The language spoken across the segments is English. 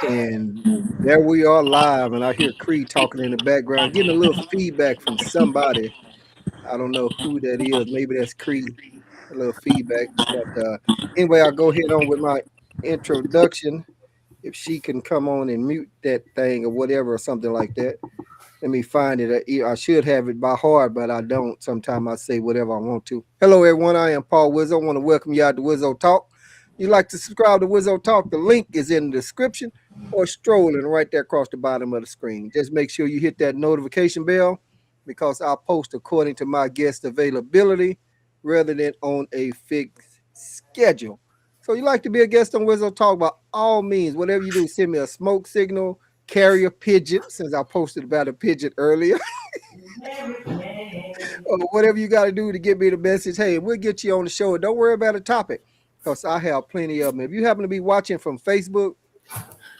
And there we are live, and I hear Creed talking in the background, getting a little feedback from somebody. I don't know who that is. Maybe that's Creed, a little feedback. But anyway, I'll go ahead on with my introduction. If she can come on and mute that thing or whatever or something like that. Let me find it. I should have it by heart, but I don't. Sometimes I say whatever I want to. Hello, everyone. I am Paul Wizzo. I want to welcome you out to Wizzo Talk. You'd like to subscribe to Wizzo Talk, the link is in the description or strolling right there across the bottom of the screen. Just make sure you hit that notification bell because I'll post according to my guest availability rather than on a fixed schedule. So you like to be a guest on Wizzo Talk, by all means, whatever you do, send me a smoke signal, carrier pigeon, since I posted about a pigeon earlier, or whatever you got to do to get me the message. Hey, we'll get you on the show. Don't worry about a topic because I have plenty of them. If you happen to be watching from Facebook,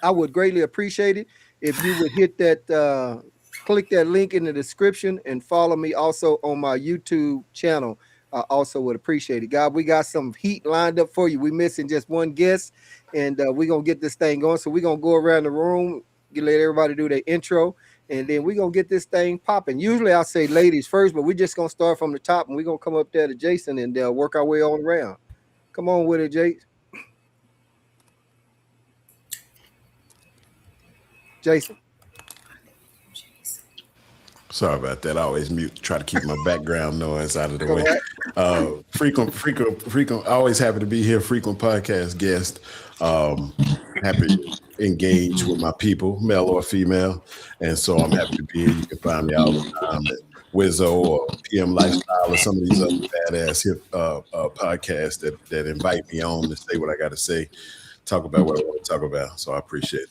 I would greatly appreciate it if you would hit that, click that link in the description and follow me also on my YouTube channel. I also would appreciate it. God, we got some heat lined up for you. We missing just one guest, and we're going to get this thing going. So we're going to go around the room, let everybody do their intro, and then we're going to get this thing popping. Usually I say ladies first, but we're just going to start from the top, and we're going to come up there to Jason and work our way on around. Come on with it, Jason. Sorry about that. I always mute, try to keep my background noise out of the way. Frequent, always happy to be here. Frequent podcast guest. Happy to engage with my people, male or female. And so I'm happy to be here. You can find me all the time at Wizzo or PM Lifestyle or some of these other badass hip podcasts that invite me on to say what I got to say, talk about what I want to talk about. So I appreciate it.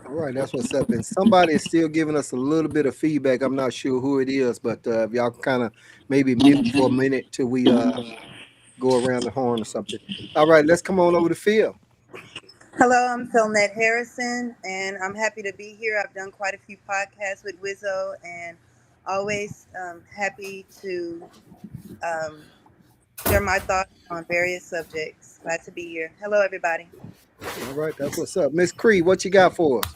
All right, that's what's up. And somebody is still giving us a little bit of feedback. I'm not sure who it is, but if y'all kind of maybe mute for a minute till we go around the horn or something. All right, let's come on over to Phil. Hello, I'm Philnette Harrison, and I'm happy to be here. I've done quite a few podcasts with Wizzo, and always happy to share my thoughts on various subjects. Glad to be here. Hello, everybody. All right, that's what's up. Miss Creed, what you got for us?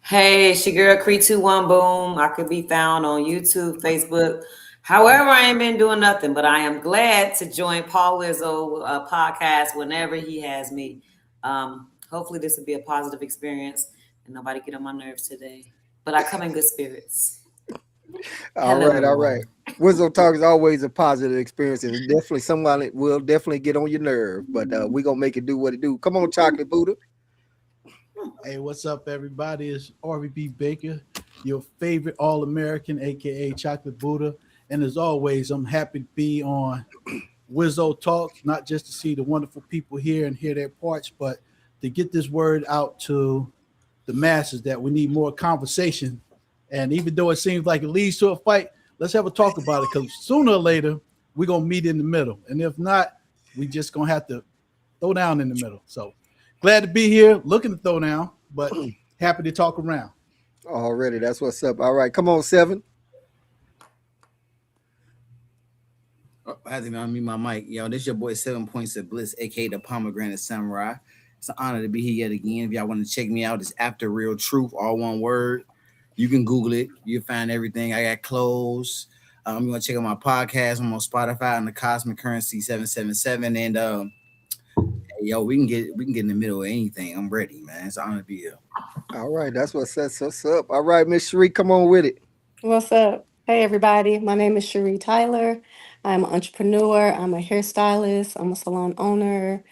Hey, it's your girl Cree21 Boom. I could be found on YouTube, Facebook. However, I ain't been doing nothing, but I am glad to join Paul Wizzo podcast whenever he has me. Hopefully this will be a positive experience and nobody get on my nerves today. But I come in good spirits. All right. Wizzo Talk is always a positive experience, and definitely somebody will definitely get on your nerve, but we're going to make it do what it do. Come on, Chocolate Buddha. Hey, what's up, everybody? It's RVB Baker, your favorite All-American, a.k.a. Chocolate Buddha. And as always, I'm happy to be on Wizzo Talk, not just to see the wonderful people here and hear their parts, but to get this word out to the masses that we need more conversation. And even though it seems like it leads to a fight, let's have a talk about it, because sooner or later, we're going to meet in the middle. And if not, we just going to have to throw down in the middle. So glad to be here, looking to throw down, but happy to talk around. Already, that's what's up. All right, come on, Seven. I had to unmute my mic. Yo, this your boy 7 Points of Bliss, aka the Pomegranate Samurai. It's an honor to be here yet again. If y'all want to check me out, it's After Real Truth, all one word. You can Google it. You'll find everything. I got clothes. You want to check out my podcast. I'm on Spotify on the Cosmic Currency 777. And hey, yo, we can get in the middle of anything. I'm ready, man. It's an honor to be here. All right, that's what sets us up. All right, Miss Cherie, come on with it. What's up? Hey, everybody. My name is Cherie Tyler. I'm an entrepreneur. I'm a hairstylist. I'm a salon owner.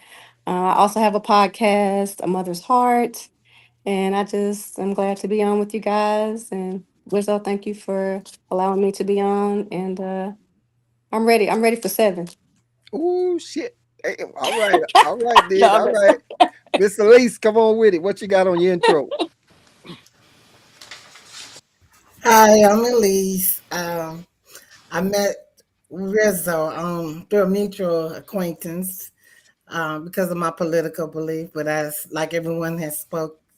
I also have a podcast, A Mother's Heart. And I'm glad to be on with you guys. And Wizzo, thank you for allowing me to be on. And I'm ready. I'm ready for 7. Oh, shit. Hey, all right, dude. All right. Miss Elise, come on with it. What you got on your intro? Hi, I'm Elise. I met Rizzo through a mutual acquaintance because of my political belief. But as like everyone has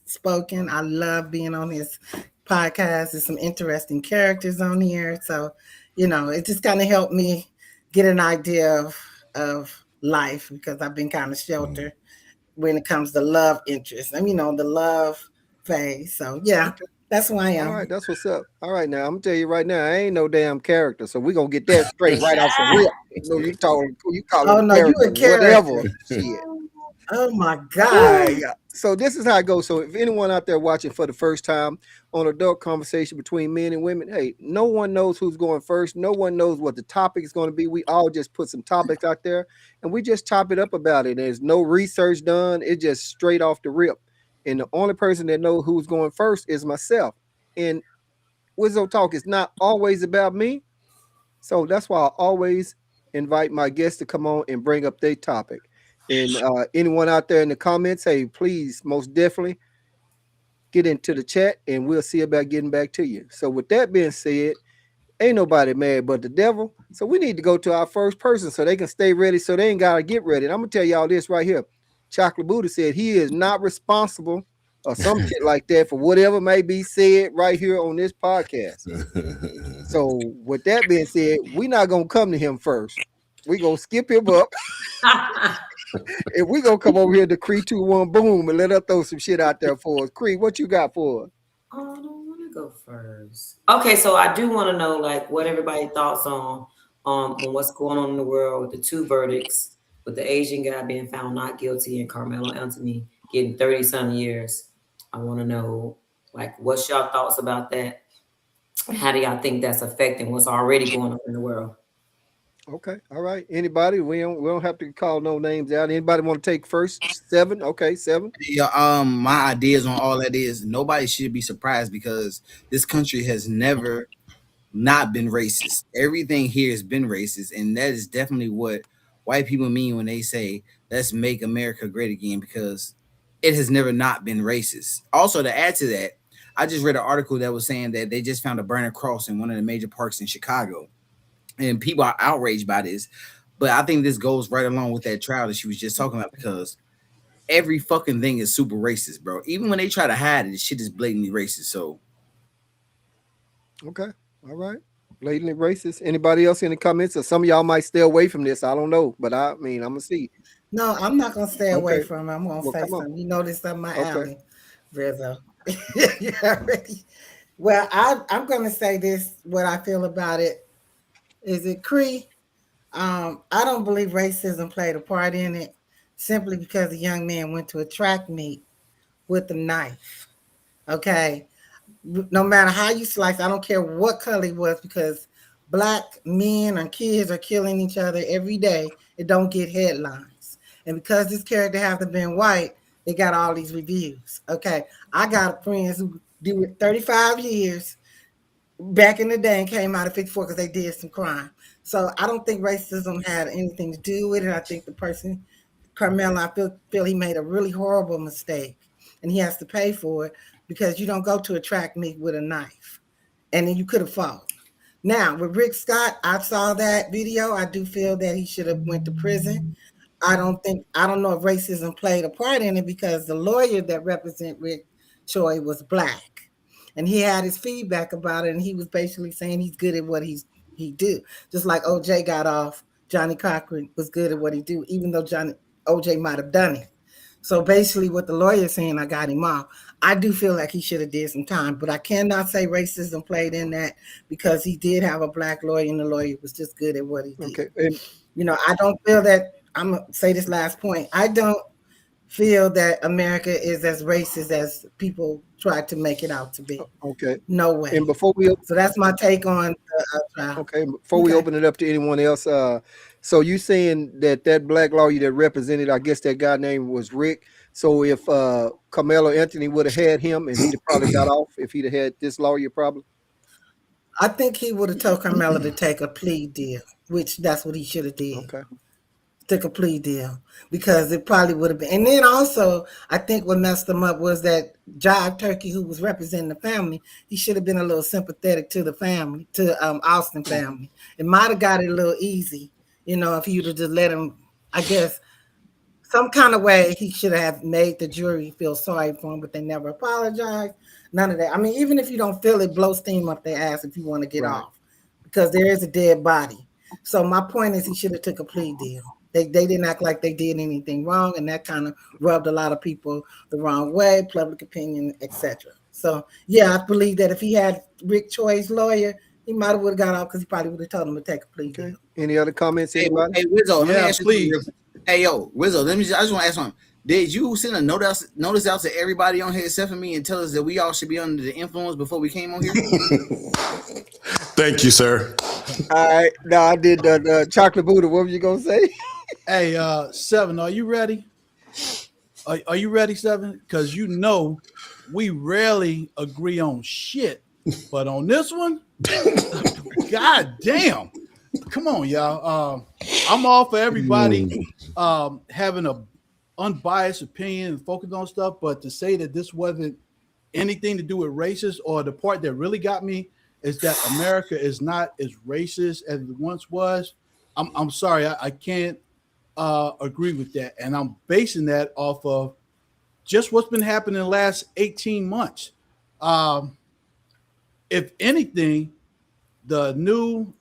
spoken, I love being on his podcast. There's some interesting characters on here. So, it just kind of helped me get an idea of life because I've been kind of sheltered when it comes to love interest. I mean, the love phase. So yeah, Okay. that's who I All am. right, that's what's up. All right, now I'm gonna tell you right now, I ain't no damn character, so we gonna get that straight right off the rip. No, you call Oh him no, you character, a character. whatever. Shit. Oh my All God. right. So this is how it goes. So if anyone out there watching for the first time on adult conversation between men and women, hey, no one knows who's going first. No one knows what the topic is going to be. We all just put some topics out there and we just chop it up about it. There's no research done. It's just straight off the rip. And the only person that knows who's going first is myself. And Wizzo Talk is not always about me. So that's why I always invite my guests to come on and bring up their topic. And anyone out there in the comments, hey, please, most definitely get into the chat and we'll see about getting back to you. So, with that being said, ain't nobody mad but the devil. So, we need to go to our first person so they can stay ready so they ain't got to get ready. And I'm going to tell y'all this right here. Chocolate Buddha said he is not responsible or some shit like that for whatever may be said right here on this podcast. So, with that being said, we're not going to come to him first. We're going to skip him up. And we gonna come over here to Cree 2-1 boom and let her throw some shit out there for us. Cree, what you got for us? Oh, I don't want to go first. Okay, so I do want to know like what everybody thoughts on what's going on in the world with the two verdicts, with the Asian guy being found not guilty and Carmelo Anthony getting 30-some years. I want to know like what's y'all thoughts about that? How do y'all think that's affecting what's already going on in the world? Okay, all right. Anybody? We don't have to call no names out. Anybody want to take first? 7? Okay, 7. Yeah, my ideas on all that is nobody should be surprised because this country has never not been racist. Everything here has been racist, and that is definitely what white people mean when they say let's make America great again, because it has never not been racist. Also, to add to that, I just read an article that was saying that they just found a burning cross in one of the major parks in Chicago, and people are outraged by this. But I think this goes right along with that trial that she was just talking about, because every fucking thing is super racist, bro. Even when they try to hide it, the shit is blatantly racist. So Okay, all right. Blatantly racist. Anybody else in the comments? Or some of y'all might stay away from this. I don't know, but I mean, I'm gonna see. No, I'm not gonna stay away Okay. from it. I'm gonna Well, say come on. something. You know this up my Okay. alley, Rizzo. You already. Well, I'm gonna say this. What I feel about it is it Cree. I don't believe racism played a part in it, simply because a young man went to a track meet with a knife. Okay, no matter how you slice, I don't care what color he was, because black men and kids are killing each other every day. It don't get headlines. And because this character hasn't been white, it got all these reviews. Okay, I got friends who do it 35 years back in the day and came out of 54 because they did some crime. So I don't think racism had anything to do with it. I think the person, Carmelo, I feel he made a really horrible mistake, and he has to pay for it, because you don't go to a track meet with a knife, and then you could have fought. Now with Rick Scott, I saw that video. I do feel that he should have went to prison. I don't know if racism played a part in it, because the lawyer that represent Rick Choi was black, and he had his feedback about it, and he was basically saying he's good at what he do. Just like OJ got off, Johnny Cochran was good at what he do, even though OJ might have done it. So basically what the lawyer is saying, I got him off. I do feel like he should have did some time, but I cannot say racism played in that, because he did have a black lawyer, and the lawyer was just good at what he did. Okay. And I don't feel that, I'm going to say this last point, I don't feel that America is as racist as people try to make it out to be. okay. No way. And before we So that's my take on the trial. Okay, before we open it up to anyone else, so you saying that black lawyer that represented, I guess that guy name was Rick. So if Carmelo Anthony would have had him, and he'd have probably got off if he'd have had this lawyer, probably. I think he would have told Carmelo to take a plea deal, which that's what he should have did. Okay. Took a plea deal, because it probably would have been. And then also, I think what messed him up was that Jive Turkey, who was representing the family, he should have been a little sympathetic to the family, to Austin family. It might have got it a little easy, if he would have just let him, I guess, some kind of way he should have made the jury feel sorry for him, but they never apologized. None of that. I mean, even if you don't feel it, blow steam up their ass if you want to get off, because there is a dead body. So my point is he should have took a plea deal. They didn't act like they did anything wrong, and that kind of rubbed a lot of people the wrong way, public opinion, etc. So yeah, I believe that if he had Rick Choi's lawyer, he might have would have got out because he probably would have told him to take a plea deal. Any other comments, Hey, anybody? hey Wizzo, let me Yeah, ask you please. something. Hey, yo, Wizzo, I just want to ask something. Did you send a notice out to everybody on here except for me and tell us that we all should be under the influence before we came on here? Thank you, sir. All right. No, I did the chocolate Buddha. What were you gonna say? Hey, Seven, are you ready? Are you ready, Seven? Because you know we rarely agree on shit, but on this one, god damn. Come on, y'all. I'm all for everybody having a unbiased opinion and focus on stuff, but to say that this wasn't anything to do with racist, or the part that really got me is that America is not as racist as it once was. I'm sorry, I can't agree with that, and I'm basing that off of just what's been happening in the last 18 months. If anything, the new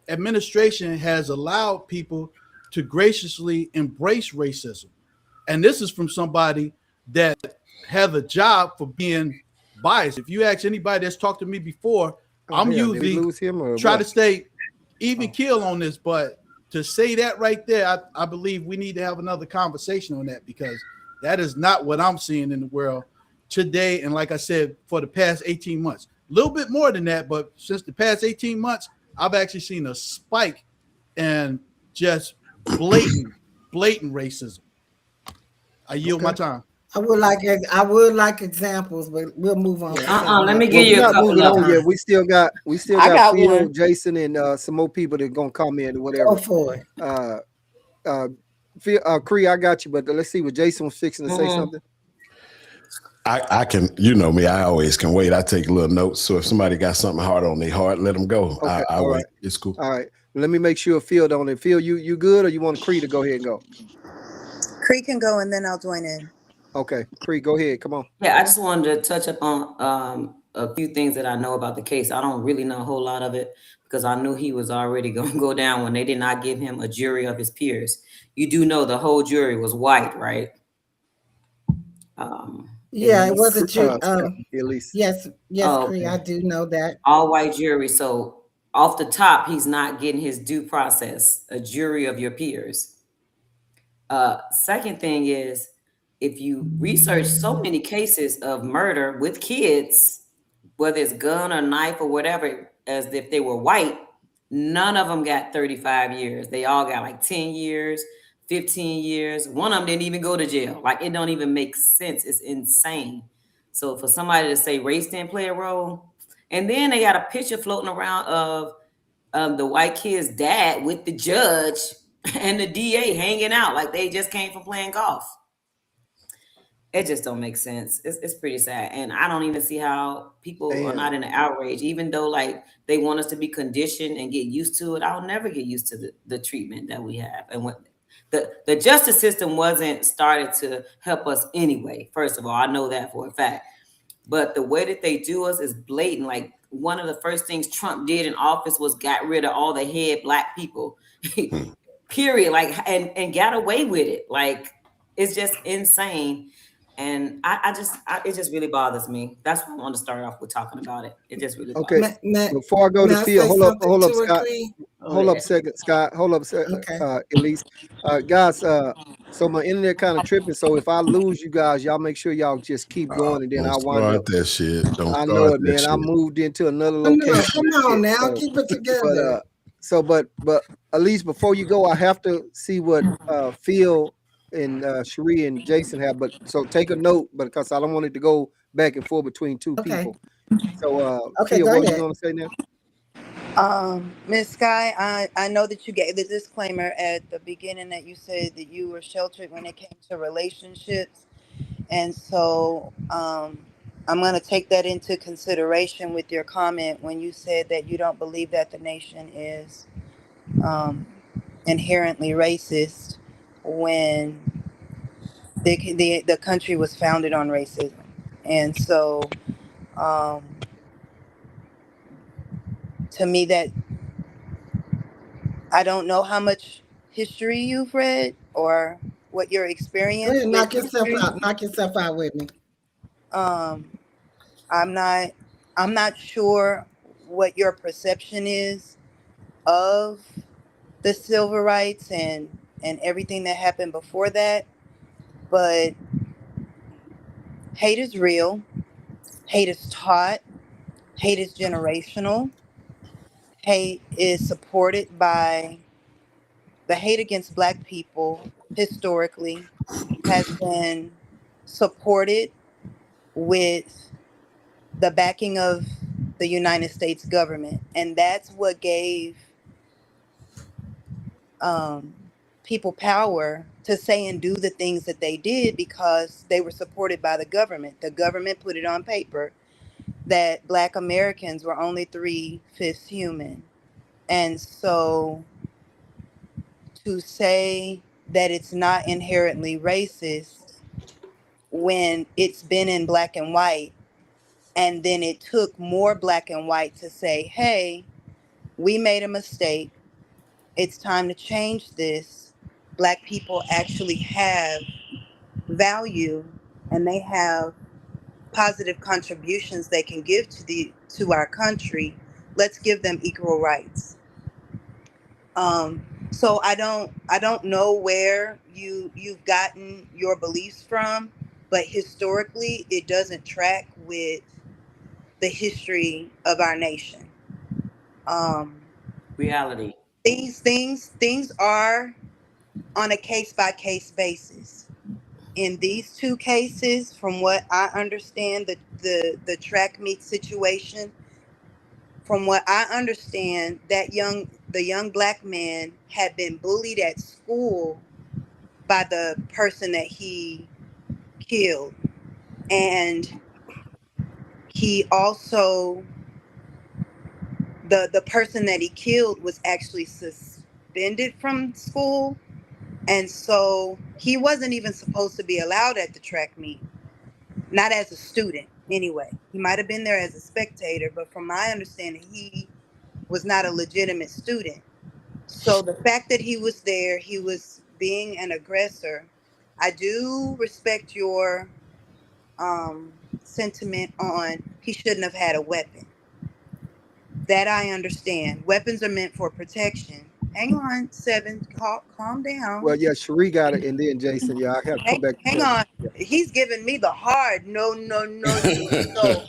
administration has allowed people to graciously embrace racism. And this is from somebody that had a job for being biased. If you ask anybody that's talked to me before, I'm Did we usually lose him or try what? to stay even kill on this, but to say that right there, I believe we need to have another conversation on that, because that is not what I'm seeing in the world today. And like I said, for the past 18 months, a little bit more than that, but since the past 18 months, I've actually seen a spike in just blatant racism. I yield my time. I would like examples, but we'll move on. Let me Well, give you we're a not couple moving of on them. yet. We still got I got Phil, one. Jason, and some more people that are gonna comment or Go whatever. for it. Phil, Cree, I got you, but let's see what Jason was fixing to say something. I can, you know me, I always can wait. I take little notes. So if somebody got something hard on their heart, let them go. Okay, I all wait. right. It's cool. All right. Let me make sure Phil on it. Phil, you good, or you want Cree to go ahead and go? Cree can go and then I'll join in. Okay, Cree, go ahead. Come on. Yeah, I just wanted to touch upon a few things that I know about the case. I don't really know a whole lot of it because I knew he was already going to go down when they did not give him a jury of his peers. You do know the whole jury was white, right? Yeah, it was a Scott, jury. at least. Yes, Oh, Cree, okay. I do know that. All white jury. So off the top, he's not getting his due process, a jury of your peers. Second thing is, if you research so many cases of murder with kids, whether it's gun or knife or whatever, as if they were white, none of them got 35 years. They all got like 10 years, 15 years. One of them didn't even go to jail. Like, it don't even make sense. It's insane. So for somebody to say race didn't play a role, and then they got a picture floating around of the white kid's dad with the judge and the DA hanging out like they just came from playing golf. It just don't make sense. It's pretty sad. And I don't even see how people are not in an outrage, even though like they want us to be conditioned and get used to it. I'll never get used to the treatment that we have. And when the justice system wasn't started to help us anyway. First of all, I know that for a fact. But the way that they do us is blatant. Like, one of the first things Trump did in office was got rid of all the head Black people, period. Like, and got away with it. Like, it's just insane. And it just really bothers me. That's why I want to start off with talking about it. It just really bothers me. Before I go to Phil, hold up, Scott. Hold up a second, Scott. Hold up a second, Elise. Guys, so my internet kind of tripping. So if I lose you guys, y'all make sure y'all just keep going, and then I'll wind up. That shit. I know it, man. I moved into another location. Come on now, keep it together. But at least before you go, I have to see what Phil and Cherie and Jason have. But so take a note, because I don't want it to go back and forth between two people. So Phil, what are you going to say now? Ms. Sky, I know that you gave the disclaimer at the beginning that you said that you were sheltered when it came to relationships. And so I'm going to take that into consideration with your comment when you said that you don't believe that the nation is inherently racist when the country was founded on racism. And so to me, that I don't know how much history you've read or what your Go experience ahead, with knock yourself history. out. Knock yourself out with me. Um, I'm not I'm not sure what your perception is of the civil rights and everything that happened before that, but hate is real. Hate is taught. Hate is generational. Hate is supported by the hate against black people historically has been supported with the backing of the United States government. And that's what gave um, people power to say and do the things that they did because they were supported by the government. The government put it on paper that black Americans were only 3/5 human. And so to say that it's not inherently racist when it's been in black and white, and then it took more black and white to say, hey, we made a mistake. It's time to change this. Black people actually have value and they have positive contributions they can give to our country. Let's give them equal rights. So I don't know where you've gotten your beliefs from, but historically it doesn't track with the history of our nation. Um, Reality. things are on a case by case basis. In these two cases, from what I understand, the track meet situation, from what I understand, the young black man had been bullied at school by the person that he killed, and he also the person that he killed was actually suspended from school, and so he wasn't even supposed to be allowed at the track meet, not as a student anyway. He might have been there as a spectator, but from my understanding, he was not a legitimate student. So the fact that he was there, he was being an aggressor. I do respect your um, sentiment on he shouldn't have had a weapon. That I understand. Weapons are meant for protection. Hang on, Seven. Calm down. Well, yeah, Cherie got it, and then Jason. Yeah, I have to come back to Hang Seven. on. Yeah. He's giving me the hard no, no, no. So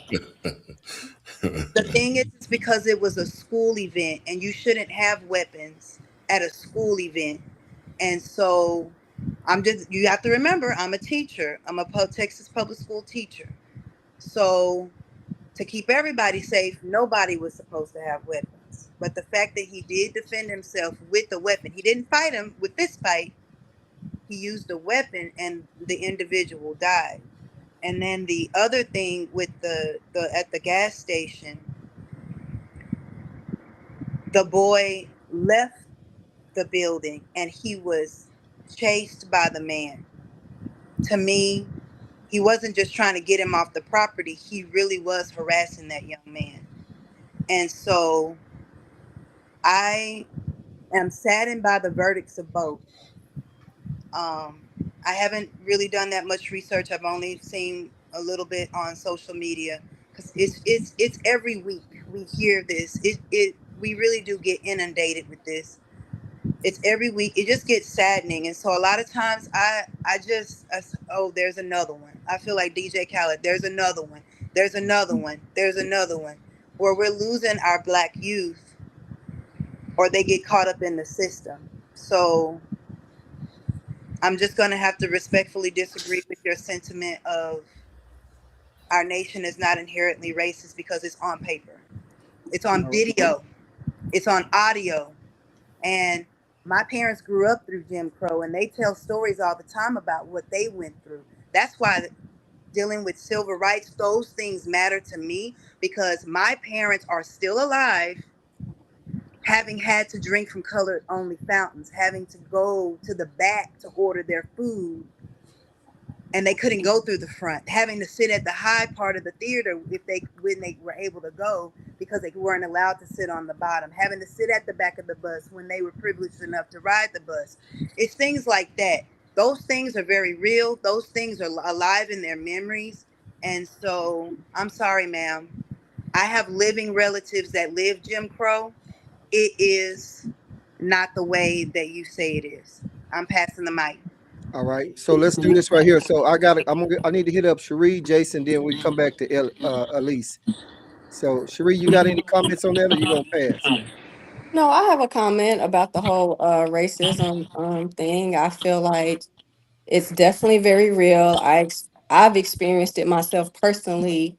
the thing is, it's because it was a school event, and you shouldn't have weapons at a school event. And so you have to remember, I'm a teacher. I'm a Texas public school teacher. So to keep everybody safe, nobody was supposed to have weapons. But the fact that he did defend himself with a weapon, he didn't fight him with this fight. He used a weapon, and the individual died. And then the other thing with the at the gas station, the boy left the building and he was chased by the man. To me, he wasn't just trying to get him off the property, he really was harassing that young man. And so I am saddened by the verdicts of both. Um, I haven't really done that much research. I've only seen a little bit on social media because it's every week we hear this. It we really do get inundated with this. It's every week. It just gets saddening, and so a lot of times oh, there's another one. I feel like DJ Khaled. There's another one. There's another one. There's another one. Where we're losing our black youth, or they get caught up in the system. So I'm just going to have to respectfully disagree with your sentiment of our nation is not inherently racist because it's on paper, it's on video, it's on audio. And my parents grew up through Jim Crow, and they tell stories all the time about what they went through. That's why dealing with civil rights, those things matter to me because my parents are still alive, having had to drink from colored only fountains, having to go to the back to order their food and they couldn't go through the front, having to sit at the high part of the theater when they were able to go, because they weren't allowed to sit on the bottom, having to sit at the back of the bus when they were privileged enough to ride the bus. It's things like that. Those things are very real. Those things are alive in their memories. And so I'm sorry, ma'am. I have living relatives that live Jim Crow. It is not the way that you say it is. I'm passing the mic. All right, so let's do this right here. So I need to hit up Cherie, Jason, then we come back to Elise. So Cherie, you got any comments on that, or you gonna pass? No, I have a comment about the whole racism thing. I feel like it's definitely very real. I've experienced it myself personally.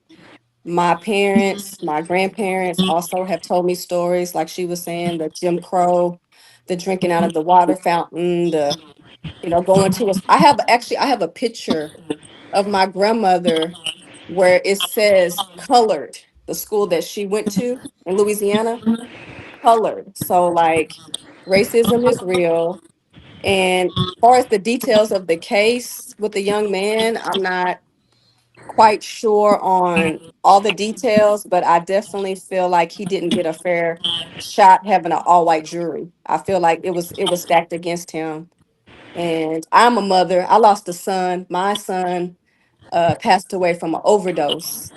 My parents, my grandparents also have told me stories, like she was saying, the Jim Crow, the drinking out of the water fountain, the going to us. I have a picture of my grandmother where it says colored, the school that she went to in Louisiana, colored. So like racism is real. And as far as the details of the case with the young man, I'm not quite sure on all the details, but I definitely feel like he didn't get a fair shot having an all-white jury. I feel like it was stacked against him. And I'm a mother. I lost a son. My son passed away from an overdose.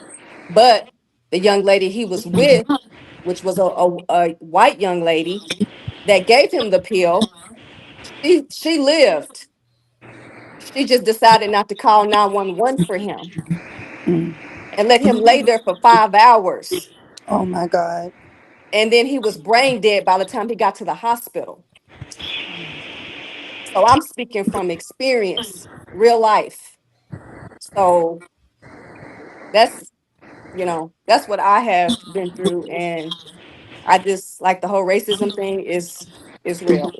But the young lady he was with, which was a white young lady that gave him the pill, she lived. She just decided not to call 911 for him Mm. and let him lay there for 5 hours. Oh my God. And then he was brain dead by the time he got to the hospital. So I'm speaking from experience, real life. So that's, that's what I have been through. And I just like the whole racism thing is real.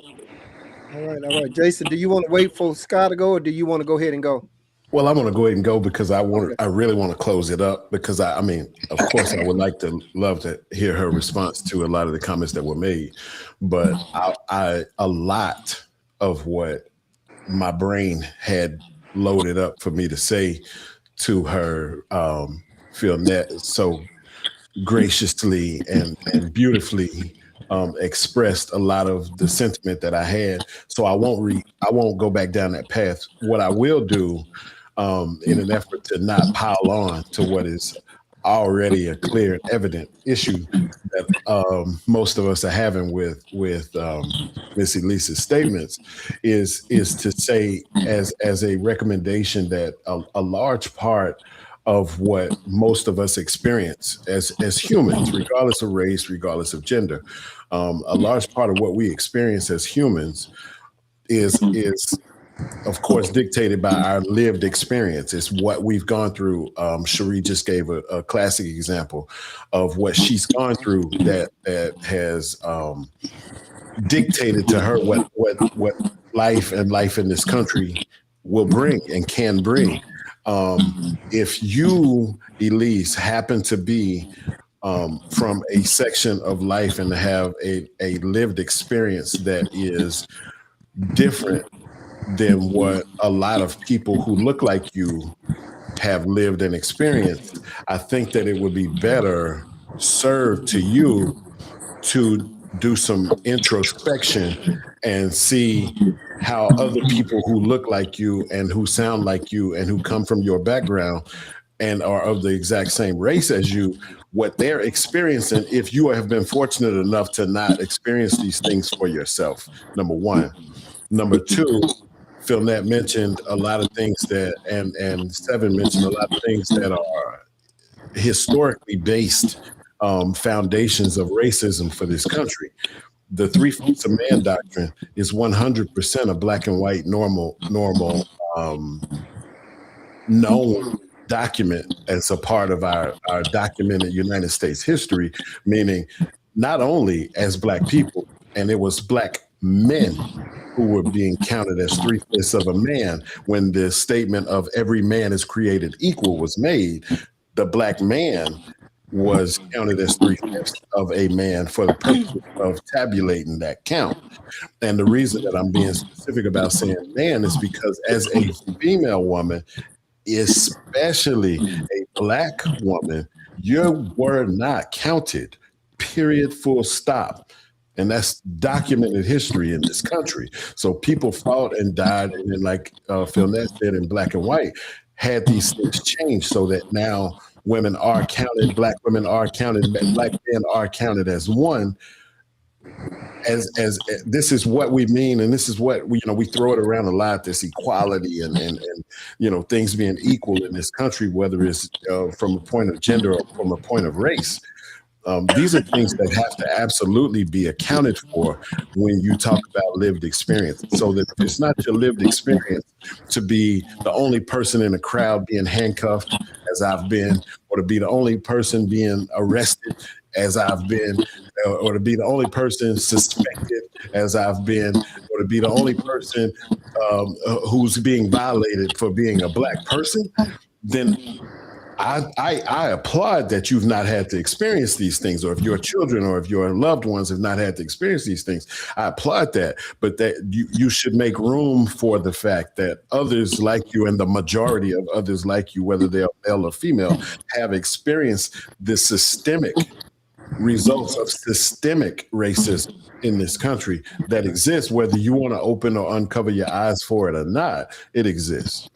All right. Jason, do you want to wait for Scott to go, or do you want to go ahead and go? Well, I'm going to go ahead and go because I really want to close it up because I mean, of course, I would love to hear her response to a lot of the comments that were made, but a lot of what my brain had loaded up for me to say to her, Philnett so graciously and beautifully expressed a lot of the sentiment that I had. So I won't go back down that path. What I will do, in an effort to not pile on to what is already a clear and evident issue that most of us are having with Miss Elise's statements, is to say as a recommendation that a large part of what most of us experience as humans, regardless of race, regardless of gender, a large part of what we experience as humans is of course dictated by our lived experience. It's what we've gone through. Cherie just gave a classic example of what she's gone through that has dictated to her what life in this country will bring and can bring. If you, Elise, happen to be from a section of life and have a lived experience that is different than what a lot of people who look like you have lived and experienced, I think that it would be better served to you to do some introspection and see how other people who look like you and who sound like you and who come from your background and are of the exact same race as you, what they're experiencing if you have been fortunate enough to not experience these things for yourself, number one. Number two, Philnett mentioned a lot of things that, and Seven mentioned a lot of things that are historically based foundations of racism for this country. The 3 Fifths of Man doctrine is 100% a black and white normal known document as a part of our documented United States history, meaning not only as black people, and it was black men who were being counted as 3/5 of a man when the statement of every man is created equal was made. The black man was counted as 3/5 of a man for the purpose of tabulating that count. And the reason that I'm being specific about saying man is because as a female woman, especially a Black woman, you were not counted, period, full stop. And that's documented history in this country. So people fought and died, and then, like Phil Ness said, in black and white, had these things changed so that now women are counted, Black women are counted, Black men are counted as one. As this is what we mean, and this is what we throw it around a lot, this equality and things being equal in this country, whether it's from a point of gender or from a point of race. These are things that have to absolutely be accounted for when you talk about lived experience. So that it's not your lived experience to be the only person in a crowd being handcuffed, as I've been, or to be the only person being arrested, as I've been, or to be the only person suspected, as I've been, or to be the only person who's being violated for being a Black person. Then I applaud that you've not had to experience these things, or if your children or if your loved ones have not had to experience these things. I applaud that, but that you should make room for the fact that others like you, and the majority of others like you, whether they're male or female, have experienced the systemic results of systemic racism in this country that exists, whether you want to open or uncover your eyes for it or not. It exists.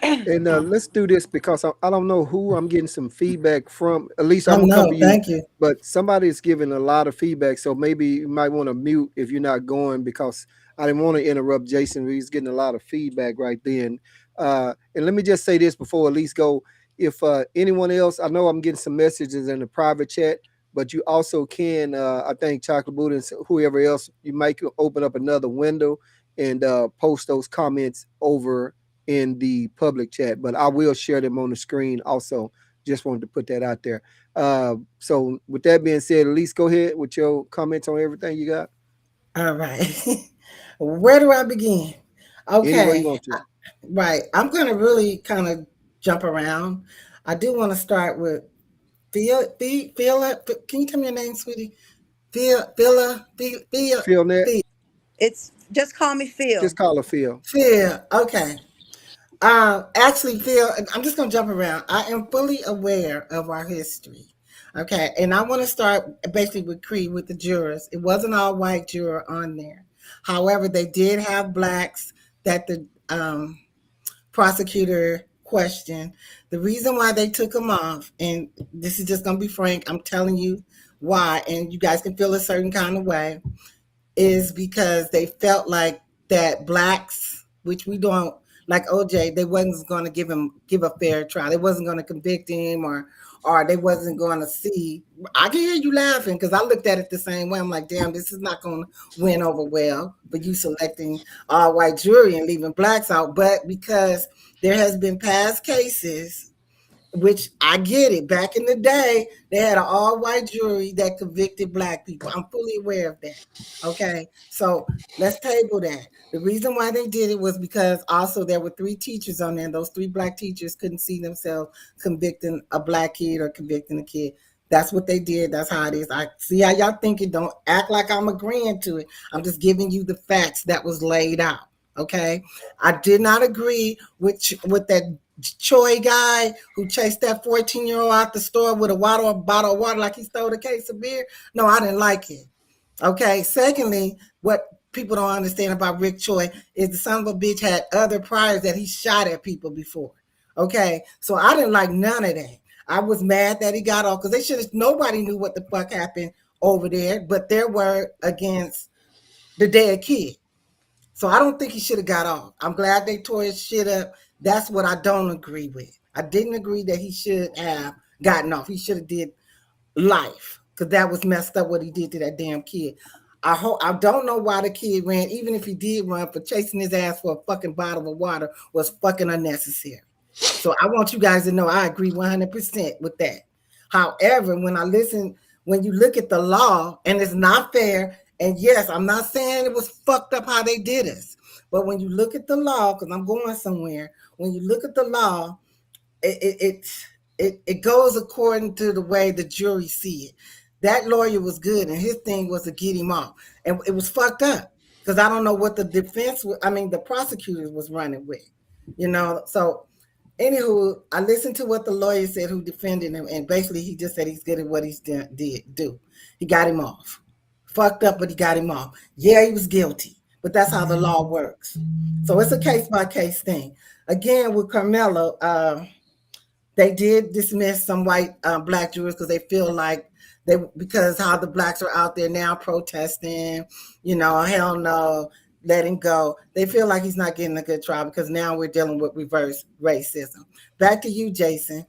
And let's do this because I don't know who I'm getting some feedback from. At least I'm Oh, gonna no, come to you. thank you. But somebody's giving a lot of feedback, so maybe you might want to mute if you're not going, because I didn't want to interrupt Jason. He's getting a lot of feedback right then. And let me just say this before Elise go. If anyone else, I know I'm getting some messages in the private chat, but you also can, I think Chocolate Buddha and whoever else, you might open up another window and post those comments over in the public chat, but I will share them on the screen also. Just wanted to put that out there. So with that being said, Elise, go ahead with your comments on everything you got. All right. Where do I begin? Any way Okay. you want to. Right. I'm going to really kind of jump around. I do want to start with Phil. Can you tell me your name, sweetie? Phil. Phil Net. It's just call me Phil. Just call her Phil. Phil. Okay. Actually, Phil, I'm just going to jump around. I am fully aware of our history. Okay. And I want to start basically with Creed, with the jurors. It wasn't all white juror on there. However, they did have Blacks that the prosecutor questioned. The reason why they took them off, and this is just going to be frank, I'm telling you why, and you guys can feel a certain kind of way, is because they felt like that Blacks, which we don't, like OJ, they wasn't going to give a fair trial. They wasn't going to convict him, or they wasn't going to see. I can hear you laughing because I looked at it the same way. I'm like, damn, this is not going to win over well for you selecting all white jury and leaving Blacks out. But because there has been past cases, which I get it. Back in the day, they had an all-white jury that convicted Black people. I'm fully aware of that. Okay, so let's table that. The reason why they did it was because also there were 3 teachers on there, and those 3 Black teachers couldn't see themselves convicting a Black kid or convicting a kid. That's what they did. That's how it is. I see how y'all thinking. Don't act like I'm agreeing to it. I'm just giving you the facts that was laid out. Okay, I did not agree with that Choi guy who chased that 14-year-old out the store with a bottle of water like he stole a case of beer. No, I didn't like it. Okay. Secondly, what people don't understand about Rick Choi is the son of a bitch had other priors that he shot at people before. Okay. So I didn't like none of that. I was mad that he got off because nobody knew what the fuck happened over there, but there were against the dead kid. So I don't think he should have got off. I'm glad they tore his shit up. That's what I don't agree with. I didn't agree that he should have gotten off. He should have did life because that was messed up what he did to that damn kid. I don't know why the kid ran, even if he did run, for chasing his ass for a fucking bottle of water was fucking unnecessary. So I want you guys to know I agree 100% with that. However, when you look at the law, and it's not fair, and yes, I'm not saying it was fucked up how they did us, but when you look at the law, because I'm going somewhere, when you look at the law, it goes according to the way the jury see it. That lawyer was good, and his thing was to get him off, and it was fucked up because I don't know what the defense, the prosecutors was running with, So, anywho, I listened to what the lawyer said who defended him, and basically he just said he's good at what he's did do. He got him off. Fucked up, but he got him off. Yeah, he was guilty, but that's how the law works. So it's a case by case thing. Again, with Carmelo, they did dismiss some white black jurors because they feel like because how the blacks are out there now protesting, hell no, let him go. They feel like he's not getting a good trial because now we're dealing with reverse racism. Back to you, Jason.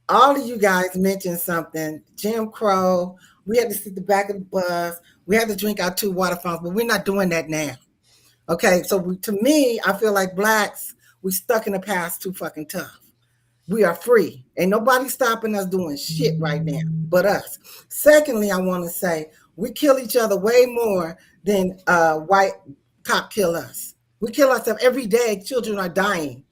All of you guys mentioned something. Jim Crow. We had to sit the back of the bus. We had to drink our 2 water fountains, but we're not doing that now. Okay, so to me, I feel like blacks, we stuck in the past too fucking tough. We are free. Ain't nobody stopping us doing shit right now but us. Secondly, I want to say we kill each other way more than white cop kill us. We kill ourselves every day. Children are dying.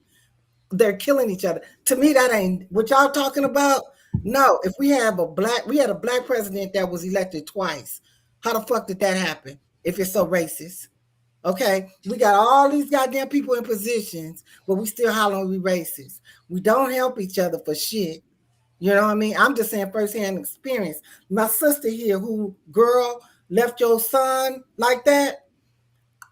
They're killing each other. To me, that ain't what y'all talking about. No, if we had a black president that was elected twice, how the fuck did that happen? If it's so racist. Okay, we got all these goddamn people in positions, but we still hollering we racist. We don't help each other for shit. You know what I mean? I'm just saying firsthand experience. My sister here, who girl left your son like that.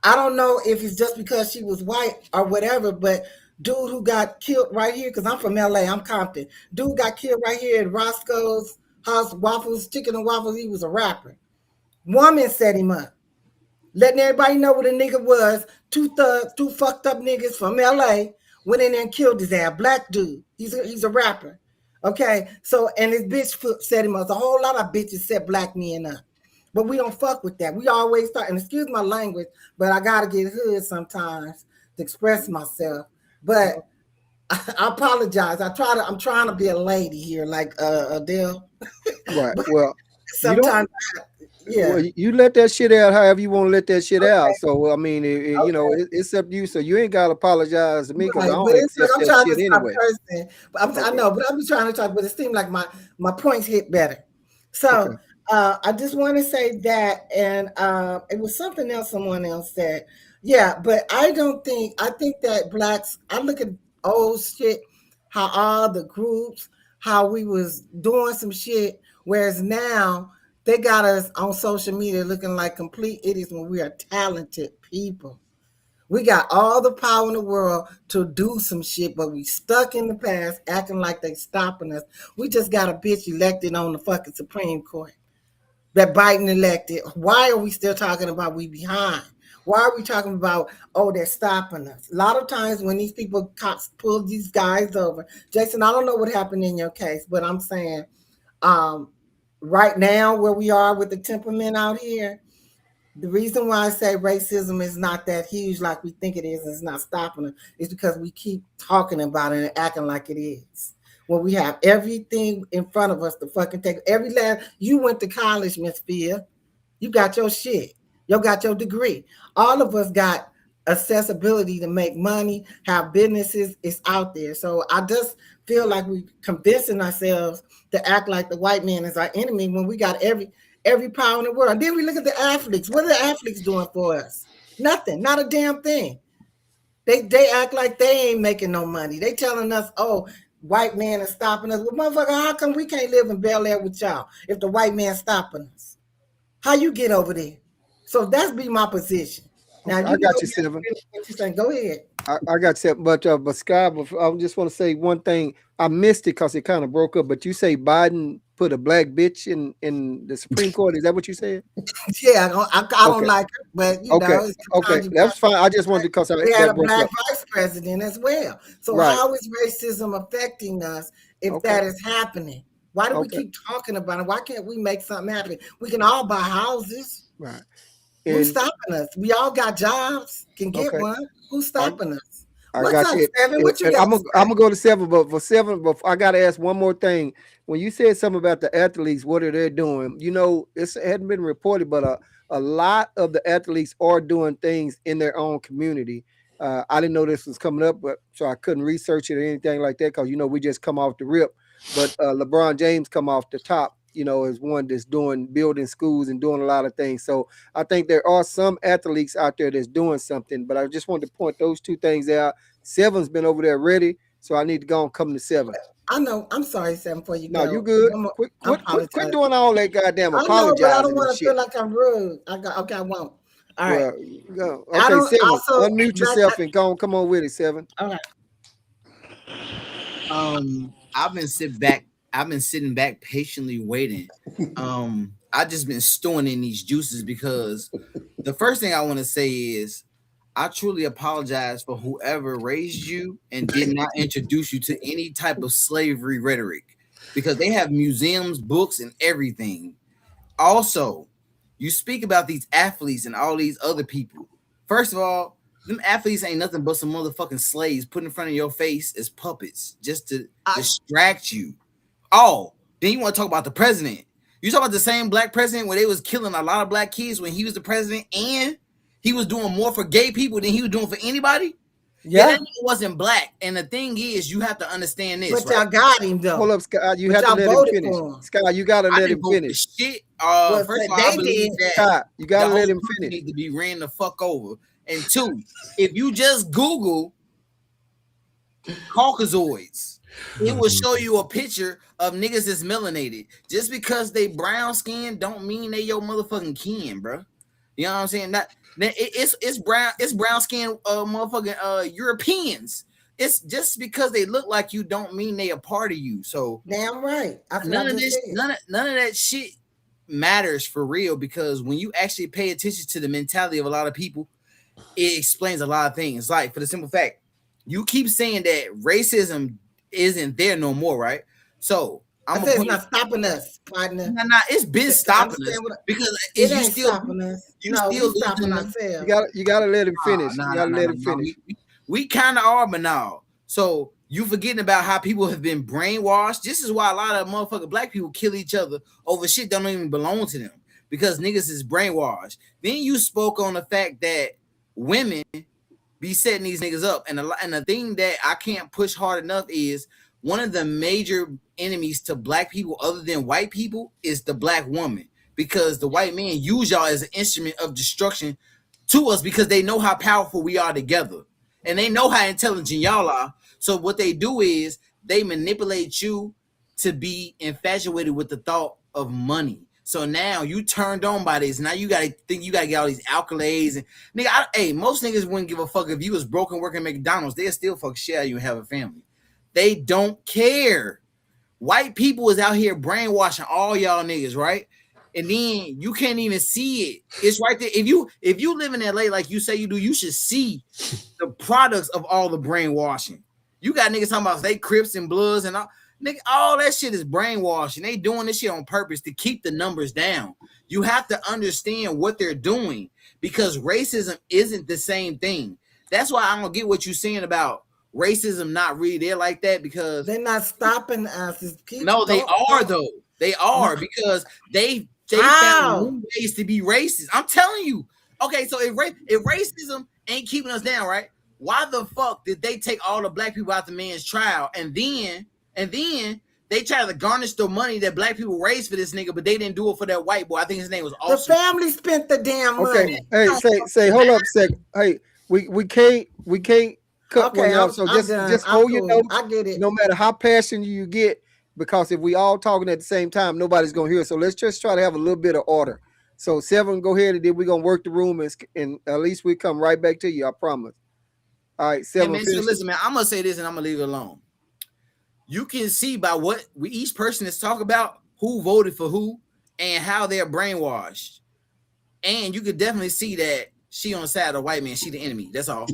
I don't know if it's just because she was white or whatever, but dude who got killed right here, because I'm from LA, I'm Compton. Dude got killed right here at Roscoe's House Waffles, Chicken and Waffles. He was a rapper. Woman set him up. Letting everybody know what a nigga was. 2 thugs, 2 fucked up niggas from LA went in there and killed his ass. Black dude. He's a rapper. Okay. So, and his bitch set him up. A whole lot of bitches set black men up. But we don't fuck with that. We always start, and excuse my language, but I gotta get hood sometimes to express myself. But I apologize. I'm trying to be a lady here, like Adele. Right. Well, sometimes yeah. Well, you let that shit out however you want to let that shit out. So I mean, it's up to you. So you ain't gotta apologize to me because I don't accept that shit anyway. I know, but I'm trying to talk. But it seemed like my points hit better. So I just want to say that, and it was something else someone else said. Yeah, but I think that blacks. I look at old shit, how all the groups, how we was doing some shit, whereas now. They got us on social media looking like complete idiots when we are talented people. We got all the power in the world to do some shit, but we stuck in the past acting like they stopping us. We just got a bitch elected on the fucking Supreme Court. That Biden elected. Why are we still talking about we behind? Why are we talking about, they're stopping us? A lot of times when these cops pull these guys over, Jason, I don't know what happened in your case, but I'm saying, right now, where we are with the temperament out here, the reason why I say racism is not that huge like we think it is, and it's not stopping it, is because we keep talking about it and acting like it is. When we have everything in front of us to fucking take you went to college, Miss Fia. You got your shit. You got your degree. All of us got accessibility to make money, have businesses. It's out there. So I just feel like we convincing ourselves to act like the white man is our enemy when we got every power in the world. And then we look at the athletes. What are the athletes doing for us? Nothing. Not a damn thing. They act like they ain't making no money. They telling us, white man is stopping us. Well, motherfucker, how come we can't live in Bel Air with y'all if the white man's stopping us? How you get over there? So that's be my position. Now I got you, Seven. What you saying? Go ahead. I got Seven, but Scott, I just want to say one thing. I missed it because it kind of broke up. But you say Biden put a black bitch in the Supreme Court. Is that what you said? Yeah, I don't like her, but okay, that's fine. I just wanted to because we had a black vice president as well. So how is racism affecting us if that is happening? Why do we keep talking about it? Why can't we make something happen? We can all buy houses. Right. Who's stopping us? We all got jobs, can get one. Who's stopping us? What's up, Seven? What you got? I'm gonna go to Seven, but for Seven, I gotta ask one more thing. When you said something about the athletes, what are they doing? It hadn't been reported, but a lot of the athletes are doing things in their own community. I didn't know this was coming up, so I couldn't research it or anything like that because we just come off the rip. but LeBron James come off the top, you know, as one that's building schools and doing a lot of things. So I think there are some athletes out there that's doing something, but I just wanted to point those two things out. Seven's been over there ready, so I need to go and come to Seven. I know. I'm sorry, Sam, before you No, go. you good. I'm a- Quit I apologize. doing all that goddamn I know, apologizing but I don't and want to shit. feel like I'm rude. Okay, I won't. All right. Well, go. I Okay, don't- Seven, also, unmute but yourself and go on. Come on with it, Seven. All right. I've been sitting back patiently waiting. I just been stewing in these juices because the first thing I want to say is I truly apologize for whoever raised you and did not introduce you to any type of slavery rhetoric, because they have museums, books, and everything. Also, you speak about these athletes and all these other people. First of all, them athletes ain't nothing but some motherfucking slaves put in front of your face as puppets just to distract you. Oh, then you want to talk about the president. You talk about the same black president where they was killing a lot of black kids when he was the president, and he was doing more for gay people than he was doing for anybody. Yeah, that nigga wasn't black. And the thing is, you have to understand this. But y'all got him though. Hold up, Scott. You But have to y'all let him voted finish. for him. Scott, you got to let him finish. Shit. Well, First of all, they I believe did. that Scott, you got to the let whole him country finish. needs to be ran the fuck over. And two, if you just Google Caucasoids, it will show you a picture of niggas that's melanated. Just because they brown skin don't mean they your motherfucking kin, bro. You know what I'm saying? It's brown skin motherfucking Europeans. It's just because they look like you don't mean they a part of you. So Damn right. none of that shit matters for real, because when you actually pay attention to the mentality of a lot of people, it explains a lot of things. Like, for the simple fact, you keep saying that racism isn't there no more, right? So I said it's not stopping us, partner. Nah, it's been stopping us because it ain't stopping us. No, we're stopping ourselves. You gotta let him finish. You gotta let him finish. We kind of are, but now. So you forgetting about how people have been brainwashed. This is why a lot of motherfucking black people kill each other over shit that don't even belong to them, because niggas is brainwashed. Then you spoke on the fact that women be setting these niggas up, and the thing that I can't push hard enough is one of the major enemies to black people other than white people is the black woman, because the white men use y'all as an instrument of destruction to us because they know how powerful we are together and they know how intelligent y'all are. So what they do is they manipulate you to be infatuated with the thought of money. So now you turned on by this. Now you gotta think you gotta get all these accolades and nigga. Most niggas wouldn't give a fuck if you was broken working at McDonald's. They'll still fuck shit out of you and have a family. They don't care. White people is out here brainwashing all y'all niggas, right? And then you can't even see it. It's right there. If you live in LA like you say you do, you should see the products of all the brainwashing. You got niggas talking about they Crips and Bloods and all. Nigga, all that shit is brainwashing. They doing this shit on purpose to keep the numbers down. You have to understand what they're doing, because racism isn't the same thing. That's why I don't get what you're saying about racism not really there like that, because they're not stopping us. No, they are though. They are, because they found new ways to be racist. I'm telling you. Okay, so if racism ain't keeping us down, right? Why the fuck did they take all the black people out the man's trial and then they try to garnish the money that black people raised for this nigga, but they didn't do it for that white boy? I think his name was Austin. The family spent the damn money. Hey, say, hold up a second. Hey, we can't cut one off. So just hold your nose. I get it. No matter how passionate you get, because if we all talking at the same time, nobody's gonna hear. So let's just try to have a little bit of order. So Seven, go ahead, and then we're gonna work the room, and at least we come right back to you. I promise. All right, Seven. Hey, man, so listen, man, I'm gonna say this and I'm gonna leave it alone. You can see by what each person is talking about who voted for who and how they're brainwashed. And you could definitely see that she on the side of the white man, she the enemy. That's all.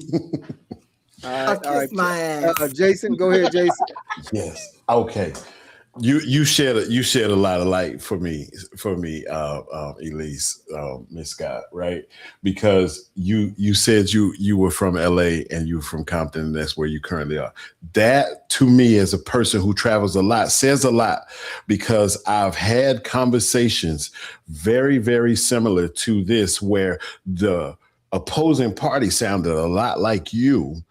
All right. My ass. Jason, go ahead, Jason. Yes. Okay. You shed a lot of light for me, Elise, Miss Scott, right? Because you said you were from LA and you were from Compton, and that's where you currently are. That, to me, as a person who travels a lot, says a lot, because I've had conversations very, very similar to this, where the opposing party sounded a lot like you.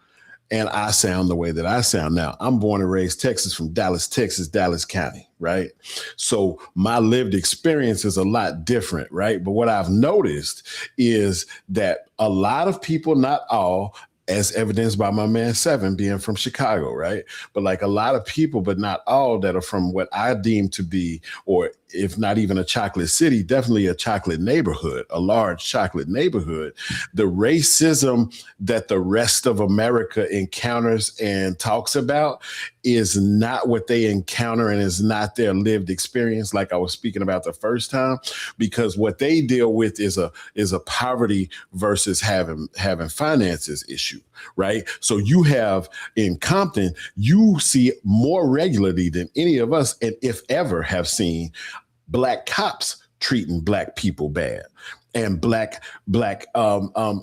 and I sound the way that I sound. Now, I'm born and raised Texas, from Dallas, Texas, Dallas County, right? So my lived experience is a lot different, right? But what I've noticed is that a lot of people, not all, as evidenced by my man Seven being from Chicago, right? But like a lot of people, but not all, that are from what I deem to be, or if not even a chocolate city, definitely a chocolate neighborhood, a large chocolate neighborhood. The racism that the rest of America encounters and talks about is not what they encounter, and is not their lived experience, like I was speaking about the first time, because what they deal with is a poverty versus having finances issue, right? So you have in Compton, you see more regularly than any of us, and if ever have seen, Black cops treating Black people bad, and black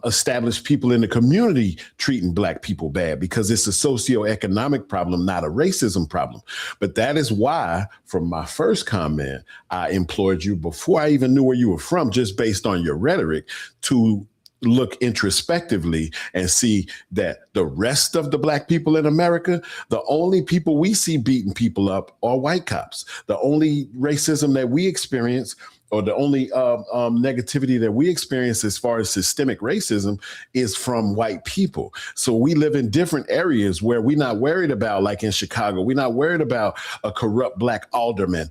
established people in the community treating Black people bad, because it's a socioeconomic problem, not a racism problem. But that is why, from my first comment, I implored you, before I even knew where you were from, just based on your rhetoric, to look introspectively and see that the rest of the Black people in America, the only people we see beating people up are white cops. The only racism that we experience, or the only negativity that we experience as far as systemic racism, is from white people. So we live in different areas where we're not worried about, like in Chicago, we're not worried about a corrupt Black alderman,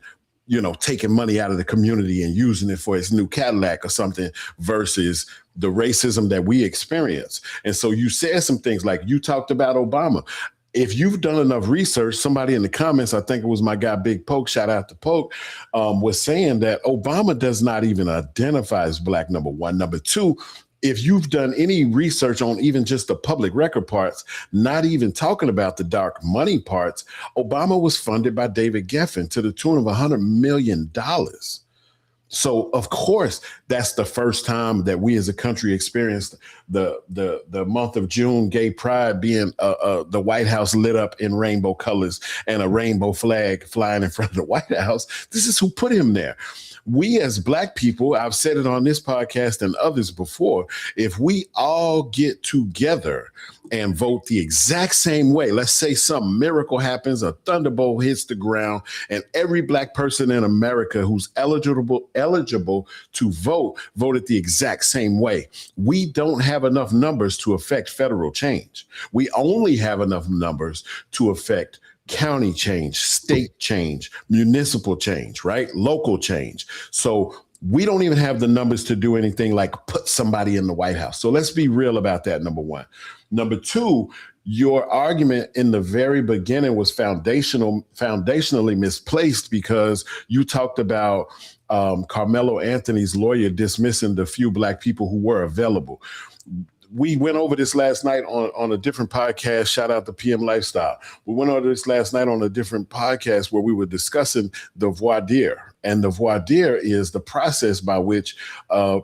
taking money out of the community and using it for his new Cadillac or something, versus the racism that we experience. And so you said some things, like you talked about Obama. If you've done enough research, somebody in the comments, I think it was my guy Big Poke, shout out to Poke, was saying that Obama does not even identify as Black, number one. Number two, if you've done any research on even just the public record parts, not even talking about the dark money parts, Obama was funded by David Geffen to the tune of $100 million. So, of course, that's the first time that we as a country experienced the month of June, gay pride, being the White House lit up in rainbow colors and a rainbow flag flying in front of the White House. This is who put him there. We as Black people, I've said it on this podcast and others before, if we all get together and vote the exact same way, let's say some miracle happens, a thunderbolt hits the ground, and every Black person in America who's eligible to voted the exact same way. We don't have enough numbers to affect federal change. We only have enough numbers to affect county change, state change, municipal change, right? Local change. So we don't even have the numbers to do anything like put somebody in the White House. So let's be real about that, number one. Number two, your argument in the very beginning was foundationally misplaced, because you talked about Carmelo Anthony's lawyer dismissing the few Black people who were available. We went over this last night on a different podcast. Shout out to PM Lifestyle. We went over this last night on a different podcast where we were discussing the voir dire. And the voir dire is the process by which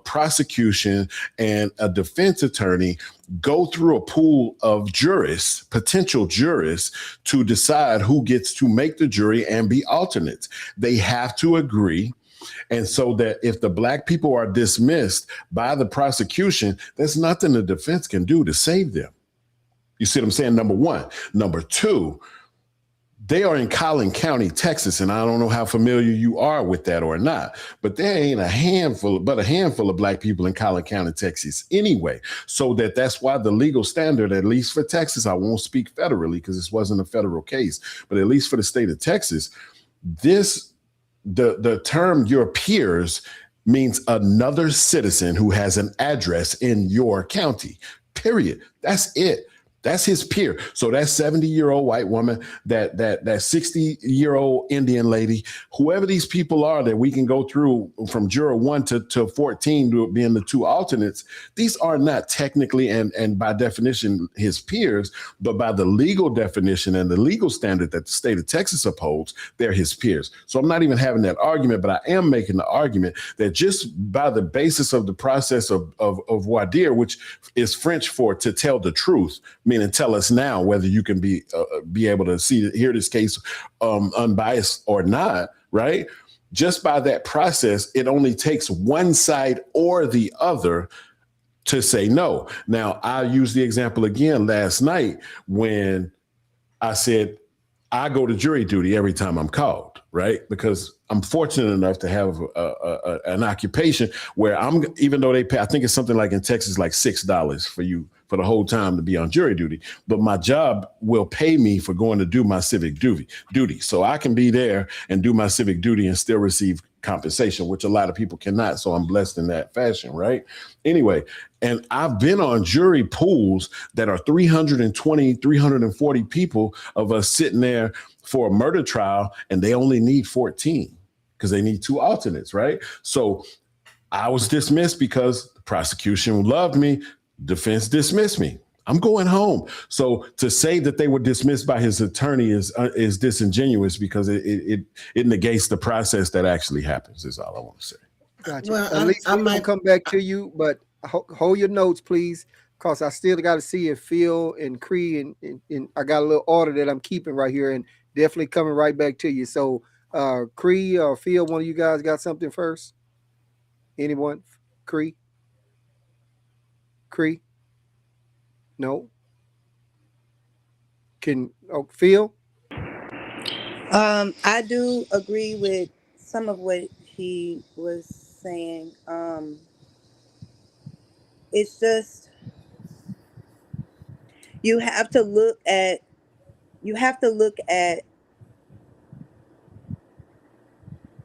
prosecution and a defense attorney go through a pool of jurists, potential jurists, to decide who gets to make the jury and be alternates. They have to agree. And so that if the Black people are dismissed by the prosecution, there's nothing the defense can do to save them. You see what I'm saying? Number one. Number two, they are in Collin County, Texas, and I don't know how familiar you are with that or not, but there ain't a handful of Black people in Collin County, Texas anyway. So that's why the legal standard, at least for Texas, I won't speak federally because this wasn't a federal case, but at least for the state of Texas, the term your peers means another citizen who has an address in your county, period. That's it. That's his peer. So that 70-year-old white woman, that 60-year-old Indian lady, whoever these people are that we can go through from juror 1 to 14 to being the two alternates, these are not technically and by definition his peers, but by the legal definition and the legal standard that the state of Texas upholds, they're his peers. So I'm not even having that argument, but I am making the argument that just by the basis of the process of voir dire, which is French for to tell the truth, meaning tell us now whether you can be able to hear this case unbiased or not, right? Just by that process, it only takes one side or the other to say no. Now, I used the example again last night when I said I go to jury duty every time I'm called, right? Because I'm fortunate enough to have an occupation where even though they pay, I think it's something like in Texas, like $6 for you for the whole time to be on jury duty. But my job will pay me for going to do my civic duty. So I can be there and do my civic duty and still receive compensation, which a lot of people cannot. So I'm blessed in that fashion, right? Anyway, and I've been on jury pools that are 320, 340 people of us sitting there for a murder trial, and they only need 14 because they need 2 alternates, right? So I was dismissed because the prosecution loved me, defense dismissed me. I'm going home. So to say that they were dismissed by his attorney is disingenuous because it negates the process that actually happens, is all I want to say. Gotcha. Well, At least I we're gonna might- come back to you, but hold your notes, please, because I still got to see if Phil and Cree and I got a little order that I'm keeping right here, and definitely coming right back to you. So, Cree or Phil, one of you guys got something first? Anyone? Cree? No. Phil? I do agree with some of what he was saying. It's just you have to look at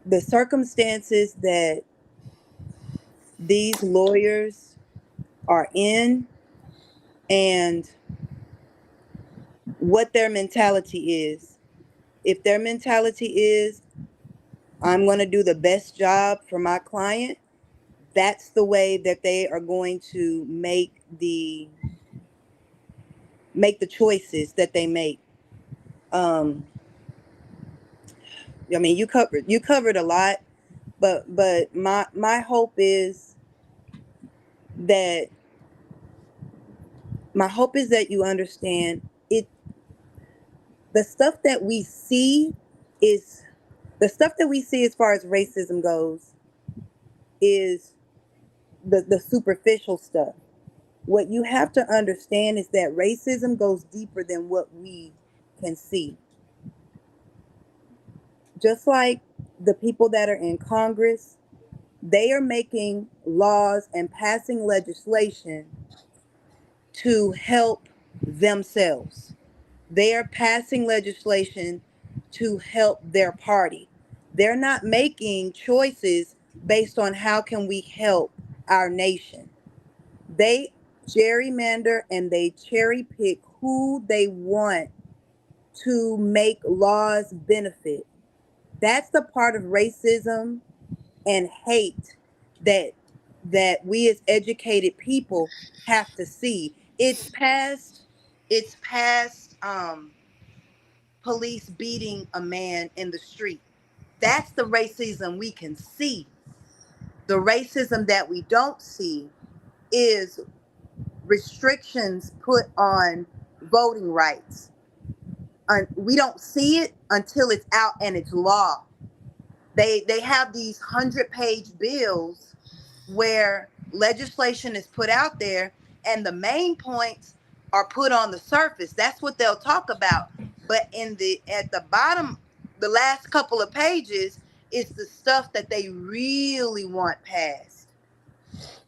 the circumstances that these lawyers are in and what their mentality is. If their mentality is, I'm going to do the best job for my client, that's the way that they are going to make the choices that they make. I mean, you covered a lot, but my hope is that you understand it. The stuff that we see as far as racism goes is the superficial stuff. What you have to understand is that racism goes deeper than what we can see. Just like the people that are in Congress, they are making laws and passing legislation to help themselves. They are passing legislation to help their party. They're not making choices based on how can we help our nation. They gerrymander and they cherry pick who they want to make laws benefit. That's the part of racism and hate that we as educated people have to see. It's past police beating a man in the street. That's the racism we can see. The racism that we don't see is restrictions put on voting rights. We don't see it until it's out and it's law. They have these 100-page bills where legislation is put out there and the main points are put on the surface. That's what they'll talk about. But at the bottom, the last couple of pages is the stuff that they really want passed.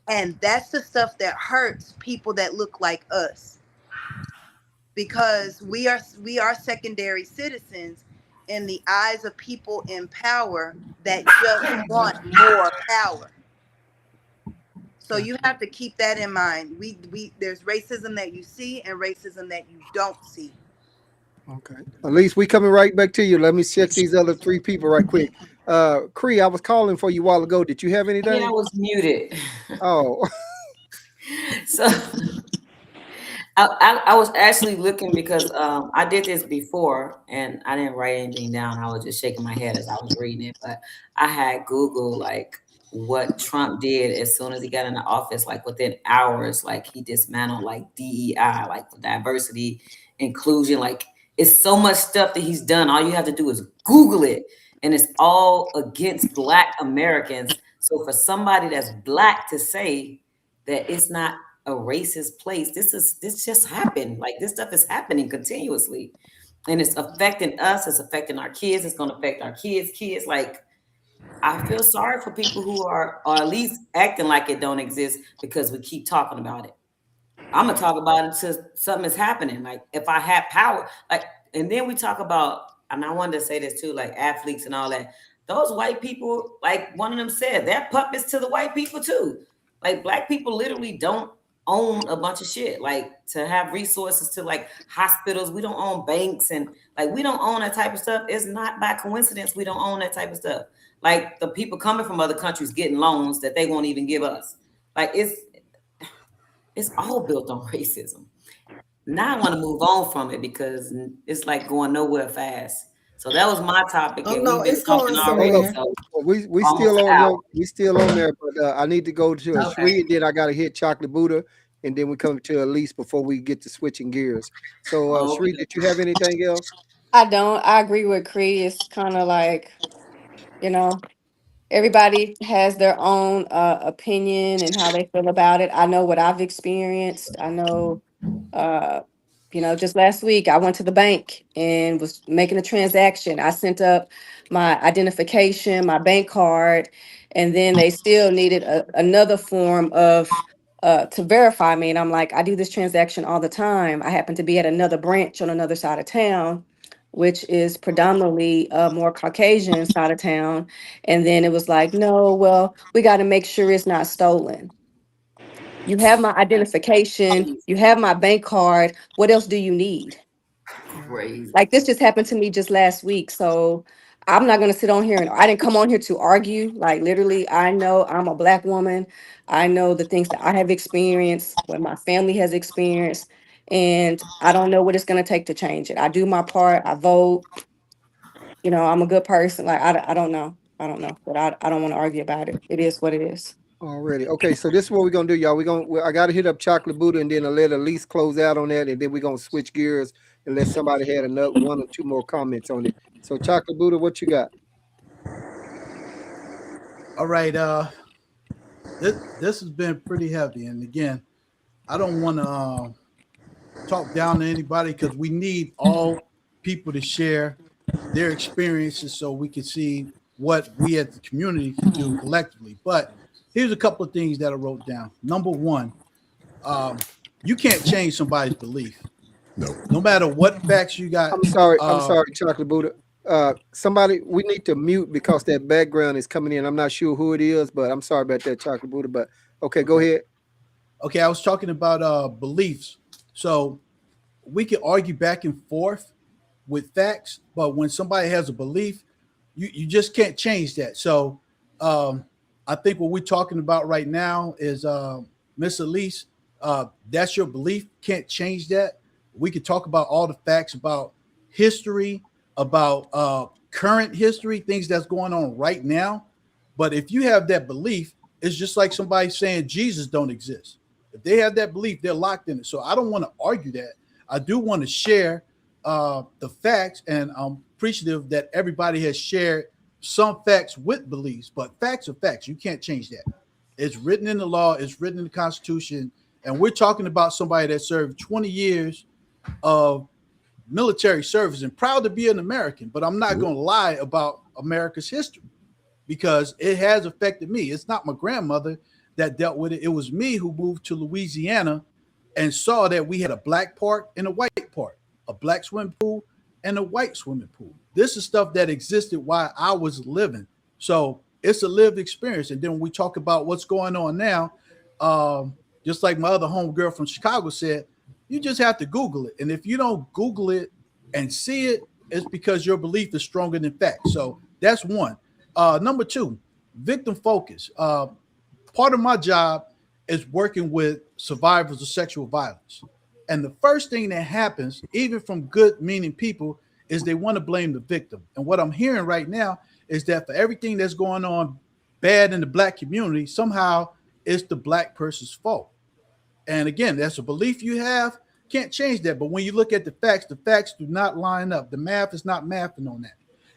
And that's the stuff that hurts people that look like us. Because we are secondary citizens in the eyes of people in power that just want more power. So you have to keep that in mind. There's racism that you see and racism that you don't see. Okay. At least we coming right back to you. Let me check these other 3 people right quick. Cree, I was calling for you a while ago. Did you have anything? Yeah, I was muted. Oh. So I was actually looking because I did this before and I didn't write anything down. I was just shaking my head as I was reading it. But I had Googled like what Trump did as soon as he got in the office, like within hours, like he dismantled like DEI, like the diversity, inclusion, like it's so much stuff that he's done. All you have to do is Google it. And it's all against Black Americans. So for somebody that's Black to say that it's not a racist place. This just happened. Like this stuff is happening continuously. And it's affecting us, it's affecting our kids, it's gonna affect our kids. Like I feel sorry for people who are at least acting like it don't exist because we keep talking about it. I'm gonna talk about it until something is happening. Like if I had power, like, and then we talk about, and I wanted to say this too, like athletes and all that. Those white people, like one of them said, they're puppets to the white people too. Like black people literally don't own a bunch of shit. Like to have resources to like hospitals, we don't own banks and like we don't own that type of stuff. It's not by coincidence we don't own that type of stuff. Like the people coming from other countries getting loans that they won't even give us. Like it's all built on racism. Now I want to move on from it because it's like going nowhere fast. So that was my topic. Oh And no, we've been it's going talking already. somewhere. So We almost still an on hour. we still on there, but I need to go to Okay. Sweet. Then I got to hit Chocolate Buddha, and then we come to Elise before we get to switching gears. So, Okay. Sweet, did you have anything else? I don't. I agree with Cree. It's kind of like, you know, everybody has their own opinion and how they feel about it. I know what I've experienced. I know, uh, just last week I went to the bank and was making a transaction. I sent up my identification, my bank card, and then they still needed another form of to verify me. And I'm like, I do this transaction all the time. I happen to be at another branch on another side of town, which is predominantly more Caucasian side of town. And then it was like, no, well, we got to make sure it's not stolen. You have my identification, you have my bank card. What else do you need? Crazy. Like this just happened to me just last week. So I'm not going to sit on here and I didn't come on here to argue. Like literally, I know I'm a black woman. I know the things that I have experienced, what my family has experienced, and I don't know what it's going to take to change it. I do my part. I vote. I'm a good person. Like I don't know. I don't know, but I don't want to argue about it. It is what it is. Already. Okay, so this is what we're gonna do, y'all. I gotta hit up Chocolate Buddha and then I'll let Elise close out on that, and then we're gonna switch gears unless somebody had another one or two more comments on it. So Chocolate Buddha, what you got? All right. This has been pretty heavy, and again, I don't want to talk down to anybody because we need all people to share their experiences so we can see what we as the community can do collectively. But here's a couple of things that I wrote down. Number one, you can't change somebody's belief. No. No matter what facts you got. I'm sorry, Chocolate Buddha. Somebody, we need to mute because that background is coming in. I'm not sure who it is, but I'm sorry about that, Chocolate Buddha. But okay, go ahead. Okay, I was talking about beliefs. So we can argue back and forth with facts, but when somebody has a belief, you just can't change that. So I think what we're talking about right now is Miss Elise, that's your belief, can't change that. We could talk about all the facts about history, about current history, things that's going on right now. But if you have that belief, it's just like somebody saying Jesus don't exist. If they have that belief, they're locked in it. So I don't want to argue that. I do want to share the facts, and I'm appreciative that everybody has shared some facts with beliefs, but facts are facts. You can't change that. It's written in the law, it's written in the Constitution, and we're talking about somebody that served 20 years of military service and proud to be an American, but I'm not going to lie about America's history because it has affected me. It's not my grandmother that dealt with it. It was me who moved to Louisiana and saw that we had a black part and a white part, a black swimming pool and a white swimming pool. This is stuff that existed while I was living. So it's a lived experience. And then when we talk about what's going on now, just like my other homegirl from Chicago said, you just have to Google it. And if you don't Google it and see it, it's because your belief is stronger than fact. So that's one. Number two, victim focus. Part of my job is working with survivors of sexual violence. And the first thing that happens, even from good meaning people, is they want to blame the victim. And what I'm hearing right now is that for everything that's going on bad in the black community, somehow it's the black person's fault. And again, that's a belief you have, can't change that. But when you look at the facts do not line up. The math is not mathing on that.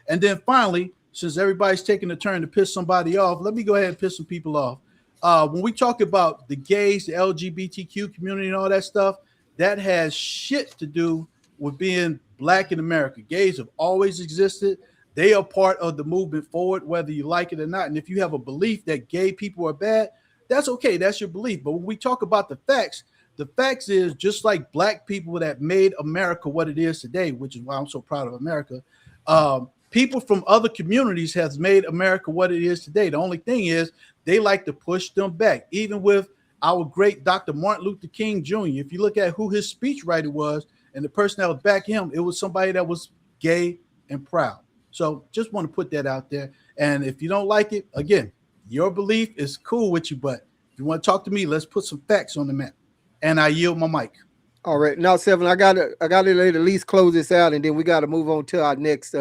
And then finally, since everybody's taking a turn to piss somebody off, let me go ahead and piss some people off. when we talk about the gays, the LGBTQ community, and all that stuff, that has shit to do with being black in America. Gays have always existed. They are part of the movement forward, whether you like it or not. And if you have a belief that gay people are bad, that's okay. That's your belief. But when we talk about the facts is just like black people that made America what it is today, which is why I'm so proud of America. People from other communities has made America what it is today. The only thing is they like to push them back. Even with our great Dr. Martin Luther King Jr., if you look at who his speechwriter was and the person that was back him, it was somebody that was gay and proud. So just want to put that out there. And if you don't like it, again, your belief is cool with you, but if you want to talk to me, let's put some facts on the map. And I yield my mic. All right, now Seven, I gotta let at least close this out, and then we gotta move on to our next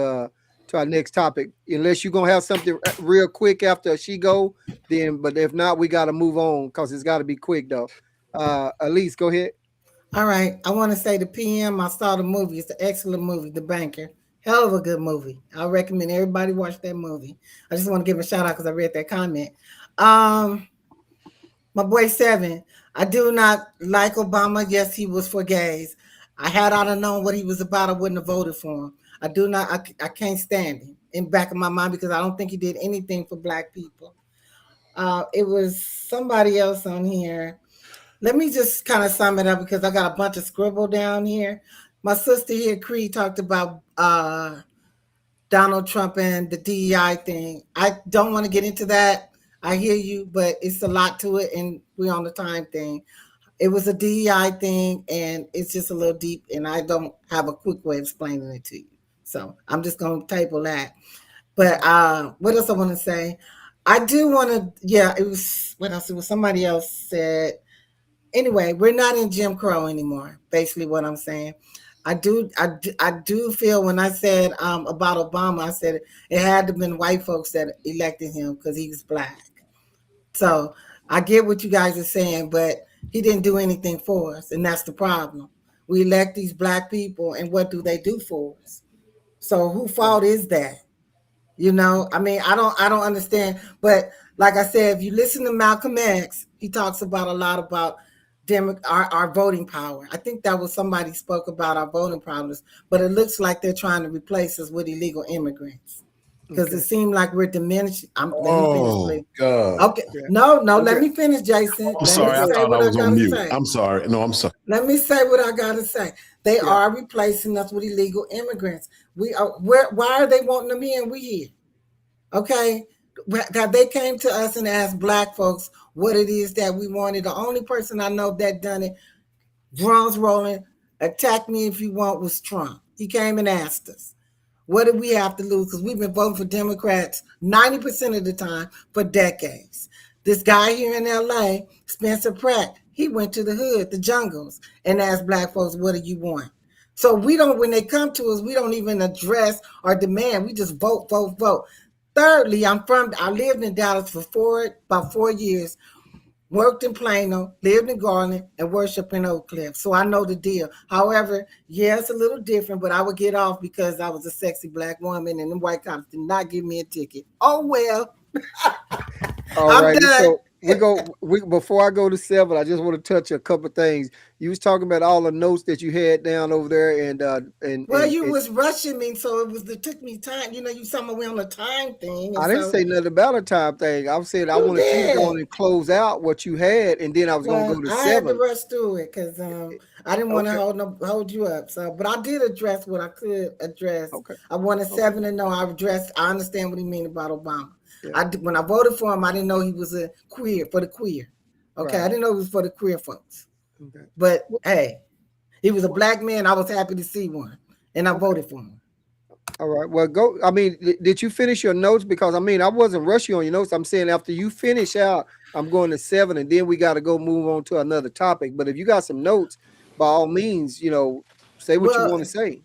topic. Unless you're gonna have something real quick after she go, then. But if not, we gotta move on because it's got to be quick though. Elise, go ahead. All right. I want to say the PM. I saw the movie. It's an excellent movie, The Banker. Hell of a good movie. I recommend everybody watch that movie. I just want to give a shout out because I read that comment. My boy Seven. I do not like Obama. Yes, he was for gays. Had I known what he was about, I wouldn't have voted for him. I do not. I can't stand him in the back of my mind because I don't think he did anything for black people. It was somebody else on here. Let me just kind of sum it up because I got a bunch of scribble down here. My sister here, Cree, talked about Donald Trump and the DEI thing. I don't want to get into that. I hear you, but it's a lot to it, and we're on the time thing. It was a DEI thing, and it's just a little deep, and I don't have a quick way of explaining it to you. So I'm just going to table that. But what else I want to say? I do want to, it was, what else? It was somebody else said, anyway, we're not in Jim Crow anymore, basically what I'm saying. I do feel when I said about Obama, I said it had to have been white folks that elected him because he was black. So I get what you guys are saying, but he didn't do anything for us, and that's the problem. We elect these black people, and what do they do for us? So whose fault is that? You know, I mean, I don't understand. But like I said, if you listen to Malcolm X, he talks about a lot about our voting power. I think that was somebody spoke about our voting powers, but it looks like they're trying to replace us with illegal immigrants because it seemed like we're diminishing. God. Okay. No, let me finish, Jason. I'm sorry. I thought I was on mute. I'm sorry. No, I'm sorry. Let me say what I gotta say. They are replacing us with illegal immigrants. We are. Why are they wanting them in? We here. Okay. That they came to us and asked black folks what it is that we wanted. The only person I know that done it, drums rolling, attack me if you want, was Trump. He came and asked us, what do we have to lose? Because we've been voting for Democrats 90% of the time for decades. This guy here in LA, Spencer Pratt, he went to the hood, the jungles, and asked black folks, what do you want? So we don't, when they come to us, we don't even address or demand. We just vote. Thirdly, I lived in Dallas for about 4 years, worked in Plano, lived in Garland, and worshiped in Oak Cliff. So I know the deal. However, it's a little different, but I would get off because I was a sexy black woman and the white cops did not give me a ticket. Oh, well. All right. So before I go to 7, I just want to touch a couple of things. You was talking about all the notes that you had down over there, and you was rushing me, so it took me time. You know, you saw me on the time thing. I didn't say nothing about a time thing. I said I wanted you to go on and close out what you had, and then I was going to go to 7. I had to rush through it because I didn't want to hold you up. So, but I did address what I could address. Okay. I wanted 7 to know. I understand what he mean about Obama. Yeah. When I voted for him, I didn't know he was a queer for the queer. Okay, right. I didn't know he was for the queer folks. Okay. But hey, he was a black man. I was happy to see one, and I voted for him. All right. Well, go. I mean, did you finish your notes? Because I mean, I wasn't rushing on your notes. I'm saying after you finish out, I'm going to 7, and then we got to go move on to another topic. But if you got some notes, by all means, say what you want to say.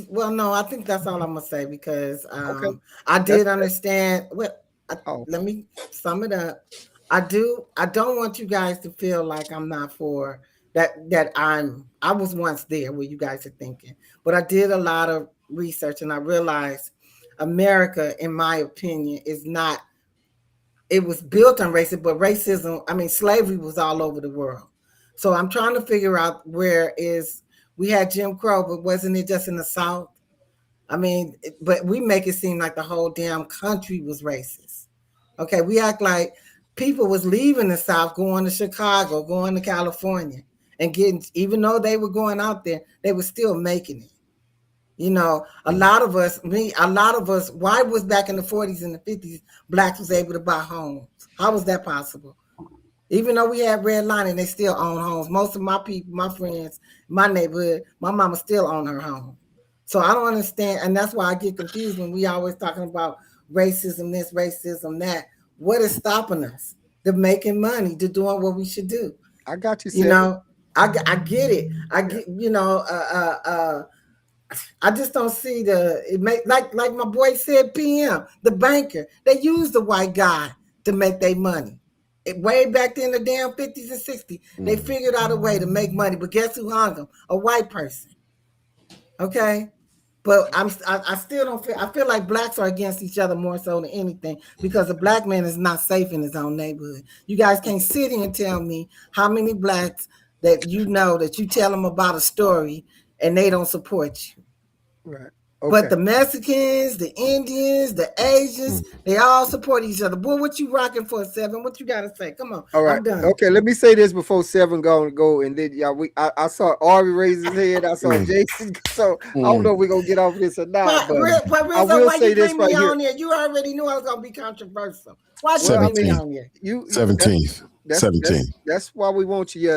Well, no, I think that's all I'm gonna say because I did understand. Let me sum it up. I don't want you guys to feel like I'm not for that. I was once there where you guys are thinking, but I did a lot of research and I realized America, in my opinion, is not it was built on racism, but slavery was all over the world. So I'm trying to figure out we had Jim Crow, but wasn't it just in the South? I mean, but we make it seem like the whole damn country was racist. Okay, we act like people was leaving the South, going to Chicago, going to California, and getting, even though they were going out there, they were still making it. You know, a lot of us, why was back in the 40s and the 50s, blacks was able to buy homes? How was that possible? Even though we had redlining, they still own homes. Most of my people, my friends, my neighborhood, my mama still own her home. So I don't understand. And that's why I get confused when we always talking about racism, this, racism, that. What is stopping us? To making money, to doing what we should do. I got you. You know, I get it. I get, I just don't see like my boy said, PM, the banker, they used the white guy to make their money. Way back in the damn 50s and 60s, they figured out a way to make money. But guess who hung them? A white person. Okay? But I still don't feel, I feel like blacks are against each other more so than anything, because a black man is not safe in his own neighborhood. You guys can't sit here and tell me how many blacks that you know that you tell them about a story and they don't support you. Right. Okay. But the Mexicans, the Indians, the Asians, they all support each other. Boy, what you rocking for, Seven? What you got to say? Come on. All right. I'm done. Okay, let me say this before Seven go. And then I saw Ari raise his head. I saw Jason. So I don't know if we're going to get off this or not. But I will say this right here. You already knew I was going to be controversial. Why did you bring me on here? 17th. 17. That's why we want you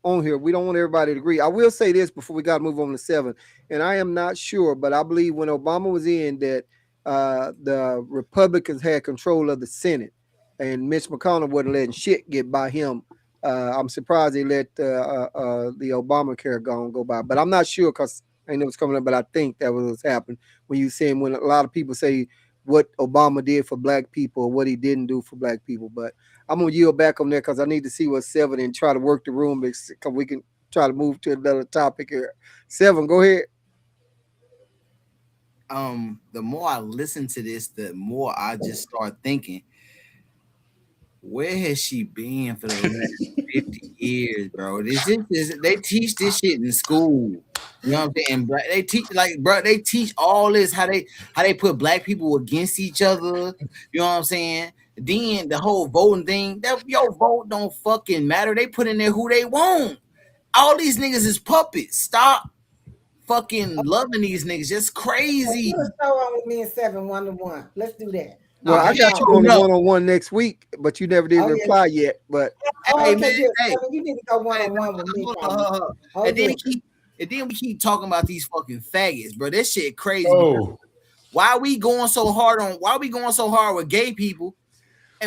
on here. We don't want everybody to agree. I will say this before we got to move on to 7. And I am not sure, but I believe when Obama was in that the Republicans had control of the Senate and Mitch McConnell wasn't letting shit get by him. I'm surprised they let the Obamacare go by. But I'm not sure because I know what's coming up, but I think that was what's happened when you saying when a lot of people say what Obama did for black people or what he didn't do for black people. But I'm going to yield back on there because I need to see what's 7 and try to work the room because we can try to move to another topic here. 7, go ahead. The more I listen to this, the more I just start thinking, where has she been for the last 50 years, bro? They teach this shit in school. You know what I'm saying? Bro, they teach all this, how they put black people against each other. You know what I'm saying? Then the whole voting thing, your vote don't fucking matter. They put in there who they want. All these niggas is puppets. Stop fucking loving these niggas. Just crazy. Let's go on with me and 7 1-1. Let's do that. Well, I got you on the one-on-one next week, but you never did reply yet. But hey, man, you need to go one-on-one with me. And then we keep talking about these fucking faggots, bro. This shit crazy. Oh. Why are we going so hard with gay people?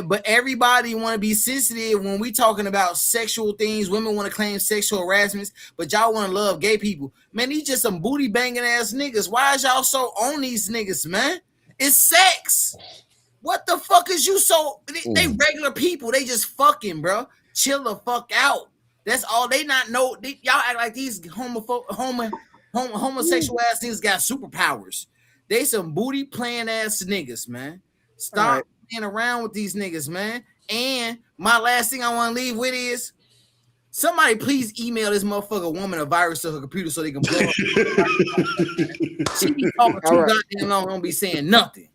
But everybody want to be sensitive when we talking about sexual things. Women want to claim sexual harassments, but y'all want to love gay people. Man, these just some booty banging ass niggas. Why is y'all so on these niggas, man? It's sex. What the fuck is you so? They regular people. They just fucking, bro. Chill the fuck out. That's all. They not know. Y'all act like these homosexual ass niggas got superpowers. They some booty playing ass niggas, man. Stop playing around with these niggas, man. And my last thing I want to leave with is somebody please email this motherfucker woman a virus to her computer so they can blow up. She be talking too goddamn long, don't be saying nothing.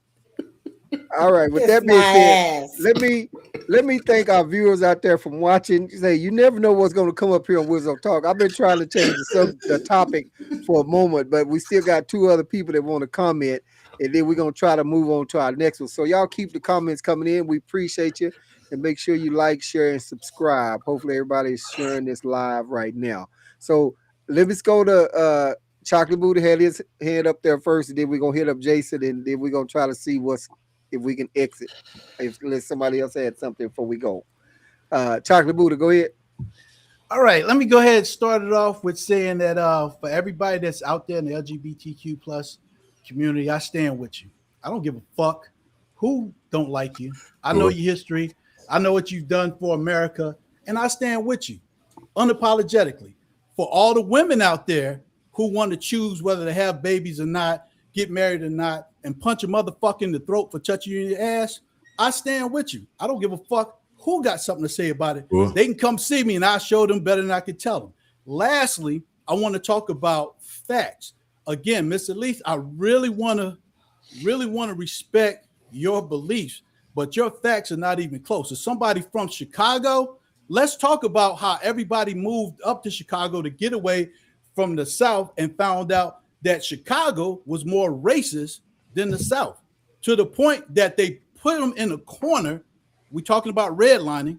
All right. With that being said, let me thank our viewers out there from watching. Say you never know what's going to come up here on Wizzo Talk. I've been trying to change the topic for a moment, but we still got 2 other people that want to comment, and then we're going to try to move on to our next one. So y'all keep the comments coming in. We appreciate you, and make sure you like, share, and subscribe. Hopefully everybody's sharing this live right now. So let's go to Chocolate Buddha had his hand up there first, and then we're gonna hit up Jason, and then we're gonna try to see if we can exit. Let somebody else add something before we go. Chocolate Buddha, go ahead. All right, let me go ahead and start it off with saying that for everybody that's out there in the LGBTQ plus community, I stand with you. I don't give a fuck who don't like you. I know your history. I know what you've done for America, and I stand with you unapologetically. For all the women out there who want to choose whether to have babies or not, get married or not, and punch a motherfucker in the throat for touching you in your ass, I stand with you. I don't give a fuck who got something to say about it. Cool. They can come see me and I'll show them better than I can tell them. Lastly, I want to talk about facts. Again, Mr. Leith, I really want to respect your beliefs, but your facts are not even close. As somebody from Chicago, let's talk about how everybody moved up to Chicago to get away from the South and found out that Chicago was more racist than the South, to the point that they put them in a corner. We're talking about redlining,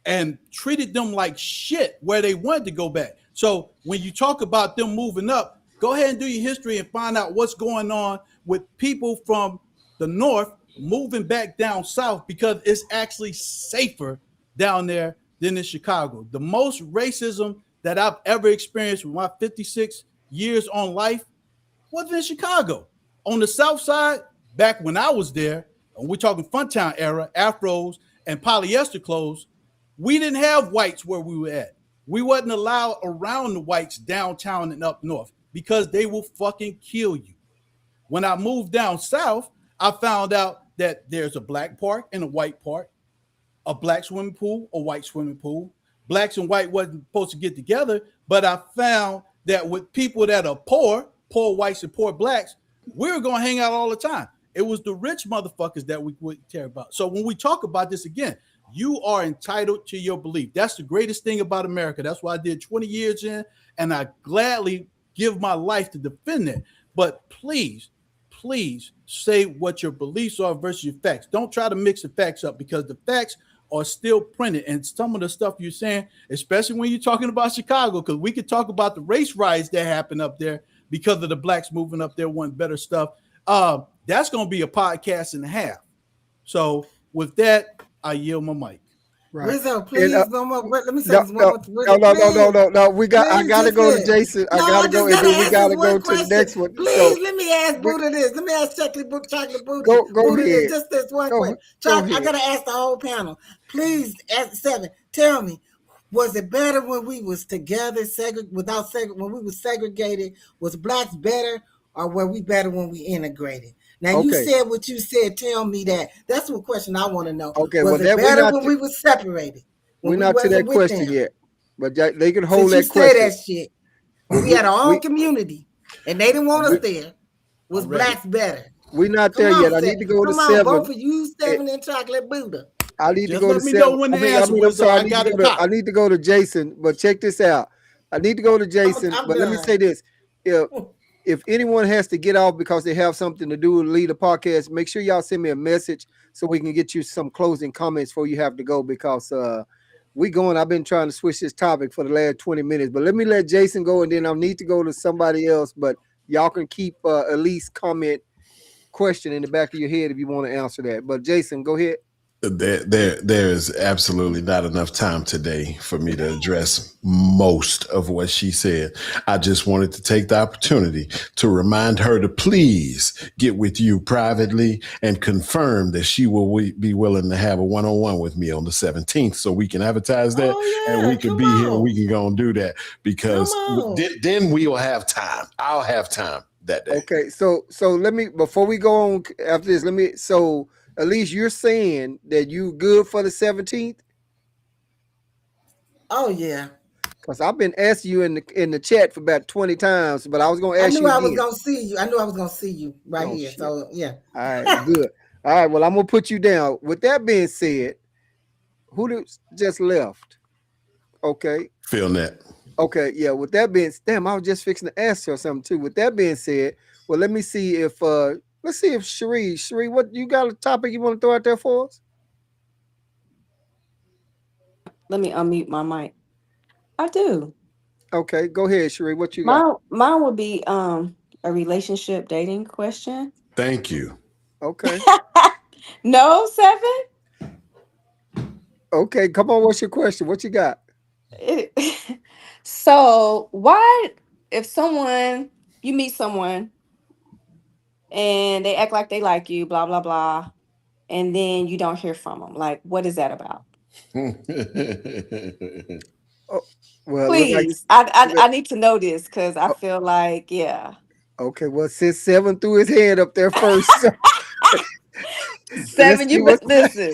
and treated them like shit where they wanted to go back. So when you talk about them moving up, go ahead and do your history and find out what's going on with people from the North moving back down South, because it's actually safer down there than in Chicago. The most racism that I've ever experienced with my 56 years on life was in Chicago. On the South Side, back when I was there, and we're talking Funtown era, afros and polyester clothes, we didn't have whites where we were at. We wasn't allowed around the whites downtown and up north because they will fucking kill you. When I moved down south, I found out that there's a black park and a white park, a black swimming pool, a white swimming pool. Blacks and white wasn't supposed to get together, but I found that with people that are poor whites and poor blacks, we were going to hang out all the time. It was the rich motherfuckers that we would care about. So when we talk about this again, you are entitled to your belief. That's the greatest thing about America. That's why I did 20 years in, and I gladly give my life to defend that. But please say what your beliefs are versus your facts. Don't try to mix the facts up, because the facts are still printed. And some of the stuff you're saying, especially when you're talking about Chicago, because we could talk about the race riots that happened up there because of the blacks moving up there wanting better stuff. That's going to be a podcast and a half. So with that, I yield my mic. Right. Rizzo, please, one more. Let me say this one No. more. I gotta go to Jason. I gotta go, and then we gotta go to the next one. Please, let me ask Buddha this. Let me ask Chocolate Buddha. Go Buddha ahead. this. Just this one question. I gotta ask the whole panel. Please, ask 7. Tell me, was it better when we was together, when we was segregated? Was blacks better, or were we better when we integrated? Now, you said what you said. Tell me that. That's one question I want to know. Okay, was it better when we were separated? We're not to that question yet, but they can hold that question. Say that shit. We had our own community, and they didn't want us there. Was blacks better? We're not there yet. I need to go to 7. Both of you, 7 and Chocolate Buddha. I need to go to 7. I need to go to Jason, but check this out. I need to go to Jason, but let me say this. If anyone has to get off because they have something to do to lead a podcast, make sure y'all send me a message so we can get you some closing comments before you have to go, because I've been trying to switch this topic for the last 20 minutes, but let me let Jason go, and then I need to go to somebody else, but y'all can keep at least comment question in the back of your head if you want to answer that. But Jason, go ahead. There is absolutely not enough time today for me to address most of what she said. I just wanted to take the opportunity to remind her to please get with you privately and confirm that she will be willing to have a one-on-one with me on the 17th, so we can advertise that, and we can be here and we can go and do that, because then we will have time. I'll have time that day. Okay, so let me, before we go on after this, so at least you're saying that you good for the 17th? Oh yeah. Because I've been asking you in the chat for about 20 times, but I was going to ask you. I was going to see you. I knew I was going to see you right here. Shit. So yeah. All right, good. All right, well, I'm going to put you down. With that being said, who just left? Okay. PhilNet. Okay, yeah. With that being, damn, I was just fixing to ask her something too. With that being said, well, let me see if let's see if Cherie, what you got a topic you want to throw out there for us? Let me unmute my mic. I do. Okay, go ahead, Cherie. What you got? Mine would be a relationship dating question. Thank you. Okay. No, 7? Okay, come on. What's your question? What you got? So why, if you meet someone and they act like they like you, blah, blah, blah, and then you don't hear from them, like, what is that about? Well, please, I need to know this, because I feel like, yeah. Okay, well, since 7 threw his hand up there first. Seven, you but listen.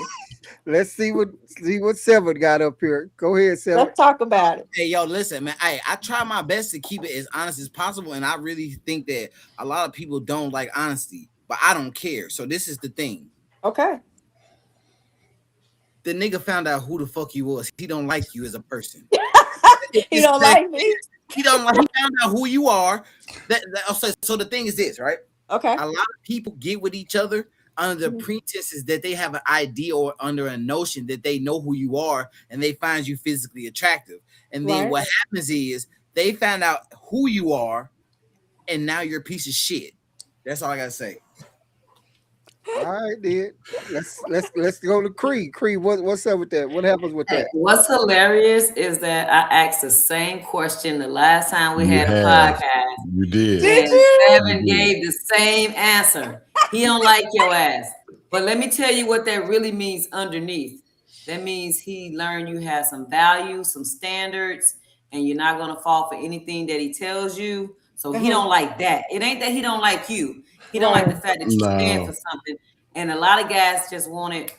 Let's see what Seven got up here. Go ahead, Seven. Let's talk about it. Hey, yo, listen, man. I try my best to keep it as honest as possible, and I really think that a lot of people don't like honesty, but I don't care. So this is the thing. Okay. The nigga found out who the fuck you was. He don't like you as a person. He don't like me. He don't like. He found out who you are. So the thing is this, right? Okay. A lot of people get with each other under the pretenses that they have an idea or under a notion that they know who you are and they find you physically attractive. And then what happens is they find out who you are and now you're a piece of shit. That's all I gotta say. All right, then. Let's go to Cree. Cree, what's up with that? What happens with that? What's hilarious is that I asked the same question the last time we had a podcast. You did. And Seven gave the same answer. He don't like your ass. But let me tell you what that really means underneath. That means he learned you have some value, some standards, and you're not going to fall for anything that he tells you. So he don't like that. It ain't that he don't like you. He don't like the fact that you stand for something. And a lot of guys just want it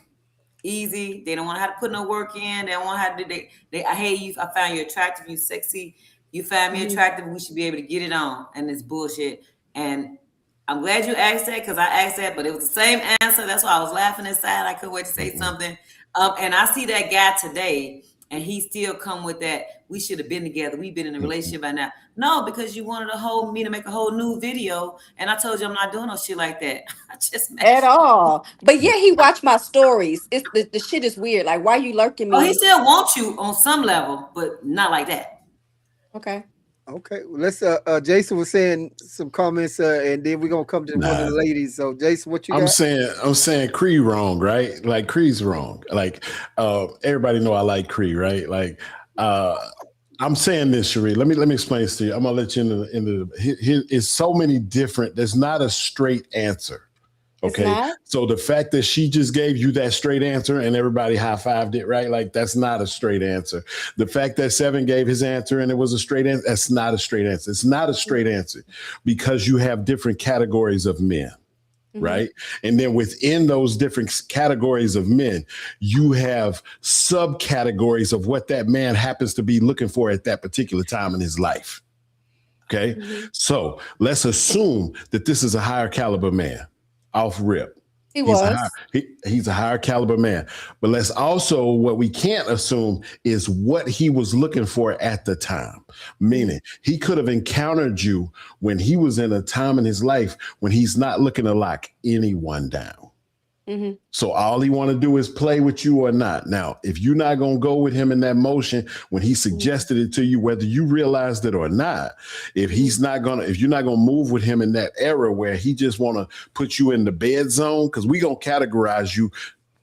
easy. They don't want to have to put no work in. They don't want to have to do I hate you. I found you attractive. You sexy. You found me attractive. We should be able to get it on. And it's bullshit. And I'm glad you asked that because I asked that, but it was the same answer. That's why I was laughing inside. I couldn't wait to say something. And I see that guy today, and he still come with that. We should have been together. We've been in a relationship by now. No, because you wanted me to make a whole new video, and I told you I'm not doing no shit like that. I just at all. But yeah, he watched my stories. It's the shit is weird. Like, why you lurking me? Oh, he still wants you on some level, but not like that. Okay. Okay, let's. Jason was saying some comments, and then we're gonna come to one of the ladies. So, Jason, what you got? I'm saying Cree wrong, right? Like Cree's wrong. Like everybody know I like Cree, right? Like I'm saying this, Cherie. Let me explain this to you. I'm gonna let you into it's so many different. There's not a straight answer. Okay, so the fact that she just gave you that straight answer and everybody high-fived it, right? Like that's not a straight answer. The fact that Seven gave his answer and it was a straight answer, that's not a straight answer. It's not a straight answer because you have different categories of men, right? And then within those different categories of men, you have subcategories of what that man happens to be looking for at that particular time in his life. Okay, so let's assume that this is a higher caliber man. Off rip. He's a higher caliber man. But let's also, what we can't assume is what he was looking for at the time. Meaning he could have encountered you when he was in a time in his life when he's not looking to lock anyone down. So all he want to do is play with you or not. Now, if you're not going to go with him in that motion when he suggested it to you, whether you realized it or not, if you're not going to move with him in that era where he just want to put you in the bed zone, because we going to categorize you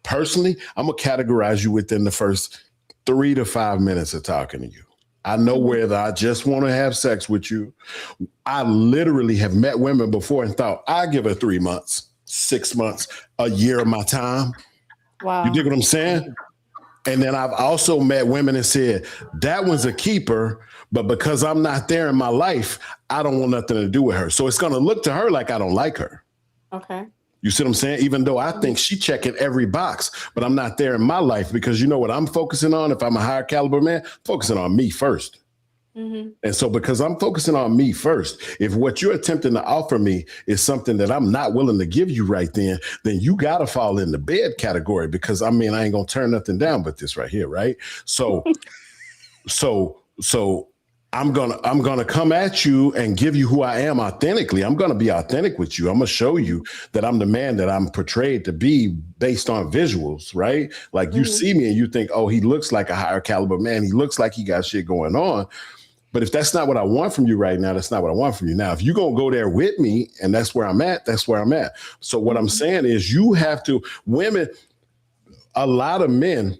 personally. I'm going to categorize you within the first 3 to 5 minutes of talking to you. I know whether I just want to have sex with you. I literally have met women before and thought, I give her 3 months. 6 months, a year of my time. Wow. You dig what I'm saying? And then I've also met women and said, that one's a keeper, but because I'm not there in my life, I don't want nothing to do with her. So it's going to look to her like I don't like her. Okay. You see what I'm saying? Even though I think she checking every box, but I'm not there in my life because you know what I'm focusing on? If I'm a higher caliber man, focusing on me first. And so because I'm focusing on me first, if what you're attempting to offer me is something that I'm not willing to give you right then you got to fall in the bed category because I ain't going to turn nothing down but this right here, right? So I'm going to come at you and give you who I am authentically. I'm going to be authentic with you. I'm going to show you that I'm the man that I'm portrayed to be based on visuals, right? Like you see me and you think, oh, he looks like a higher caliber man. He looks like he got shit going on. But if that's not what I want from you right now, that's not what I want from you. Now, if you're going to go there with me and that's where I'm at, that's where I'm at. So what I'm saying is you have to, women, a lot of men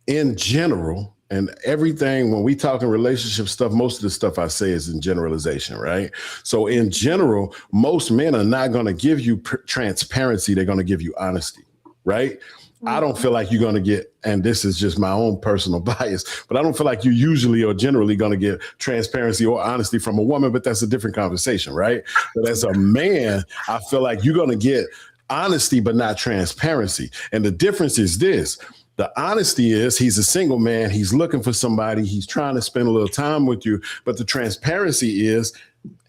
in general, and everything, when we talk in relationship stuff, most of the stuff I say is in generalization, right? So in general, most men are not going to give you transparency. They're going to give you honesty, right? I don't feel like you're going to get, and this is just my own personal bias, but I don't feel like you usually or generally going to get transparency or honesty from a woman, but that's a different conversation, right? But as a man, I feel like you're going to get honesty, but not transparency. And the difference is this. The honesty is he's a single man. He's looking for somebody. He's trying to spend a little time with you. But the transparency is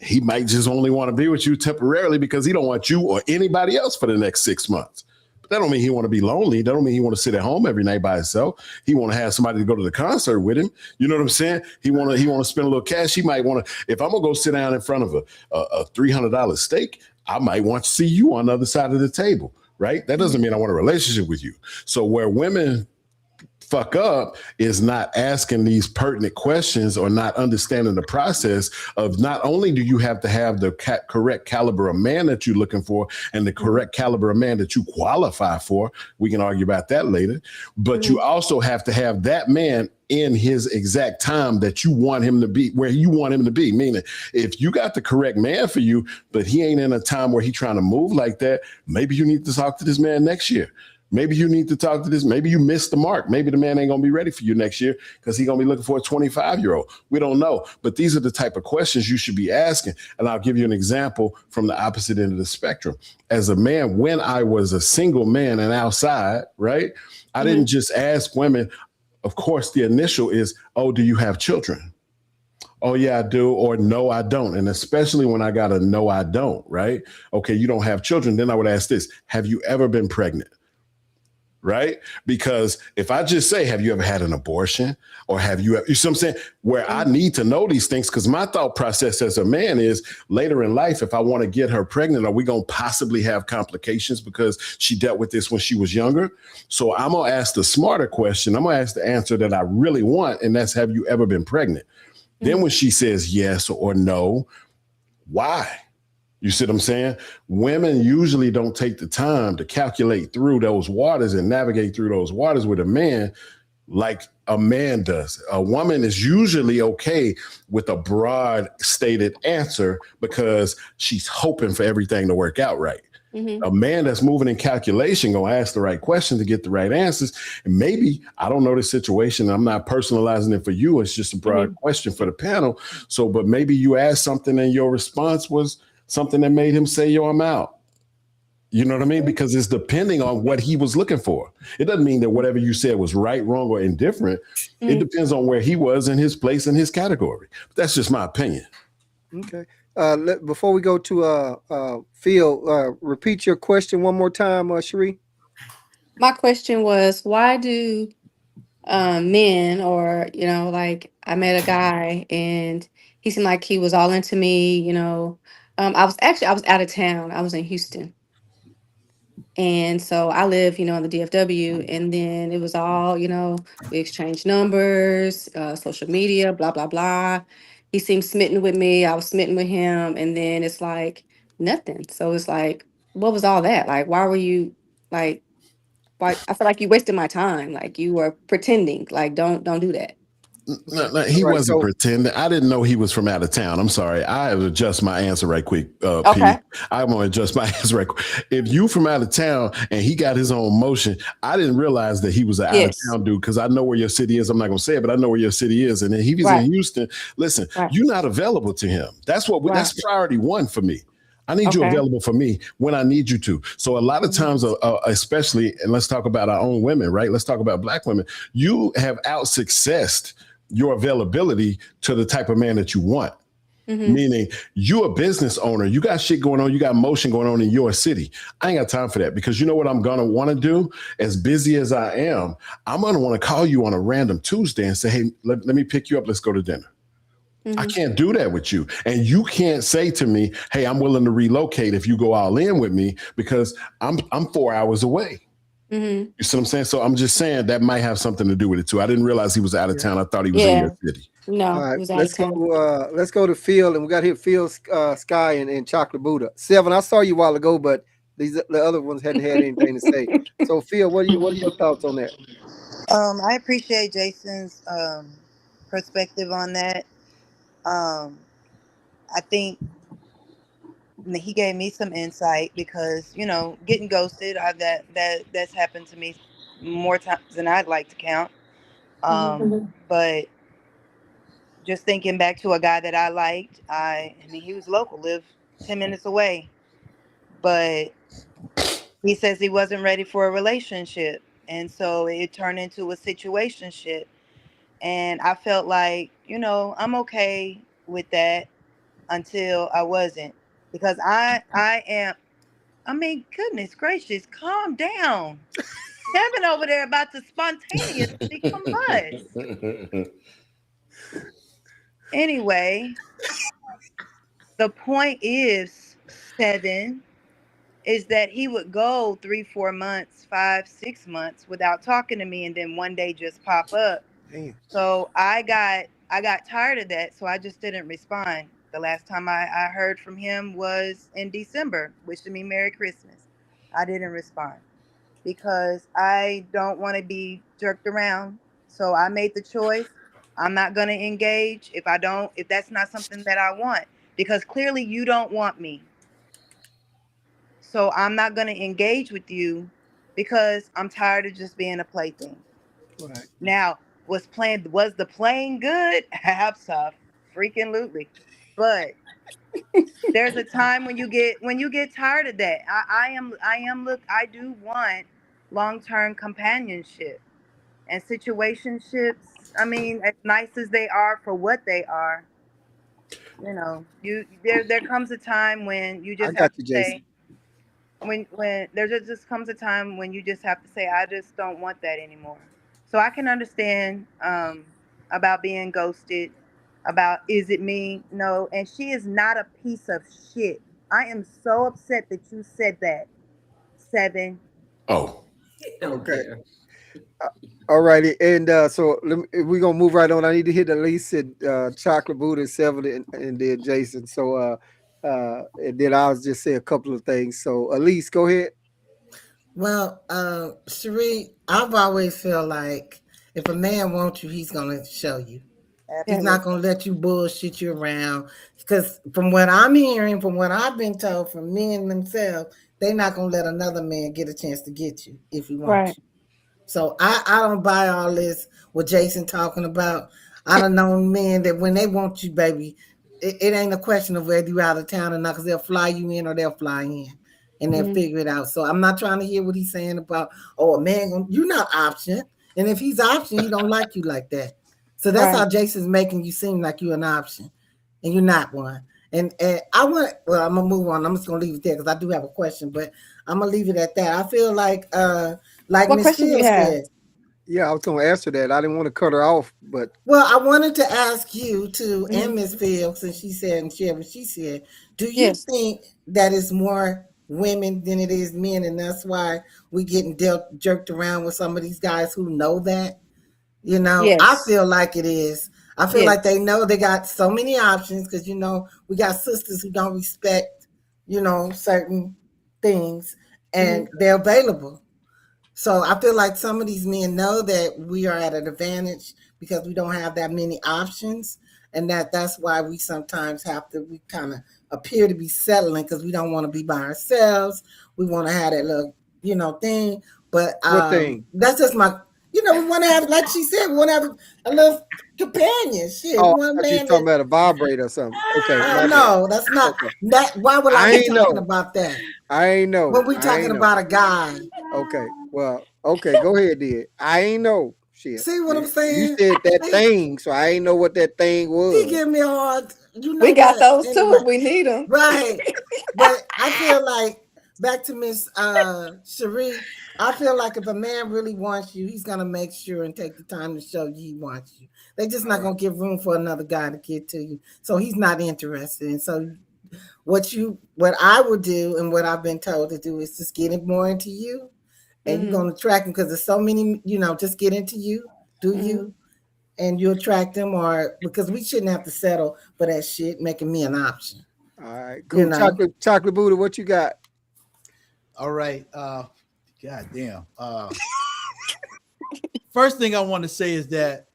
he might just only want to be with you temporarily because he don't want you or anybody else for the next 6 months. But that don't mean he want to be lonely. That don't mean he want to sit at home every night by himself. He want to have somebody to go to the concert with him. You know what I'm saying? He want to spend a little cash. He might want to, if I'm going to go sit down in front of a $300 steak, I might want to see you on the other side of the table. Right? That doesn't mean I want a relationship with you. So where women fuck up is not asking these pertinent questions or not understanding the process of not only do you have to have the correct caliber of man that you're looking for and the correct caliber of man that you qualify for. We can argue about that later. But you also have to have that man in his exact time that you want him to be, where you want him to be. Meaning, if you got the correct man for you, but he ain't in a time where he's trying to move like that, maybe you need to talk to this man next year. Maybe you need to talk to this. Maybe you missed the mark. Maybe the man ain't going to be ready for you next year because he's going to be looking for a 25-year-old. We don't know. But these are the type of questions you should be asking. And I'll give you an example from the opposite end of the spectrum. As a man, when I was a single man and outside, right, I didn't just ask women. Of course, the initial is, oh, do you have children? Oh, yeah, I do. Or no, I don't. And especially when I got a no, I don't, right? Okay, you don't have children. Then I would ask this. Have you ever been pregnant? Right? Because if I just say, have you ever had an abortion? Or have you, you see what I'm saying? Where I need to know these things, because my thought process as a man is later in life, if I want to get her pregnant, are we going to possibly have complications because she dealt with this when she was younger? So I'm going to ask the smarter question. I'm going to ask the answer that I really want. And that's, have you ever been pregnant? Then when she says yes or no, why? You see what I'm saying? Women usually don't take the time to calculate through those waters and navigate through those waters with a man like a man does. A woman is usually okay with a broad stated answer because she's hoping for everything to work out right. A man that's moving in calculation gonna ask the right question to get the right answers. And maybe, I don't know the situation. I'm not personalizing it for you. It's just a broad question for the panel. So, but maybe you asked something and your response was something that made him say, yo, I'm out. You know what I mean? Because it's depending on what he was looking for. It doesn't mean that whatever you said was right, wrong, or indifferent. It depends on where he was in his place in his category. But that's just my opinion. Okay. Before we go to Phil, repeat your question one more time, Cherie. My question was, why do men, or, you know, like I met a guy and he seemed like he was all into me, you know. I was out of town. I was in Houston. And so I live, you know, in the DFW, and then it was all, you know, we exchanged numbers, social media, blah, blah, blah. He seemed smitten with me. I was smitten with him. And then it's like nothing. So it's like, what was all that? Like, why were you like, why? I feel like you wasted my time. Like you were pretending. Like, don't do that. No, he wasn't pretending. I didn't know he was from out of town. I'm sorry. I have to adjust my answer right quick, Okay. P. I'm going to adjust my answer right quick. If you from out of town and he got his own motion, I didn't realize that he was an out of town dude because I know where your city is. I'm not going to say it, but I know where your city is. And then he was in Houston. Listen, you're not available to him. That's what that's priority one for me. I need you available for me when I need you to. So a lot of times, especially, and let's talk about our own women, right? Let's talk about Black women. You have out-successed your availability to the type of man that you want. Meaning you a business owner, you got shit going on, you got motion going on in your city. I ain't got time for that because you know what I'm going to want to do? As busy as I am, I'm going to want to call you on a random Tuesday and say, hey, let me pick you up. Let's go to dinner. I can't do that with you. And you can't say to me, hey, I'm willing to relocate if you go all in with me because I'm 4 hours away. You see what I'm saying? So I'm just saying that might have something to do with it too. I didn't realize he was out of town. I thought he was in your city. No, All right, he was out of town. let's go to Phil, and we got here Phil, Sky, and Chocolate Buddha. Seven, I saw you a while ago, but the other ones hadn't had anything to say. So Phil, what are your thoughts on that? I appreciate Jason's perspective on that. I think he gave me some insight because, you know, getting ghosted, that's happened to me more times than I'd like to count. But just thinking back to a guy that I liked, I mean, he was local, lived 10 minutes away, but He says he wasn't ready for a relationship. And so it turned into a situationship. And I felt like, I'm okay with that until I wasn't. Because goodness gracious, calm down. Kevin over there about to spontaneously combust. Anyway, the point is, 7, is that he would go 3, 4 months, 5, 6 months without talking to me, and then one day just pop up. Damn. So I got tired of that, so I just didn't respond. The last time I heard from him was in December, wishing me Merry Christmas. I didn't respond because I don't want to be jerked around. So I made the choice. I'm not going to engage if that's not something that I want, because clearly you don't want me. So I'm not going to engage with you because I'm tired of just being a plaything. Right. Now, was the playing good? Freaking-lutely. But there's a time when you get tired of that. I do want long-term companionship and situationships. I mean, as nice as they are for what they are, there comes a time when you I just have got to you, Jason. say, when there just comes a time when you just have to say, I just don't want that anymore. So I can understand about being ghosted, about is it me? No, and she is not a piece of shit. I am so upset that you said that. 7. Oh, Okay. All righty, and so we're gonna move right on. I need to hit Elise and Chocolate Buddha 7, and then Jason. So and then I'll just say a couple of things. So Elise, go ahead. Well, Cherie, I've always felt like if a man wants you, he's gonna show you. He's Absolutely. not gonna let you bullshit you around. Because from what I'm hearing, from what I've been told from men themselves, they're not gonna let another man get a chance to get you if he wants Right. you. So I don't buy all this what Jason talking about. I don't know men that when they want you, baby, it ain't a question of whether you out of town or not, because they'll fly you in or they'll fly in and they'll Mhm. figure it out. So I'm not trying to hear what he's saying about, oh, a man, you're not option. And if he's option, he don't like you like that. So that's Right. how Jason's making you seem like you're an option and you're not one. And I'm gonna move on. I'm just gonna leave it there because I do have a question, but I'm gonna leave it at that. I feel like What Miss question do you Fields have? said. Yeah, I was gonna answer that. I didn't want to cut her off, but Well, I wanted to ask you too, and Mhm. Miss Fields, since she said and shared what she said. Do you Yes. think that it's more women than it is men, and that's why we getting jerked around with some of these guys who know that? I Yes. feel like it is. I feel Yes. like they know they got so many options because we got sisters who don't respect, certain things, Mhm. and they're available. So I feel like some of these men know that we are at an advantage because we don't have that many options, and that's why we sometimes we kind of appear to be settling because we don't want to be by ourselves. We want to have that little thing, but what thing? that's just my we want to have, like she said, we want to have a little companion. Shit, Oh, we I want a thought you was man talking that. about a vibrator or something. Okay, my bad. No, that's not Okay, that. Why would I I be ain't talking know. about that I ain't know. when we I talking ain't know. about a guy? Okay, well, okay, go ahead, then. I ain't know. Shit, See what I'm you saying? said that thing, so I ain't know what that thing He was. give me a hard, you know We got what? those Anyway, too. We need them. right. But I feel like back to Miss Cherie, I feel like if a man really wants you, he's gonna make sure and take the time to show you he wants you. They just All not right. gonna give room for another guy to get to you. So he's not interested. And so what I would do and what I've been told to do is just get it more into you, and you're Mhm. gonna attract him because there's so many, just get into you, do Mhm. you, and you attract them, or because we shouldn't have to settle for that shit making me an option, All right, you cool. know. Chocolate Buddha, what you got? All right. God damn. First thing I want to say is that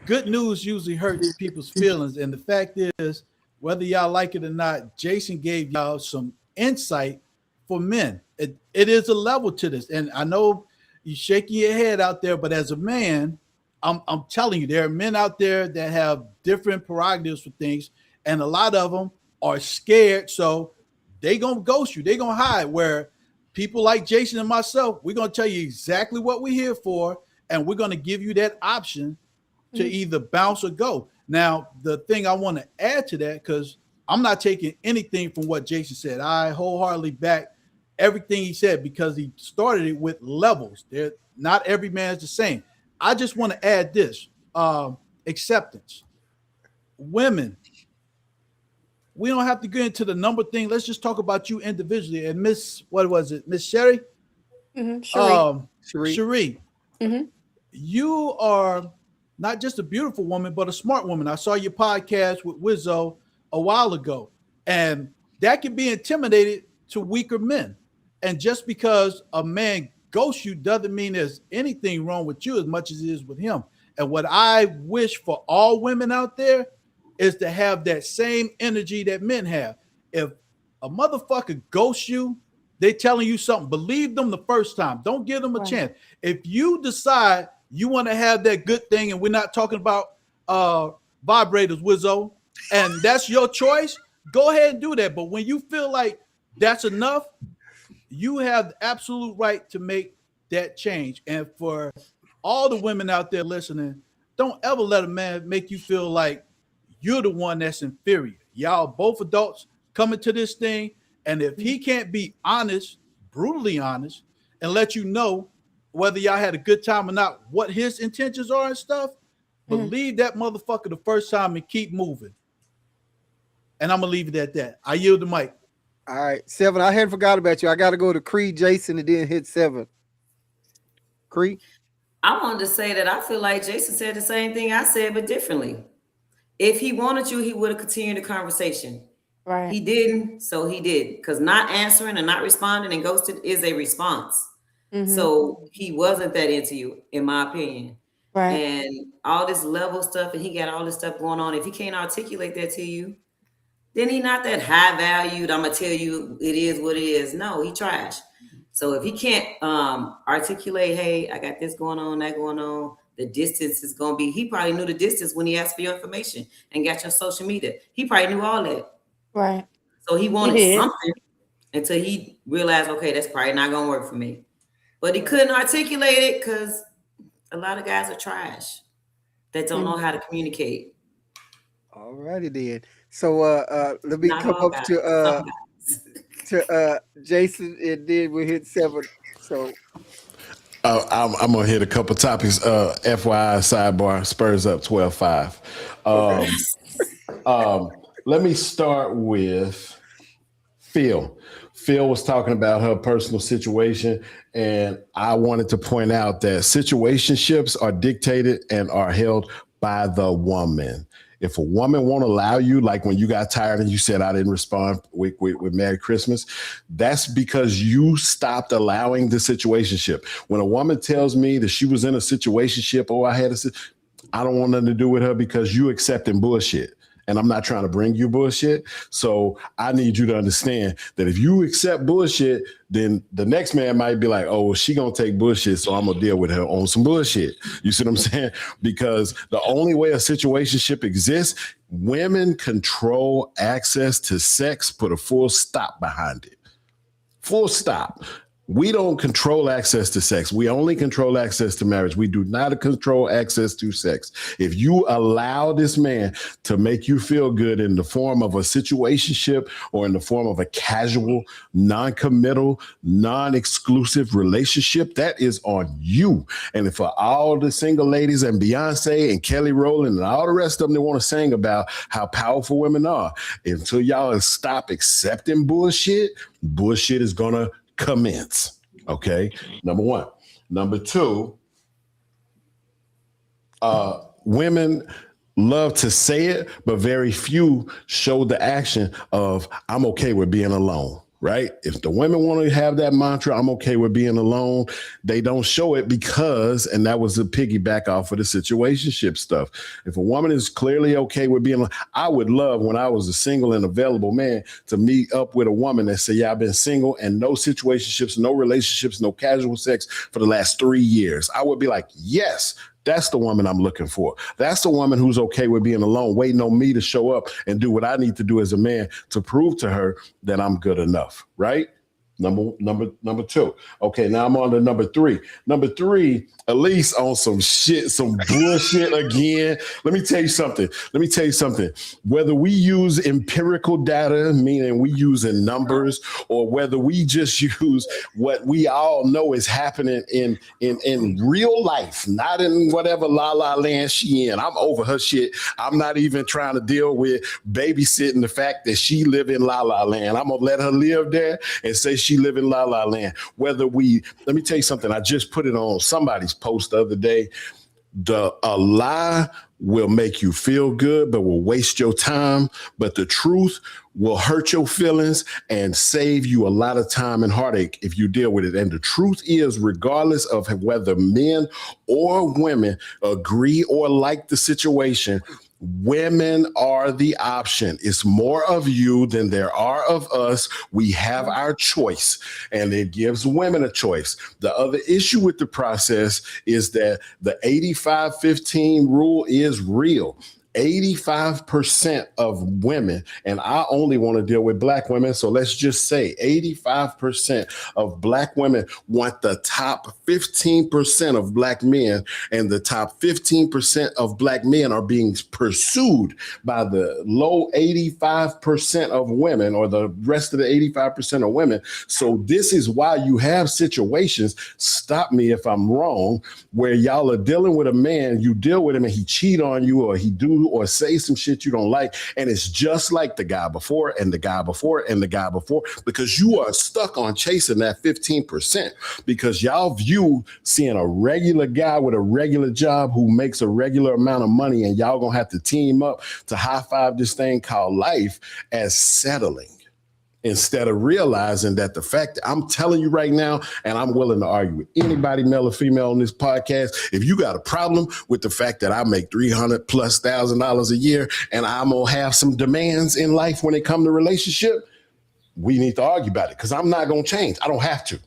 good news usually hurts people's feelings. And the fact is, whether y'all like it or not, Jason gave y'all some insight for men. It is a level to this. And I know you shaking your head out there, but as a man, I'm telling you, there are men out there that have different prerogatives for things, and a lot of them are scared. So they gonna ghost you. They gonna hide. Where people like Jason and myself, we're gonna tell you exactly what we're here for, and we're gonna give you that option to either bounce or go. Now, the thing I want to add to that, because I'm not taking anything from what Jason said. I wholeheartedly back everything he said because he started it with levels. Not every man is the same. I just want to add this: acceptance. Women, we don't have to get into the number thing. Let's just talk about you individually. And Miss, what was it, Miss Sherry? Cherie. You are not just a beautiful woman, but a smart woman. I saw your podcast with Wizzo a while ago, and that can be intimidated to weaker men. And just because a man ghosts you doesn't mean there's anything wrong with you as much as it is with him. And what I wish for all women out there is to have that same energy that men have. If a motherfucker ghosts you, they telling you something, believe them the first time. Don't give them a chance. If you decide you want to have that good thing, and we're not talking about vibrators, Wizzo, and that's your choice, go ahead and do that. But when you feel like that's enough, you have the absolute right to make that change. And for all the women out there listening, don't ever let a man make you feel like you're the one that's inferior. Y'all both adults coming to this thing, and if he can't be honest, brutally honest, and let you know whether y'all had a good time or not, what his intentions are and stuff, believe that motherfucker the first time and keep moving. And I'm gonna leave it at that. I yield the mic. All right, 7. I hadn't forgot about you. I got to go to Creed, Jason, and then hit 7. Creed? I wanted to say that I feel like Jason said the same thing I said, but differently. If he wanted you, he would have continued the conversation. Right. He didn't, so he did. Because not answering and not responding and ghosted is a response. So he wasn't that into you, in my opinion. Right. And all this level stuff, and he got all this stuff going on. If he can't articulate that to you, then he not that high valued. I'm gonna tell you it is what it is. No, he trash. So if he can't articulate, hey, I got this going on, that going on, the distance is gonna be. He probably knew the distance when he asked for your information and got your social media. He probably knew all that. Right. So he wanted something until he realized, okay, that's probably not gonna work for me. But he couldn't articulate it because a lot of guys are trash that don't know how to communicate. All righty then. So let me come up to Jason, and then we hit 7. So I'm gonna hit a couple topics. FYI, sidebar: Spurs up 12-5. Let me start with Phil. Phil was talking about her personal situation, and I wanted to point out that situationships are dictated and are held by the woman. If a woman won't allow you, like when you got tired and you said I didn't respond with Merry Christmas, that's because you stopped allowing the situationship. When a woman tells me that she was in a situationship, I don't want nothing to do with her because you accepting bullshit. And I'm not trying to bring you bullshit. So I need you to understand that if you accept bullshit, then the next man might be like, oh, well, she gonna take bullshit, so I'm gonna deal with her on some bullshit. You see what I'm saying? Because the only way a situationship exists, women control access to sex, put a full stop behind it. Full stop. We don't control access to sex. We only control access to marriage. We do not control access to sex. If you allow this man to make you feel good in the form of a situationship or in the form of a casual, non-committal, non-exclusive relationship, that is on you. And for all the single ladies and Beyonce and Kelly Rowland and all the rest of them that want to sing about how powerful women are, until y'all stop accepting bullshit, bullshit is going to commence. Okay. Number one. Number two, women love to say it, but very few show the action of I'm okay with being alone. Right? If the women want to have that mantra, I'm okay with being alone, they don't show it because, and that was a piggyback off of the situationship stuff. If a woman is clearly okay with being alone, I would love when I was a single and available man to meet up with a woman that say, yeah, I've been single and no situationships, no relationships, no casual sex for the last 3 years. I would be like, yes, That's the woman I'm looking for. That's the woman who's okay with being alone, waiting on me to show up and do what I need to do as a man to prove to her that I'm good enough, right? Number two. Okay, now I'm on to number three. Number three, Elise on some shit, some bullshit again. Let me tell you something. Whether we use empirical data, meaning we using numbers, or whether we just use what we all know is happening in real life, not in whatever la la land she in. I'm over her shit. I'm not even trying to deal with babysitting the fact that she live in la la land. I'm gonna let her live there and say she live in la la land. Let me tell you something. I just put it on somebody's post the other day. A lie will make you feel good, but will waste your time. But the truth will hurt your feelings and save you a lot of time and heartache if you deal with it. And the truth is, regardless of whether men or women agree or like the situation, women are the option. It's more of you than there are of us. We have our choice, and it gives women a choice. The other issue with the process is that the 85-15 rule is real. 85% of women, and I only want to deal with black women, so let's just say 85% of black women want the top 15% of black men, and the top 15% of black men are being pursued by the low 85% of women, or the rest of the 85% of women. So this is why you have situations, stop me if I'm wrong, where y'all are dealing with a man, you deal with him and he cheat on you, or he do or say some shit you don't like, and it's just like the guy before and the guy before and the guy before, because you are stuck on chasing that 15%, because y'all view seeing a regular guy with a regular job who makes a regular amount of money, and y'all gonna have to team up to high five this thing called life as settling, instead of realizing that the fact that I'm telling you right now, and I'm willing to argue with anybody, male or female, on this podcast, if you got a problem with the fact that I make $300,000+ a year and I'm gonna have some demands in life when it comes to relationship, we need to argue about it, because I'm not gonna change. I don't have to.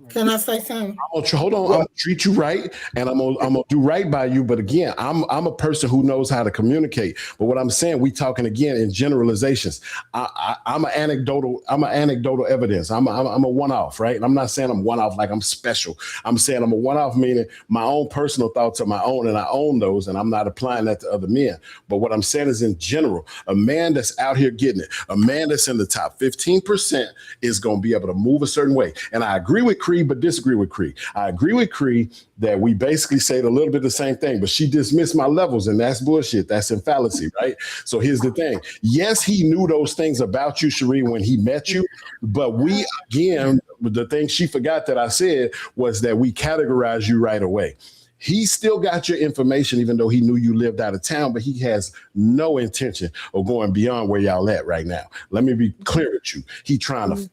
Can I say something? Hold on. I'm gonna treat you right, and I'm gonna do right by you. But again, I'm a person who knows how to communicate. But what I'm saying, we talking again in generalizations. I'm an anecdotal evidence. I'm a one-off, right? And I'm not saying I'm one-off like I'm special. I'm saying I'm a one-off, meaning my own personal thoughts are my own, and I own those, and I'm not applying that to other men. But what I'm saying is, in general, a man that's out here getting it, a man that's in the top 15% is gonna be able to move a certain way. And I agree with Cree, but disagree with Cree. I agree with Cree that we basically said a little bit the same thing, but she dismissed my levels, and that's bullshit. That's in fallacy, right? So here's the thing. Yes, he knew those things about you, Cherie, when he met you, but we, again, the thing she forgot that I said was that we categorize you right away. He still got your information, even though he knew you lived out of town, but he has no intention of going beyond where y'all at right now. Let me be clear with you. He trying to fuck.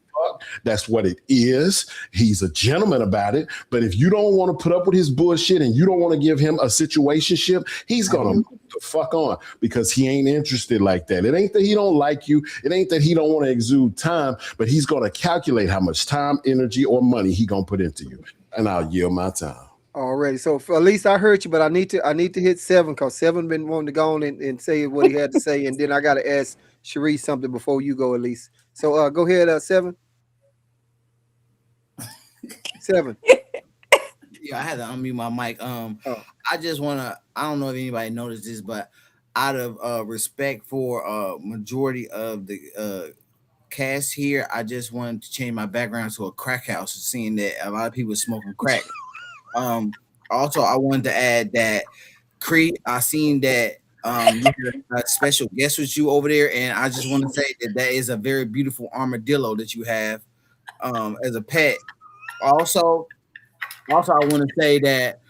That's what it is. He's a gentleman about it. But if you don't want to put up with his bullshit and you don't want to give him a situationship, he's going to move the fuck on, because he ain't interested like that. It ain't that he don't like you. It ain't that he don't want to exude time, but he's going to calculate how much time, energy, or money he going to put into you. And I'll yield my time. Already. So for Elise, I heard you, but I need to hit 7, because 7 been wanting to go on and say what he had to say, and then I got to ask Cherie something before you go, Elise. So go ahead, 7. 7. Yeah, I had to unmute my mic. I just wanna. I don't know if anybody noticed this, but out of respect for majority of the cast here, I just wanted to change my background to a crack house, seeing that a lot of people smoking crack. Also, I wanted to add that Cree, I seen that you had a special guest with you over there, and I just want to say that is a very beautiful armadillo that you have as a pet. Also, I want to say that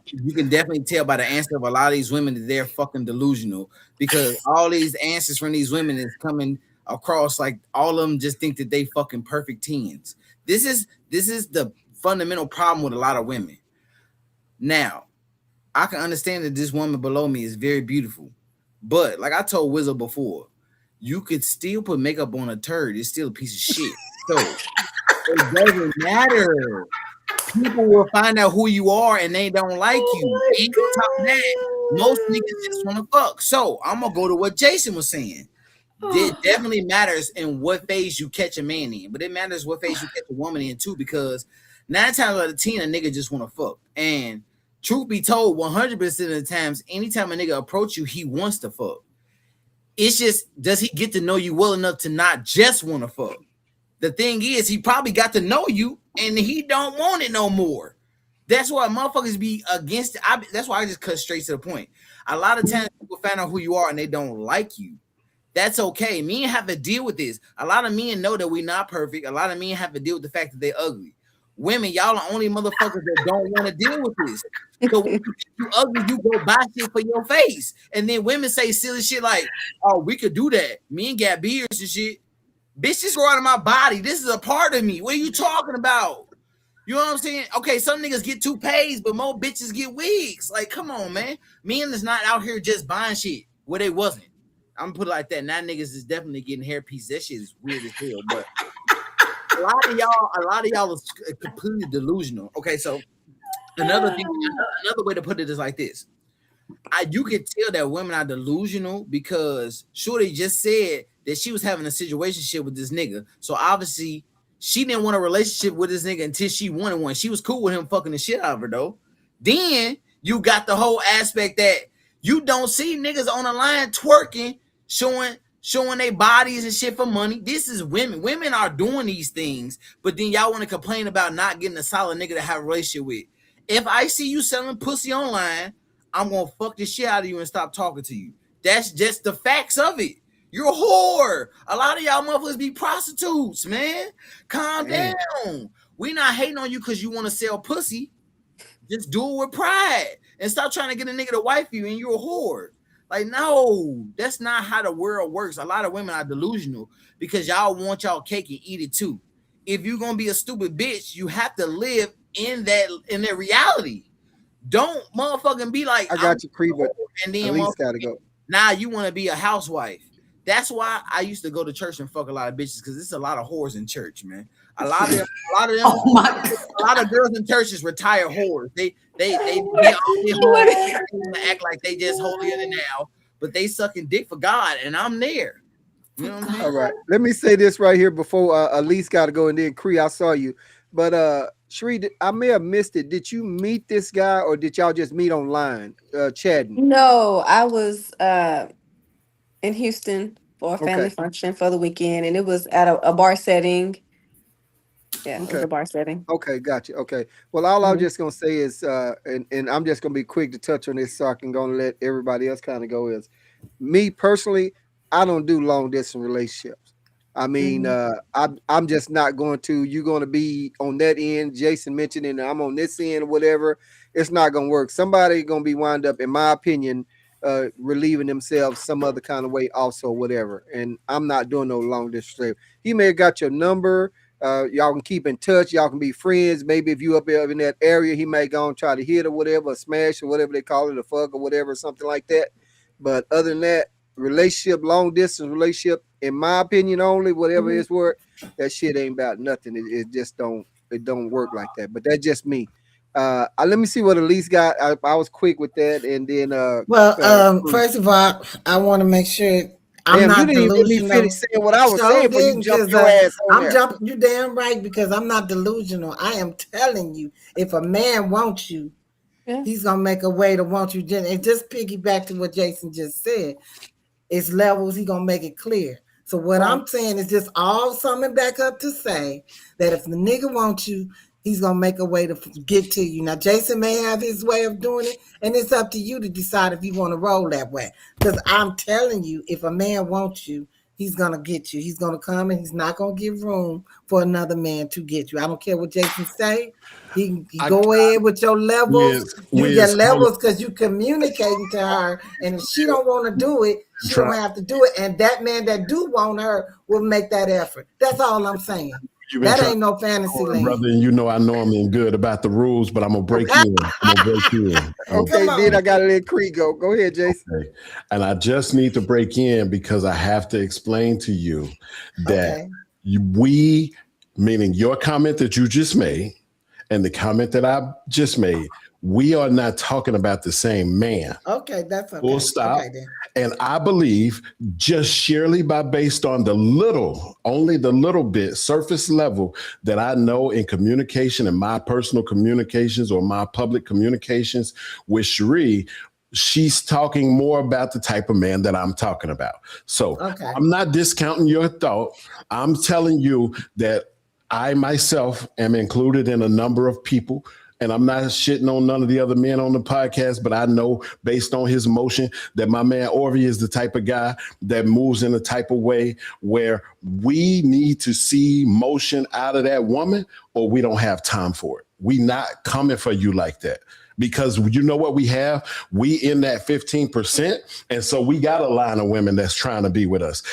you can definitely tell by the answer of a lot of these women that they're fucking delusional, because all these answers from these women is coming across like all of them just think that they fucking perfect teens. This is the fundamental problem with a lot of women. Now, I can understand that this woman below me is very beautiful, but like I told Wizzo before, you could still put makeup on a turd. It's still a piece of shit. So it doesn't matter. people will find out who you are and they don't like you. And on top of that, most niggas just want to fuck. So I'm gonna go to what Jason was saying. It definitely matters in what phase you catch a man in, but it matters what phase you catch a woman in too, because 9 times out of 10, a nigga just want to fuck. And truth be told, 100% of the times, anytime a nigga approach you, he wants to fuck. It's just, does he get to know you well enough to not just want to fuck? The thing is, he probably got to know you and he don't want it no more. That's why motherfuckers be against it. That's why I just cut straight to the point. A lot of times people find out who you are and they don't like you. That's okay. Men have to deal with this. A lot of men know that we're not perfect. A lot of men have to deal with the fact that they're ugly. Women, y'all are the only motherfuckers that don't want to deal with this. So when you ugly, you go buy shit for your face. And then women say silly shit like, oh, we could do that. Men got beards and shit. Bitch, just grow out of my body. This is a part of me. What are you talking about? You know what I'm saying? Okay, some niggas get toupees, but more bitches get wigs. Like, come on, man. Men is not out here just buying shit where they wasn't. I'm gonna put it like that. Now niggas is definitely getting hair pieces. That shit is weird as hell. But a lot of y'all is completely delusional. Okay, so another way to put it is like this. You can tell that women are delusional because Shorty just said that she was having a situationship with this nigga. So obviously she didn't want a relationship with this nigga until she wanted one. She was cool with him fucking the shit out of her though. Then you got the whole aspect that you don't see niggas on the line twerking, showing their bodies and shit for money. This is women. Women are doing these things, but then y'all want to complain about not getting a solid nigga to have a relationship with. If I see you selling pussy online, I'm gonna fuck the shit out of you and stop talking to you. That's just the facts of it. You're a whore. A lot of y'all motherfuckers be prostitutes, man. Calm down. We not hating on you because you want to sell pussy. Just do it with pride and stop trying to get a nigga to wife you and you're a whore. Like, no, that's not how the world works. A lot of women are delusional because y'all want y'all cake and eat it too. If you're gonna be a stupid bitch, you have to live in their reality. Don't motherfucking be like, I got you, Cree, but and then at least gotta go. Now you want to be a housewife. That's why I used to go to church and fuck a lot of bitches because there's a lot of whores in church, man. A lot of them, Oh my God. a lot of girls in churches retire whores. They act like they just holier than thou, but they sucking dick for God, and I'm there. You know what I'm saying? All right. Let me say this right here before Elise got to go, and then Cree, I saw you. But Sheree, I may have missed it. Did you meet this guy, or did y'all just meet online, chatting? No, I was in Houston for a family function for the weekend, and it was at a bar setting. Yeah, it was a bar setting. Okay, gotcha. Okay. Well, all I'm just gonna say is, and I'm just gonna be quick to touch on this, so I can go and let everybody else kind of go. Is me personally, I don't do long distance relationships. I mean, I'm just not going to. You're going to be on that end. Jason mentioned, and I'm on this end or whatever. It's not going to work. Somebody going to be wound up, in my opinion, relieving themselves some other kind of way, also, whatever. And I'm not doing no long distance. He may have got your number. Y'all can keep in touch. Y'all can be friends. Maybe if you up in that area, he may go and try to hit or whatever, or smash or whatever they call it, a fuck or whatever, something like that. But other than that, relationship, long distance relationship, in my opinion only, whatever it's worth, that shit ain't about nothing. It just don't work like that. But that's just me. Let me see what Elise got. I was quick with that, and then first of all, I want to make sure I'm not you didn't delusional. even let me finish saying what I was saying, but you jumped your ass on there. Jumping. You damn right, because I'm not delusional. I am telling you, if a man wants you, he's gonna make a way to want you. And just piggyback to what Jason just said. It's levels. He gonna make it clear. So what I'm saying is just all summing back up to say that if the nigga wants you, he's gonna make a way to get to you. Now Jason may have his way of doing it, and it's up to you to decide if you want to roll that way. Because I'm telling you, if a man wants you, he's gonna get you. He's gonna come, and he's not gonna give room for another man to get you. I don't care what Jason say. He go ahead with your levels. You get levels because you communicating to her, and if she don't want to do it, she don't have to do it. And that man that do want her will make that effort. That's all I'm saying. That ain't no fantasy land. Brother, and you know I normally am good about the rules, but I'm gonna break in. Okay, then I gotta let Cree go. Go ahead, Jason. Okay. And I just need to break in because I have to explain to you that we, meaning your comment that you just made, and the comment that I just made, we are not talking about the same man. Okay, that's okay. Full stop. Okay, then. And I believe just sheerly based on only the little bit surface level that I know in communication and my personal communications or my public communications with Cherie, she's talking more about the type of man that I'm talking about. So Okay. I'm not discounting your thought. I'm telling you that I myself am included in a number of people. And I'm not shitting on none of the other men on the podcast, but I know based on his motion that my man Orvie is the type of guy that moves in a type of way where we need to see motion out of that woman or we don't have time for it. We not coming for you like that. Because you know what we have? We in that 15%. And so we got a line of women that's trying to be with us.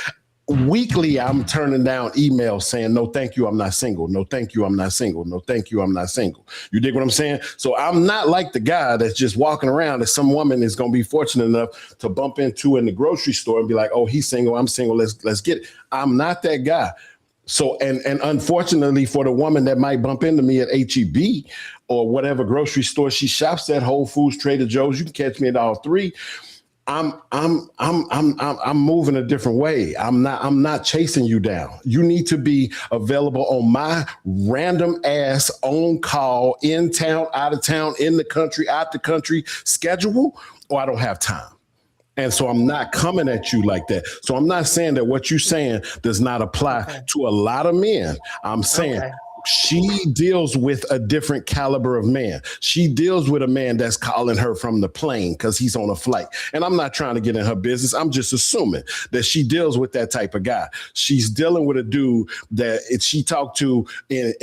Weekly, I'm turning down emails saying, no, thank you, I'm not single. No, thank you, I'm not single. No, thank you, I'm not single. You dig what I'm saying? So I'm not like the guy that's just walking around that some woman is going to be fortunate enough to bump into in the grocery store and be like, oh, he's single, I'm single, let's get it. I'm not that guy. So, and unfortunately for the woman that might bump into me at HEB or whatever grocery store she shops at, Whole Foods, Trader Joe's, you can catch me at all three. I'm moving a different way. I'm not chasing you down. You need to be available on my random ass on call, in town, out of town, in the country, out the country schedule, or I don't have time. And so I'm not coming at you like that. So I'm not saying that what you're saying does not apply to a lot of men. I'm saying she deals with a different caliber of man. She deals with a man that's calling her from the plane because he's on a flight. And I'm not trying to get in her business. I'm just assuming that she deals with that type of guy. She's dealing with a dude that she talked to and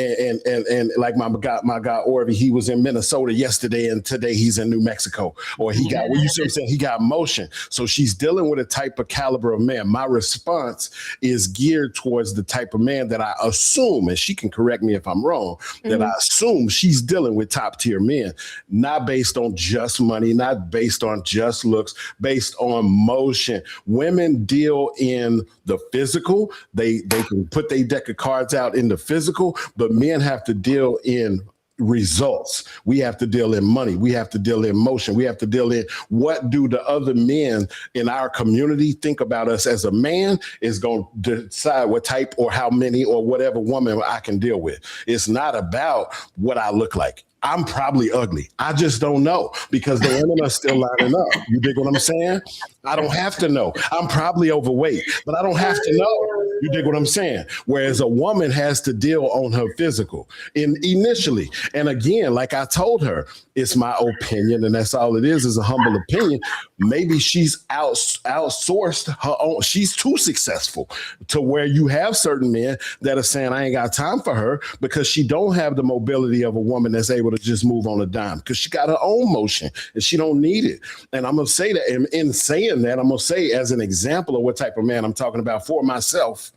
like my guy Orvie, he was in Minnesota yesterday and today he's in New Mexico. Or he got, you see what I'm saying? He got motion. So she's dealing with a type of caliber of man. My response is geared towards the type of man that I assume, and she can correct me if I'm wrong, that I assume she's dealing with top tier men, not based on just money, not based on just looks, based on motion. Women deal in the physical. They can put their deck of cards out in the physical, but men have to deal in results. We have to deal in money. We have to deal in motion. We have to deal in what do the other men in our community think about us as a man is going to decide what type or how many or whatever woman I can deal with. It's not about what I look like. I'm probably ugly. I just don't know because the women are still lining up. You dig what I'm saying? I don't have to know. I'm probably overweight, but I don't have to know. You dig what I'm saying? Whereas a woman has to deal on her physical initially. And again, like I told her, it's my opinion, and that's all it is a humble opinion. Maybe she's outsourced her own. She's too successful to where you have certain men that are saying, I ain't got time for her because she don't have the mobility of a woman that's able to just move on a dime because she got her own motion and she don't need it. And I'm going to say that, and in saying that, I'm going to say as an example of what type of man I'm talking about for myself,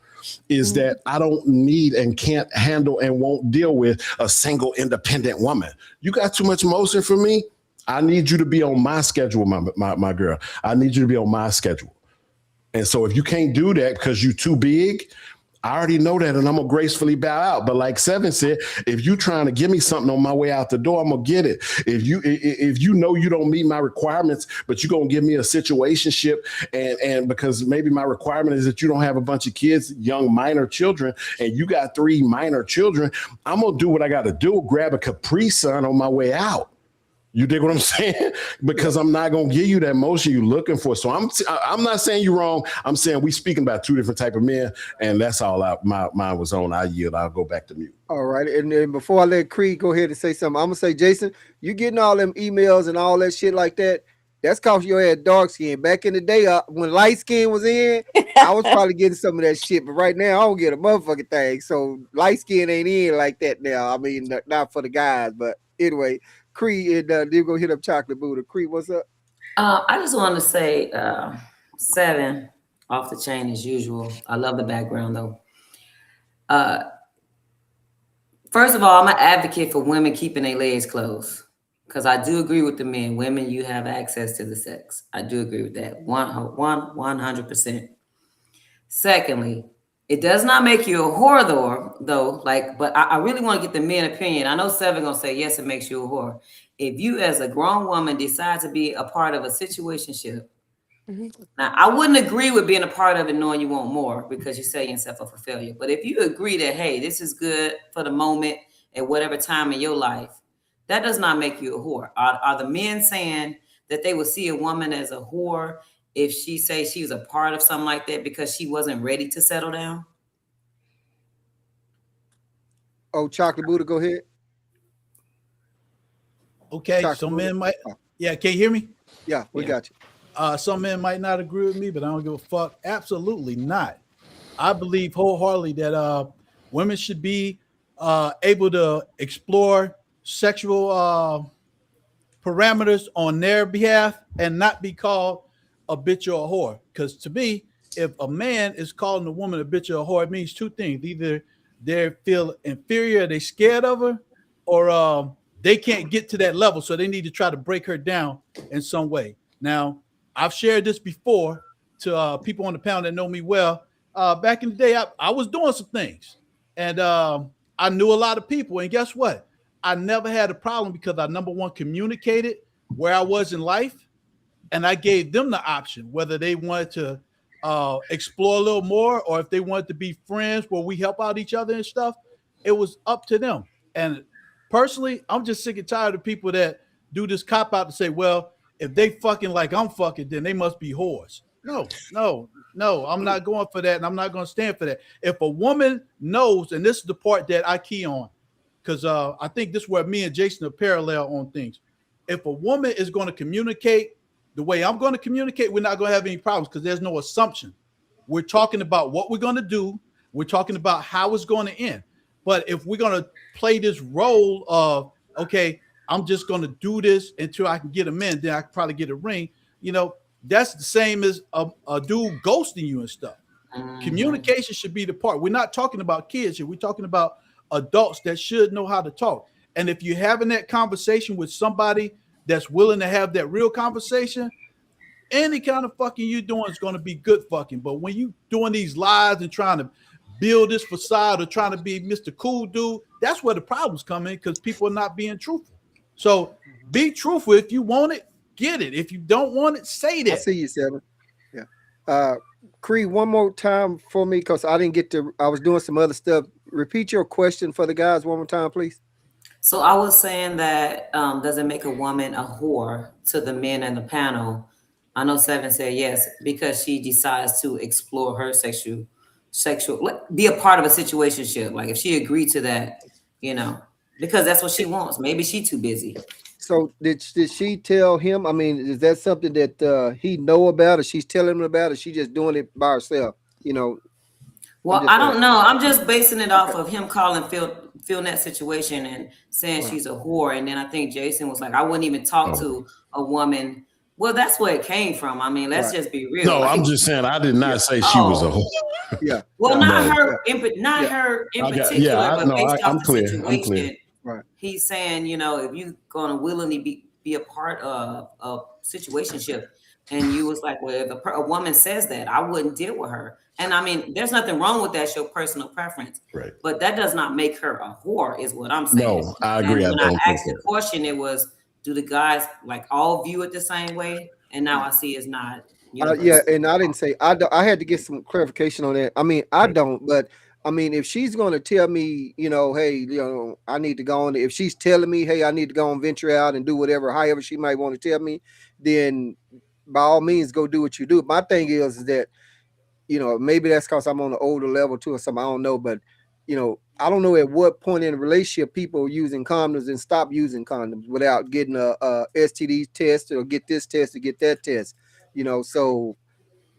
is that I don't need and can't handle and won't deal with a single independent woman. You got too much motion for me. I need you to be on my schedule, my girl. I need you to be on my schedule. And so if you can't do that because you're too big, I already know that, and I'm going to gracefully bow out. But like Seven said, if you trying to give me something on my way out the door, I'm going to get it. If you know you don't meet my requirements, but you're going to give me a situationship, and because maybe my requirement is that you don't have a bunch of kids, young minor children, and you got 3 minor children, I'm going to do what I got to do, grab a Capri Sun on my way out. You dig what I'm saying? Because I'm not going to give you that motion you're looking for. So I'm not saying you're wrong. I'm saying we speaking about 2 different type of men, and that's all mine was on. I yield. I'll go back to mute. All right. And then before I let Creed go ahead and say something, I'm going to say, Jason, you getting all them emails and all that shit like that. That's because you had dark skin. Back in the day, when light skin was in, I was probably getting some of that shit. But right now, I don't get a motherfucking thing. So light skin ain't in like that now. I mean, not for the guys. But anyway, Creed, and they're going to hit up Chocolate Buddha. Creed, what's up? I just want to say, Seven, off the chain as usual. I love the background, though. First of all, I'm an advocate for women keeping their legs closed. Because I do agree with the men. Women, you have access to the sex. I do agree with that. 100%. Secondly, It does not make you a whore though. Like, but I really want to get the men opinion. I know Seven gonna say yes, it makes you a whore. If you as a grown woman decide to be a part of a situationship, now I wouldn't agree with being a part of it knowing you want more because you set yourself up for failure. But if you agree that, hey, this is good for the moment at whatever time in your life, that does not make you a whore. Are the men saying that they would see a woman as a whore if she say she was a part of something like that because she wasn't ready to settle down? Oh, Chocolate Buddha, go ahead. Okay, Chocolate some Buddha. men might. Oh. Yeah, can you hear me? Yeah, we got you. Some men might not agree with me, but I don't give a fuck. Absolutely not. I believe wholeheartedly that women should be able to explore sexual parameters on their behalf and not be called a bitch or a whore. Because to me, if a man is calling a woman a bitch or a whore, it means two things. Either they feel inferior, they scared of her, or they can't get to that level, so they need to try to break her down in some way. Now, I've shared this before to people on the panel that know me well. Back in the day, I was doing some things, and I knew a lot of people. And guess what? I never had a problem because I, number one, communicated where I was in life, and I gave them the option whether they wanted to explore a little more or if they wanted to be friends where we help out each other and stuff. It was up to them. And personally, I'm just sick and tired of people that do this cop out to say, well, if they fucking like I'm fucking, then they must be whores. No, I'm not going for that, and I'm not going to stand for that. If a woman knows, and this is the part that I key on, because I think this is where me and Jason are parallel on things. If a woman is going to communicate the way I'm going to communicate, we're not going to have any problems because there's no assumption. We're talking about what we're going to do. We're talking about how it's going to end. But if we're going to play this role of, okay, I'm just going to do this until I can get a man, then I can probably get a ring, that's the same as a dude ghosting you and stuff. Communication should be the part. We're not talking about kids here. We're talking about adults that should know how to talk. And if you're having that conversation with somebody that's willing to have that real conversation, any kind of fucking you doing is going to be good fucking. But when you doing these lies and trying to build this facade or trying to be Mr. Cool Dude, that's where the problems come in because people are not being truthful. So be truthful. If you want it, get it. If you don't want it, say that. I see you, Seven. Yeah. Cree, one more time for me because I didn't get to, I was doing some other stuff. Repeat your question for the guys one more time, please. So I was saying that does it make a woman a whore to the men in the panel? I know Seven said yes, because she decides to explore her sexual, be a part of a situationship. Like if she agreed to that, because that's what she wants. Maybe she's too busy. So did she tell him? I mean, is that something that he know about, or she's telling him about, or she just doing it by herself? Well, I don't know. I'm just basing it off of him calling Phil that situation and saying she's a whore. And then I think Jason was like, I wouldn't even talk to a woman. Well, that's where it came from. I mean, let's just be real. No, I'm just saying I did not say she was a whore. Yeah. Well, not her in particular, but based off the situation. Right. He's saying, if you're going to willingly be a part of a situationship, and you was like, well, if a woman says that, I wouldn't deal with her. And I mean, there's nothing wrong with that. It's your personal preference. Right. But that does not make her a whore, is what I'm saying. No, I agree. And when I asked the question, it was, do the guys all view it the same way? And now I see it's not. Yeah, and I didn't say I had to get some clarification on that. I mean, I don't, but I mean, if she's going to tell me, hey, I need to go on. If she's telling me, hey, I need to go and venture out and do whatever, however she might want to tell me, then by all means, go do what you do. My thing is that, maybe that's because I'm on an older level too or something. I don't know, but I don't know at what point in the relationship people are using condoms and stop using condoms without getting a STD test or get this test or get that test. So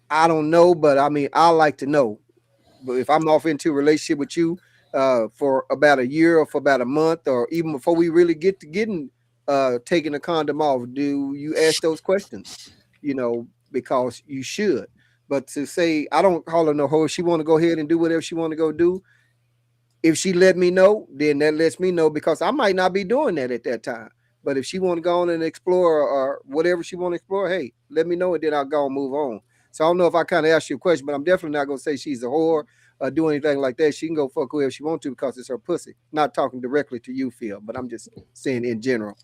I don't know, but I mean, I like to know. But if I'm off into a relationship with you for about a year or for about a month or even before we really get to taking the condom off, do you ask those questions? Because you should. But to say I don't call her no hoe, she want to go ahead and do whatever she want to go do. If she let me know, then that lets me know because I might not be doing that at that time. But if she want to go on and explore or whatever she want to explore, hey, let me know and then I'll go and move on. So I don't know if I kind of asked you a question, but I'm definitely not going to say she's a whore do anything like that, she can go fuck whoever she wants to because it's her pussy. Not talking directly to you, Phil, but I'm just saying in general,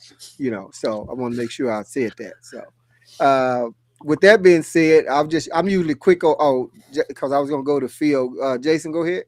So I want to make sure I said that. So with that being said, I'm usually quick because I was gonna go to Phil. Jason, go ahead.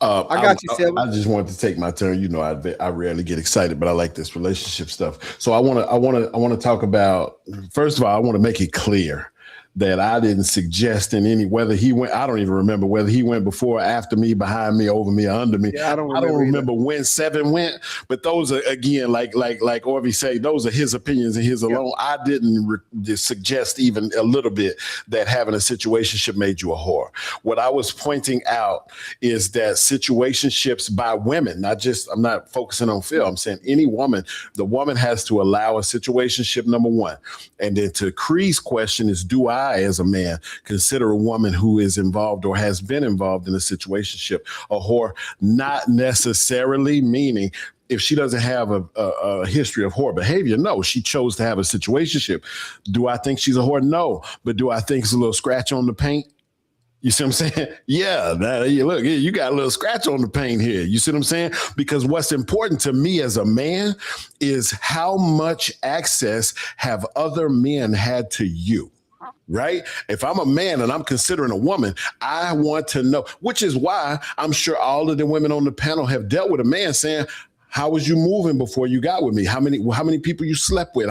I got you, Seven. I just wanted to take my turn. I rarely get excited, but I like this relationship stuff. So I want to talk about, first of all, I want to make it clear that I didn't suggest whether he went. I don't even remember whether he went before or after me, behind me, over me, or under me. Yeah, I don't remember when Seven went, but those are, again, like Orvie say, those are his opinions and his alone. I didn't suggest even a little bit that having a situationship made you a whore. What I was pointing out is that situationships by women, I'm not focusing on Phil. I'm saying any woman, the woman has to allow a situationship, number one. And then to Cree's question is, do I, as a man, consider a woman who is involved or has been involved in a situationship a whore? Not necessarily, meaning if she doesn't have a history of whore behavior, no, she chose to have a situationship. Do I think she's a whore? No. But do I think it's a little scratch on the paint? You see what I'm saying? Yeah, look, you got a little scratch on the paint here. You see what I'm saying? Because what's important to me as a man is how much access have other men had to you. Right? If I'm a man and I'm considering a woman, I want to know, which is why I'm sure all of the women on the panel have dealt with a man saying, how was you moving before you got with me? How many people you slept with?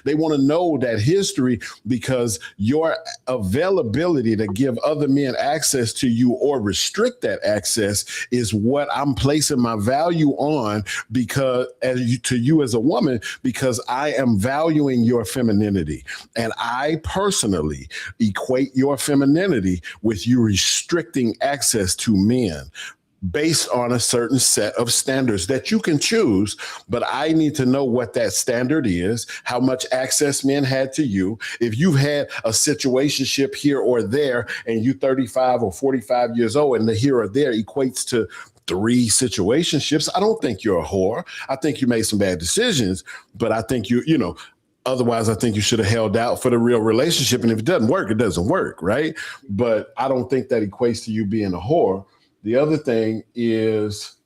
They want to know that history, because your availability to give other men access to you or restrict that access is what I'm placing my value on, because to you as a woman, because I am valuing your femininity. And I personally equate your femininity with you restricting access to men based on a certain set of standards that you can choose, but I need to know what that standard is, how much access men had to you. If you've had a situationship here or there and you 35 or 45 years old and the here or there equates to 3 situationships, I don't think you're a whore. I think you made some bad decisions, but I think otherwise, I think you should have held out for the real relationship. And if it doesn't work, it doesn't work, right? But I don't think that equates to you being a whore. The other thing is,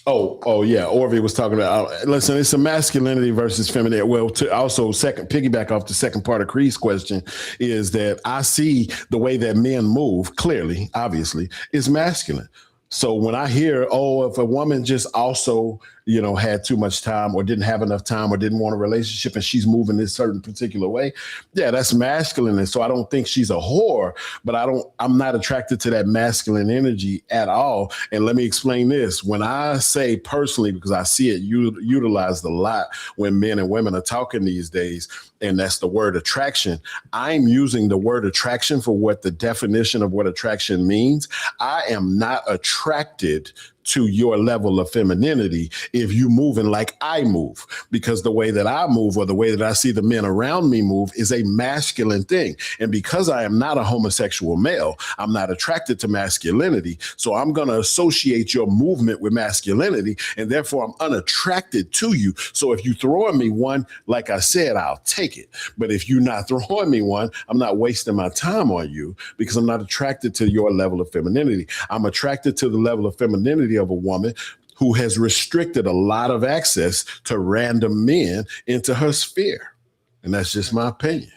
Orvie was talking about, listen, it's a masculinity versus femininity. Well, to also piggyback off the second part of Cree's question is that I see the way that men move clearly, obviously, is masculine. So when I hear, if a woman just also, had too much time or didn't have enough time or didn't want a relationship and she's moving this certain particular way, yeah, that's masculine. And so I don't think she's a whore, but I'm not attracted to that masculine energy at all. And let me explain this. When I say personally, because I see it utilized a lot when men and women are talking these days, and that's the word attraction. I'm using the word attraction for what the definition of what attraction means. I am not attracted to your level of femininity if you moving like I move, because the way that I move or the way that I see the men around me move is a masculine thing. And because I am not a homosexual male, I'm not attracted to masculinity. So I'm going to associate your movement with masculinity, and therefore I'm unattracted to you. So if you throwing me one, like I said, I'll take it. But if you're not throwing me one, I'm not wasting my time on you, because I'm not attracted to your level of femininity. I'm attracted to the level of femininity of a woman who has restricted a lot of access to random men into her sphere. And that's just my opinion.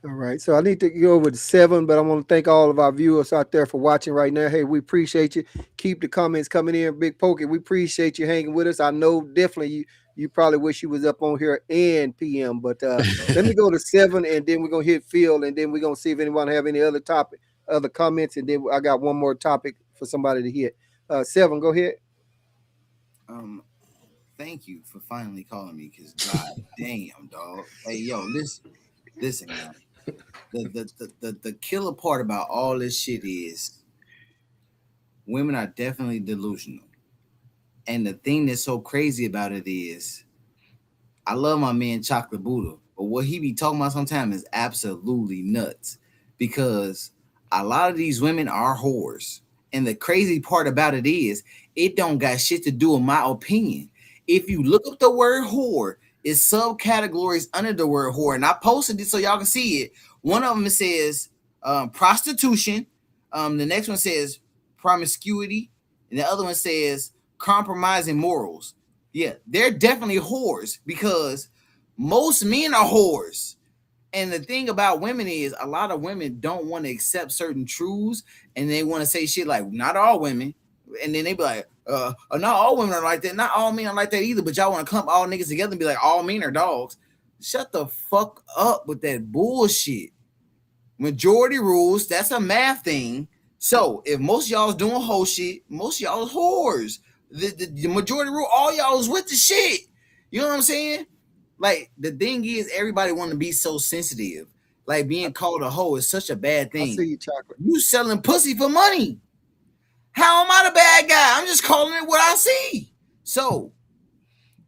All right. So I need to go with 7, but I want to thank all of our viewers out there for watching right now. Hey, we appreciate you. Keep the comments coming in, Big Pokey. We appreciate you hanging with us. I know definitely you probably wish you was up on here and PM, but let me go to 7, and then we're going to hit Phil, and then we're going to see if anyone have any other comments, and then I got one more topic for somebody to hit. 7, go ahead. Thank you for finally calling me, because god damn, dog. Hey, yo, listen, man. The killer part about all this shit is women are definitely delusional. And the thing that's so crazy about it is, I love my man Chocolate Buddha, but what he be talking about sometimes is absolutely nuts, because a lot of these women are whores. And the crazy part about it is, it don't got shit to do with my opinion. If you look up the word whore, it's subcategories under the word whore. And I posted it so y'all can see it. One of them says prostitution, The next one says promiscuity, and the other one says compromising morals. Yeah, they're definitely whores because most men are whores. And the thing about women is a lot of women don't want to accept certain truths, and they want to say shit like, not all women. And then they be like, not all women are like that. Not all men are like that either. But y'all want to clump all niggas together and be like, all men are dogs. Shut the fuck up with that bullshit. Majority rules, that's a math thing. So if most y'all's doing whole shit, most y'all is whores. The majority rule, all y'all is with the shit. You know what I'm saying? Like, the thing is, everybody want to be so sensitive. Like, being called a hoe is such a bad I see thing. you, Chocolate. You selling pussy for money. How am I the bad guy? I'm just calling it what I see. So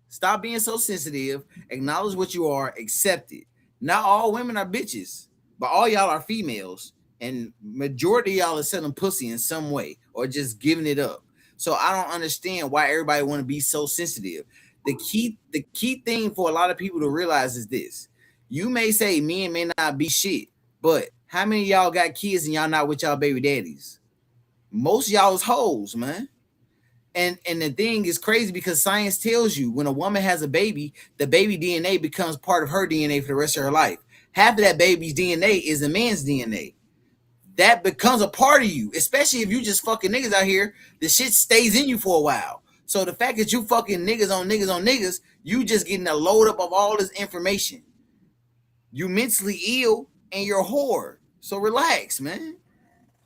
stop being so sensitive. Acknowledge what you are. Accept it. Not all women are bitches, but all y'all are females, and majority of y'all are selling pussy in some way or just giving it up. So I don't understand why everybody want to be so sensitive. The key thing for a lot of people to realize is this: you may say men may not be shit, but how many of y'all got kids and y'all not with y'all baby daddies? Most of y'all is hoes, man. And the thing is crazy because science tells you when a woman has a baby, the baby DNA becomes part of her DNA for the rest of her life. Half of that baby's DNA is a man's DNA. That becomes a part of you, especially if you just fucking niggas out here. The shit stays in you for a while. So the fact that you fucking niggas on niggas on niggas, you just getting a load up of all this information. You mentally ill and you're a whore. So relax, man.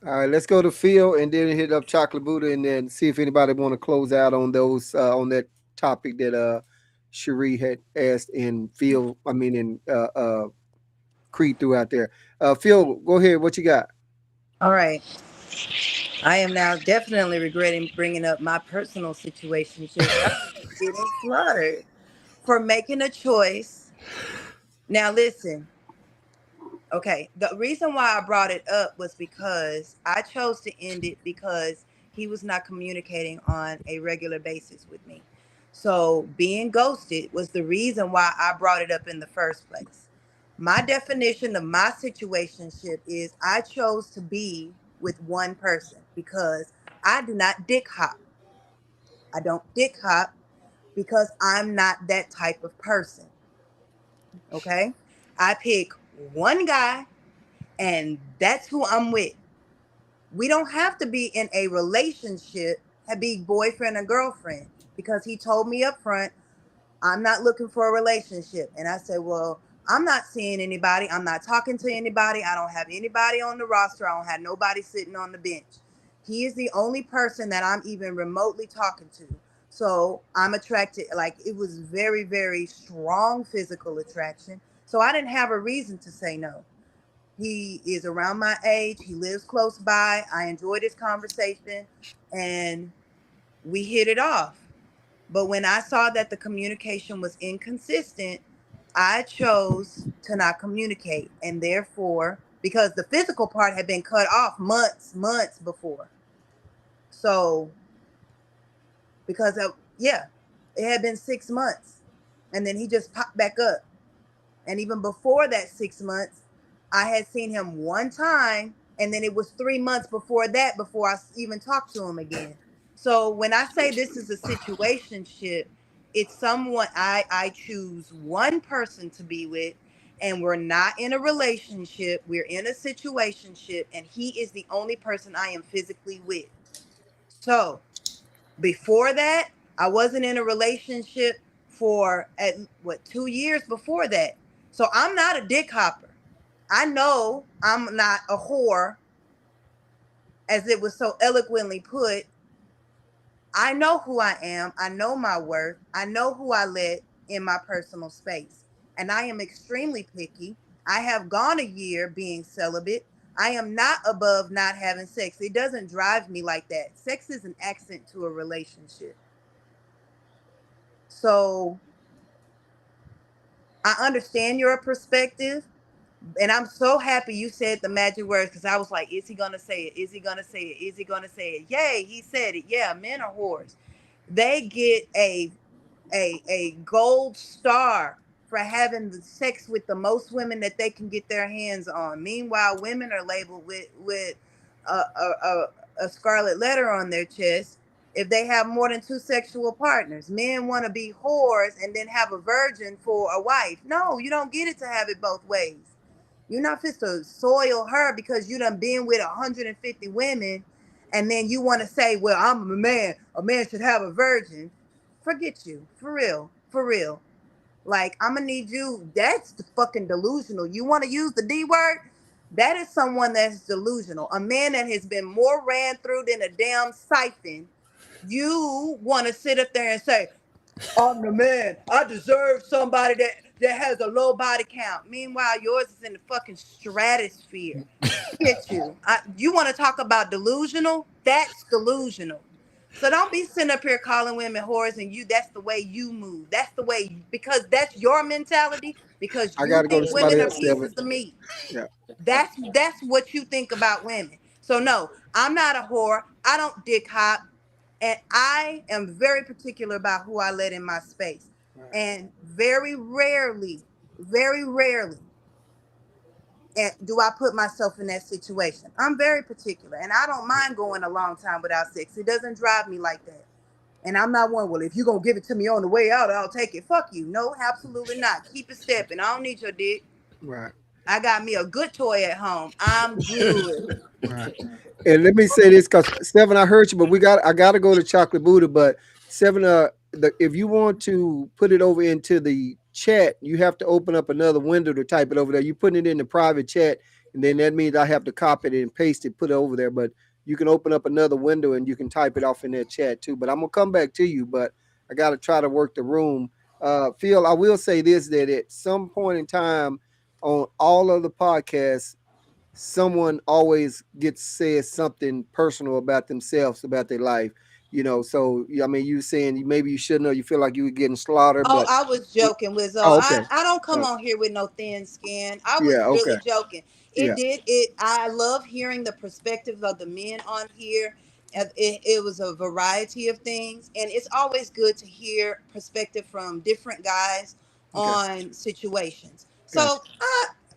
All right, let's go to Phil and then hit up Chocolate Buddha and then see if anybody want to close out on those on that topic that Cherie had asked in Phil. I mean in Creed threw out there. Phil, go ahead. What you got? All right. I am now definitely regretting bringing up my personal situation. Getting slaughtered for making a choice. Now, listen. Okay. The reason why I brought it up was because I chose to end it because he was not communicating on a regular basis with me. So, being ghosted was the reason why I brought it up in the first place. My definition of my situationship is I chose to be with one person because I do not dick hop. I don't dick hop because I'm not that type of person. Okay. I pick one guy and that's who I'm with. We don't have to be in a relationship, be boyfriend and girlfriend, because he told me up front, I'm not looking for a relationship. And I said, well, I'm not seeing anybody. I'm not talking to anybody. I don't have anybody on the roster. I don't have nobody sitting on the bench. He is the only person that I'm even remotely talking to. So I'm attracted, like it was very, very strong physical attraction. So I didn't have a reason to say no. He is around my age. He lives close by. I enjoyed this conversation and we hit it off. But when I saw that the communication was inconsistent, I chose to not communicate. And therefore, because the physical part had been cut off months before. So, because of, yeah, it had been 6 months. And then he just popped back up. And even before that 6 months, I had seen him one time. And then it was 3 months before that before I even talked to him again. So when I say this is a situationship, it's someone I choose one person to be with, and we're not in a relationship. We're in a situationship, and he is the only person I am physically with. So before that, I wasn't in a relationship for 2 years before that. So I'm not a dick hopper. I know I'm not a whore, as it was so eloquently put. I know who I am. I know my worth. I know who I let in my personal space. And I am extremely picky. I have gone a year being celibate. I am not above not having sex. It doesn't drive me like that. Sex is an accent to a relationship. So I understand your perspective. And I'm so happy you said the magic words because I was like, is he going to say it? Is he going to say it? Is he going to say it? Yay, he said it. Yeah, men are whores. They get a gold star for having the sex with the most women that they can get their hands on. Meanwhile, women are labeled with a scarlet letter on their chest if they have more than 2 sexual partners. Men want to be whores and then have a virgin for a wife. No, you don't get it to have it both ways. You're not supposed to soil her because you done been with 150 women, and then you want to say, well, I'm a man. A man should have a virgin. Forget you. For real. For real. Like, I'm going to need you. That's the fucking delusional. You want to use the D word? That is someone that's delusional. A man that has been more ran through than a damn siphon. You want to sit up there and say, I'm the man. I deserve somebody that has a low body count. Meanwhile, yours is in the fucking stratosphere. Get you. You want to talk about delusional? That's delusional. So don't be sitting up here calling women whores and that's the way you move. That's the way, because that's your mentality, because I you gotta go think to women somebody are else, Steven. pieces of meat. Yeah. That's what you think about women. So no, I'm not a whore. I don't dick hop. And I am very particular about who I let in my space. And very rarely do I put myself in that situation. I'm very particular, and I don't mind going a long time without sex. It doesn't drive me like that. And I'm not one, well, if you're going to give it to me on the way out, I'll take it. Fuck you. No, absolutely not. Keep it stepping. I don't need your dick. Right. I got me a good toy at home. I'm good. Right. And let me say this, because Seven, I heard you, but I gotta go to Chocolate Buddha. But Seven, if you want to put it over into the chat, you have to open up another window to type it over there. You put it in the private chat, and then that means I have to copy it and paste it, put it over there. But you can open up another window and you can type it off in that chat too. But I'm gonna come back to you, but I gotta try to work the room. Phil, I will say this, that at some point in time on all of the podcasts, someone always says something personal about themselves, about their life, so I mean, you saying maybe you shouldn't, or you feel like you were getting slaughtered. Oh, But I was joking, Wizzo. oh, okay. I don't come on here with no thin skin. I was Yeah, really okay. joking. Yeah. I love hearing the perspectives of the men on here. It was a variety of things, and it's always good to hear perspective from different guys on situations. So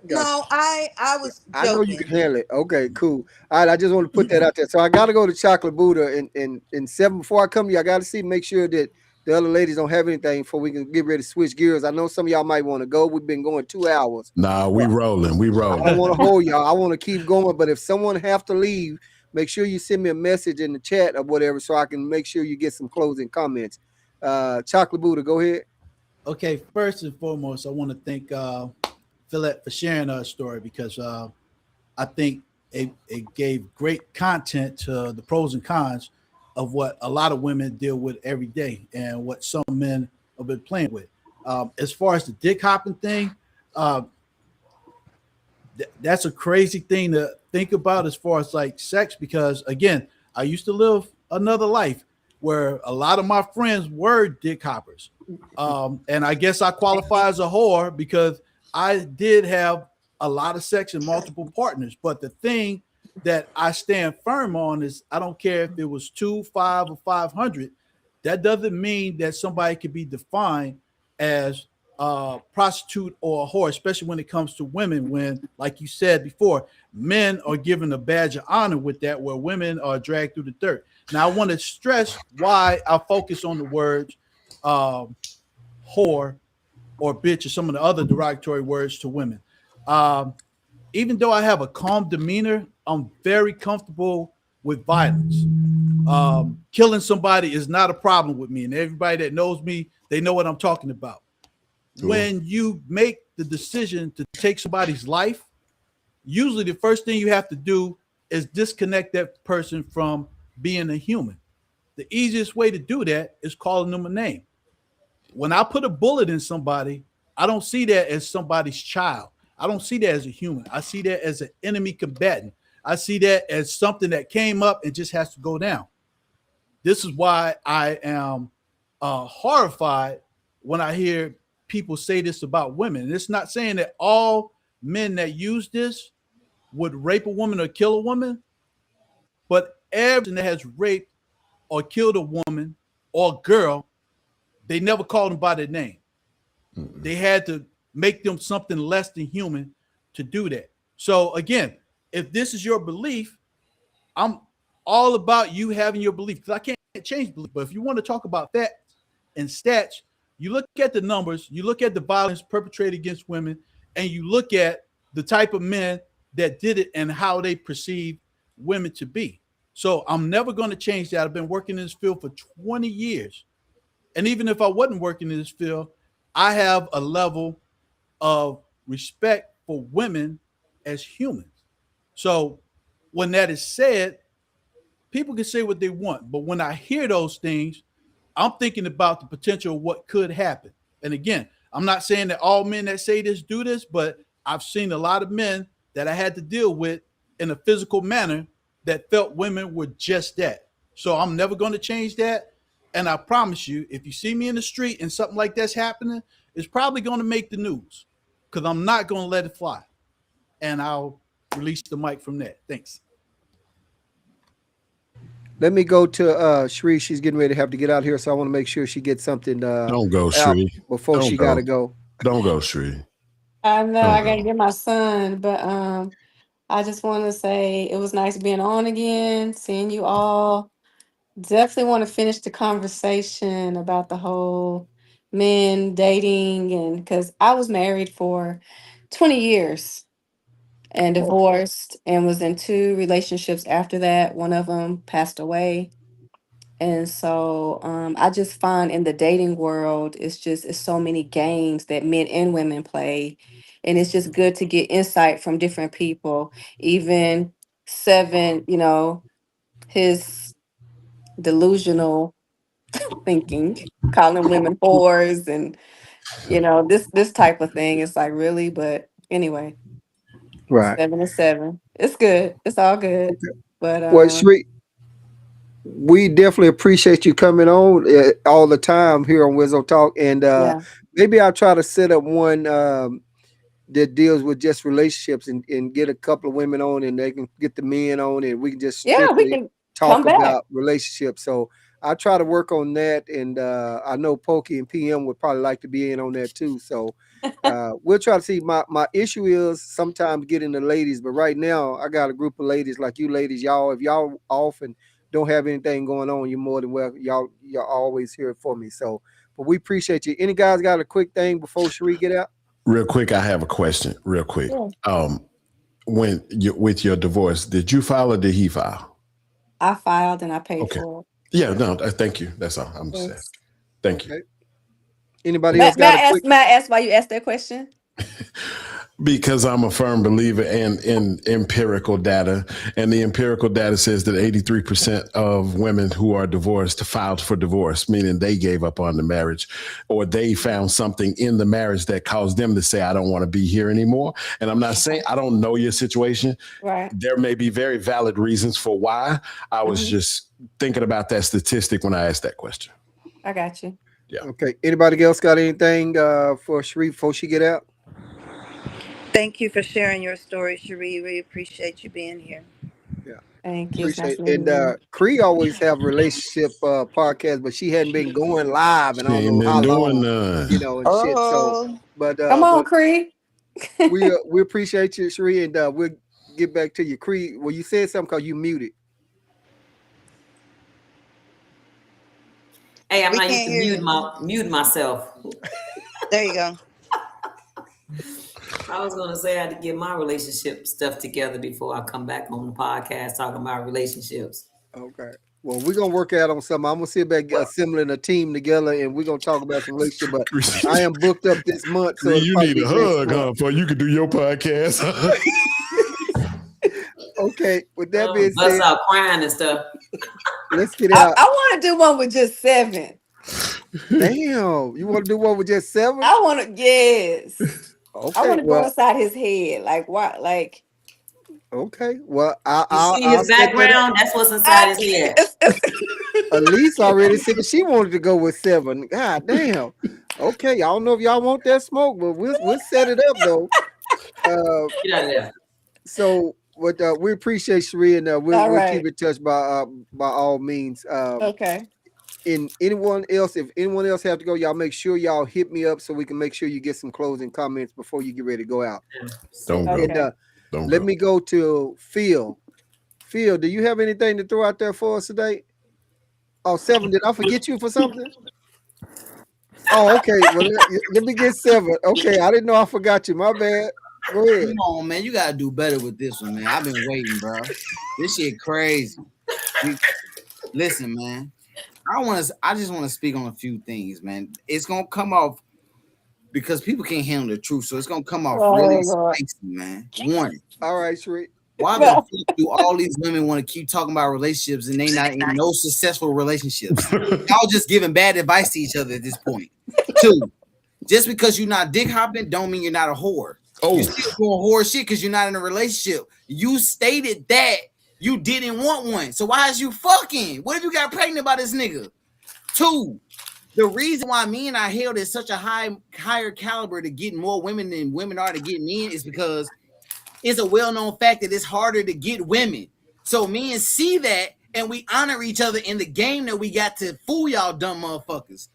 no, I was joking. I know you can handle it. Okay, cool. All right, I just want to put that out there. So I got to go to Chocolate Buddha and Seven. Before I come to you, I got to make sure that the other ladies don't have anything before we can get ready to switch gears. I know some of y'all might want to go. We've been going 2 hours. Nah, we rolling. I don't want to hold y'all. I want to keep going. But if someone have to leave, make sure you send me a message in the chat or whatever, so I can make sure you get some closing comments. Chocolate Buddha, go ahead. Okay, first and foremost, I want to thank Philette for sharing her story, because I think it gave great content to the pros and cons of what a lot of women deal with every day and what some men have been playing with. As far as the dick hopping thing, that's a crazy thing to think about as far as like sex, because again, I used to live another life where a lot of my friends were dick hoppers. And I guess I qualify as a whore because I did have a lot of sex and multiple partners. But the thing that I stand firm on is I don't care if it was 2, 5, or 500. That doesn't mean that somebody could be defined as a prostitute or a whore, especially when it comes to women, when, like you said before, men are given a badge of honor with that, where women are dragged through the dirt. Now, I want to stress why I focus on the words whore or bitch or some of the other derogatory words to women. Even though I have a calm demeanor, I'm very comfortable with violence. Killing somebody is not a problem with me, and everybody that knows me, they know what I'm talking about. Cool. When you make the decision to take somebody's life, usually the first thing you have to do is disconnect that person from being a human. The easiest way to do that is calling them a name. When I put a bullet in somebody, I don't see that as somebody's child. I don't see that as a human. I see that as an enemy combatant. I see that as something that came up and just has to go down. This is why I am horrified when I hear people say this about women. And it's not saying that all men that use this would rape a woman or kill a woman, but everyone that has raped or killed a woman or girl, they never called them by their name. Mm-hmm. They had to make them something less than human to do that. So again, if this is your belief, I'm all about you having your belief because I can't change belief. But if you want to talk about facts and stats, you look at the numbers, you look at the violence perpetrated against women, and you look at the type of men that did it and how they perceive women to be. So I'm never going to change that. I've been working in this field for 20 years. And even if I wasn't working in this field, I have a level of respect for women as humans. So when that is said, people can say what they want. But when I hear those things, I'm thinking about the potential of what could happen. And again, I'm not saying that all men that say this do this, but I've seen a lot of men that I had to deal with in a physical manner that felt women were just that. So I'm never going to change that. And I promise you, if you see me in the street and something like that's happening, it's probably going to make the news because I'm not going to let it fly. And I'll release the mic from that. Thanks. Let me go to Shree. She's getting ready to have to get out here, so I want to make sure she gets something Don't go, out Shree. before Don't she go. got to go. Don't go, Shree. I know Don't I gotta go. get my son, but I just want to say it was nice being on again, seeing you all. Definitely want to finish the conversation about the whole men dating, and because I was married for 20 years and Oh, divorced and was in 2 relationships after that. One of them passed away. And so I just find in the dating world, it's so many games that men and women play. And it's just good to get insight from different people. Even Seven, his delusional thinking, calling women whores and this type of thing. It's like really, but anyway, right. 7 is 7. It's good. It's all good. But Well, Shree, we definitely appreciate you coming on all the time here on Wizzo Talk, and yeah. maybe I'll try to set up one that deals with just relationships and get a couple of women on, and they can get the men on, and we can just Yeah, we strictly can come talk back. about relationships. So I'll try to work on that, and I know Pokey and PM would probably like to be in on that too. So we'll try to see. My issue is sometimes getting the ladies, but right now I got a group of ladies like you ladies. Y'all, if y'all off and don't have anything going on, you're more than welcome. Y'all always here for me. So, but we appreciate you. Any guys got a quick thing before Sheree get out? Real quick, I have a question. Real quick. Yeah. When you with your divorce, did you file or did he file? I filed and I paid Okay. for it. Yeah, no, thank you. That's all. I'm just Yes. asking. Thank you. Okay. Anybody May, else may got I a ask? quick? May I ask why you asked that question? Because I'm a firm believer in empirical data, and the empirical data says that 83% of women who are divorced filed for divorce, meaning they gave up on the marriage, or they found something in the marriage that caused them to say, "I don't want to be here anymore." And I'm not saying I don't know your situation. Right. There may be very valid reasons for why. I was just thinking about that statistic when I asked that question. I got you. Yeah. Okay. Anybody else got anything for Sheree before she get out? Thank you for sharing your story, Cherie. We appreciate you being here. Yeah. Thank you. It's nice Appreciate it. meeting And you. Cree always have relationship podcasts, but she hadn't been going live and I She don't ain't know how been doing long, none. and shit. So, Oh, Come on, but Cree. we appreciate you, Sheree, and we'll get back to you, Cree. Well, you said something because you muted. Hey, I'm we not used can't to hear you. mute myself. There you go. I was gonna say I had to get my relationship stuff together before I come back on the podcast talking about relationships. Okay. Well, we're gonna work out on something. I'm gonna see about assembling a team together, and we're gonna talk about some relationship. But I am booked up this month, so it'll You probably need be a next hug, month. huh? Before you can do your podcast. Okay. With that being Bust said, out crying and stuff. let's get I out. want to do one with just 7. Damn, you want to do one with just 7? I want to. Yes. I Okay. want to go Well, inside his head. Like what? Like okay. Well, You see I'll his set that up. background? That's what's inside his head. Elise already said she wanted to go with 7. God damn. Okay, I don't know if y'all want that smoke, but we'll set it up though. Get out of there. So what we appreciate Sheree, and all we'll keep right. in touch by all means. Okay. And anyone else, if anyone else have to go, y'all make sure y'all hit me up so we can make sure you get some closing comments before you get ready to go out. Don't go. And Okay. Don't let go. me go to Phil. Phil, do you have anything to throw out there for us today? Oh, 7, did I forget you for something? Oh, okay. Well, let me get 7. Okay, I didn't know I forgot you. My bad. Go ahead. Come on, man. You gotta do better with this one, man. I've been waiting, bro. This shit crazy. Listen, man. I just want to speak on a few things, man. It's gonna come off because people can't handle the truth, so it's gonna come off really spicy, man. One. All right, Sheree. Why the fuck do all these women want to keep talking about relationships and they not in no successful relationships? Y'all just giving bad advice to each other at this point. 2, just because you're not dick hopping don't mean you're not a whore. Oh, You still doing whore shit because you're not in a relationship. You stated that you didn't want one. So why is you fucking? What if you got pregnant by this nigga? 2, the reason why men are held at such a higher caliber to get more women than women are to get men is because it's a well-known fact that it's harder to get women. So men see that and we honor each other in the game that we got to fool y'all dumb motherfuckers.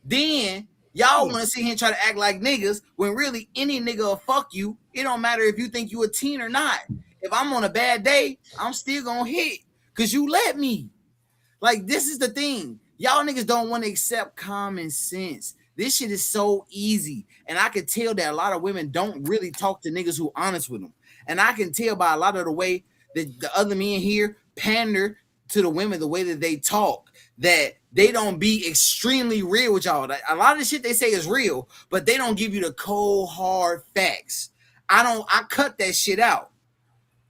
Then y'all want to sit here and try to act like niggas when really any nigga will fuck you. It don't matter if you think you a teen or not. If I'm on a bad day, I'm still gonna hit because you let me. Like, this is the thing. Y'all niggas don't want to accept common sense. This shit is so easy. And I can tell that a lot of women don't really talk to niggas who honest with them. And I can tell by a lot of the way that the other men here pander to the women, the way that they talk, that they don't be extremely real with y'all. A lot of the shit they say is real, but they don't give you the cold, hard facts. I cut that shit out.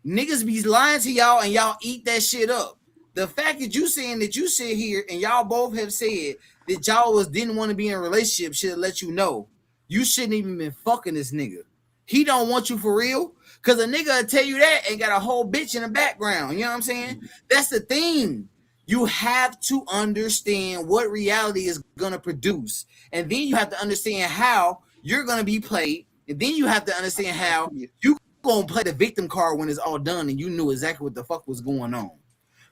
Niggas be lying to y'all and y'all eat that shit up. The fact that you saying that you sit here and y'all both have said that y'all didn't want to be in a relationship should let you know you shouldn't even been fucking this nigga. He don't want you for real. Cause a nigga will tell you that and got a whole bitch in the background. You know what I'm saying? That's the thing. You have to understand what reality is gonna produce. And then you have to understand how you're gonna be played. And then you have to understand how you gonna play the victim card when it's all done and you knew exactly what the fuck was going on.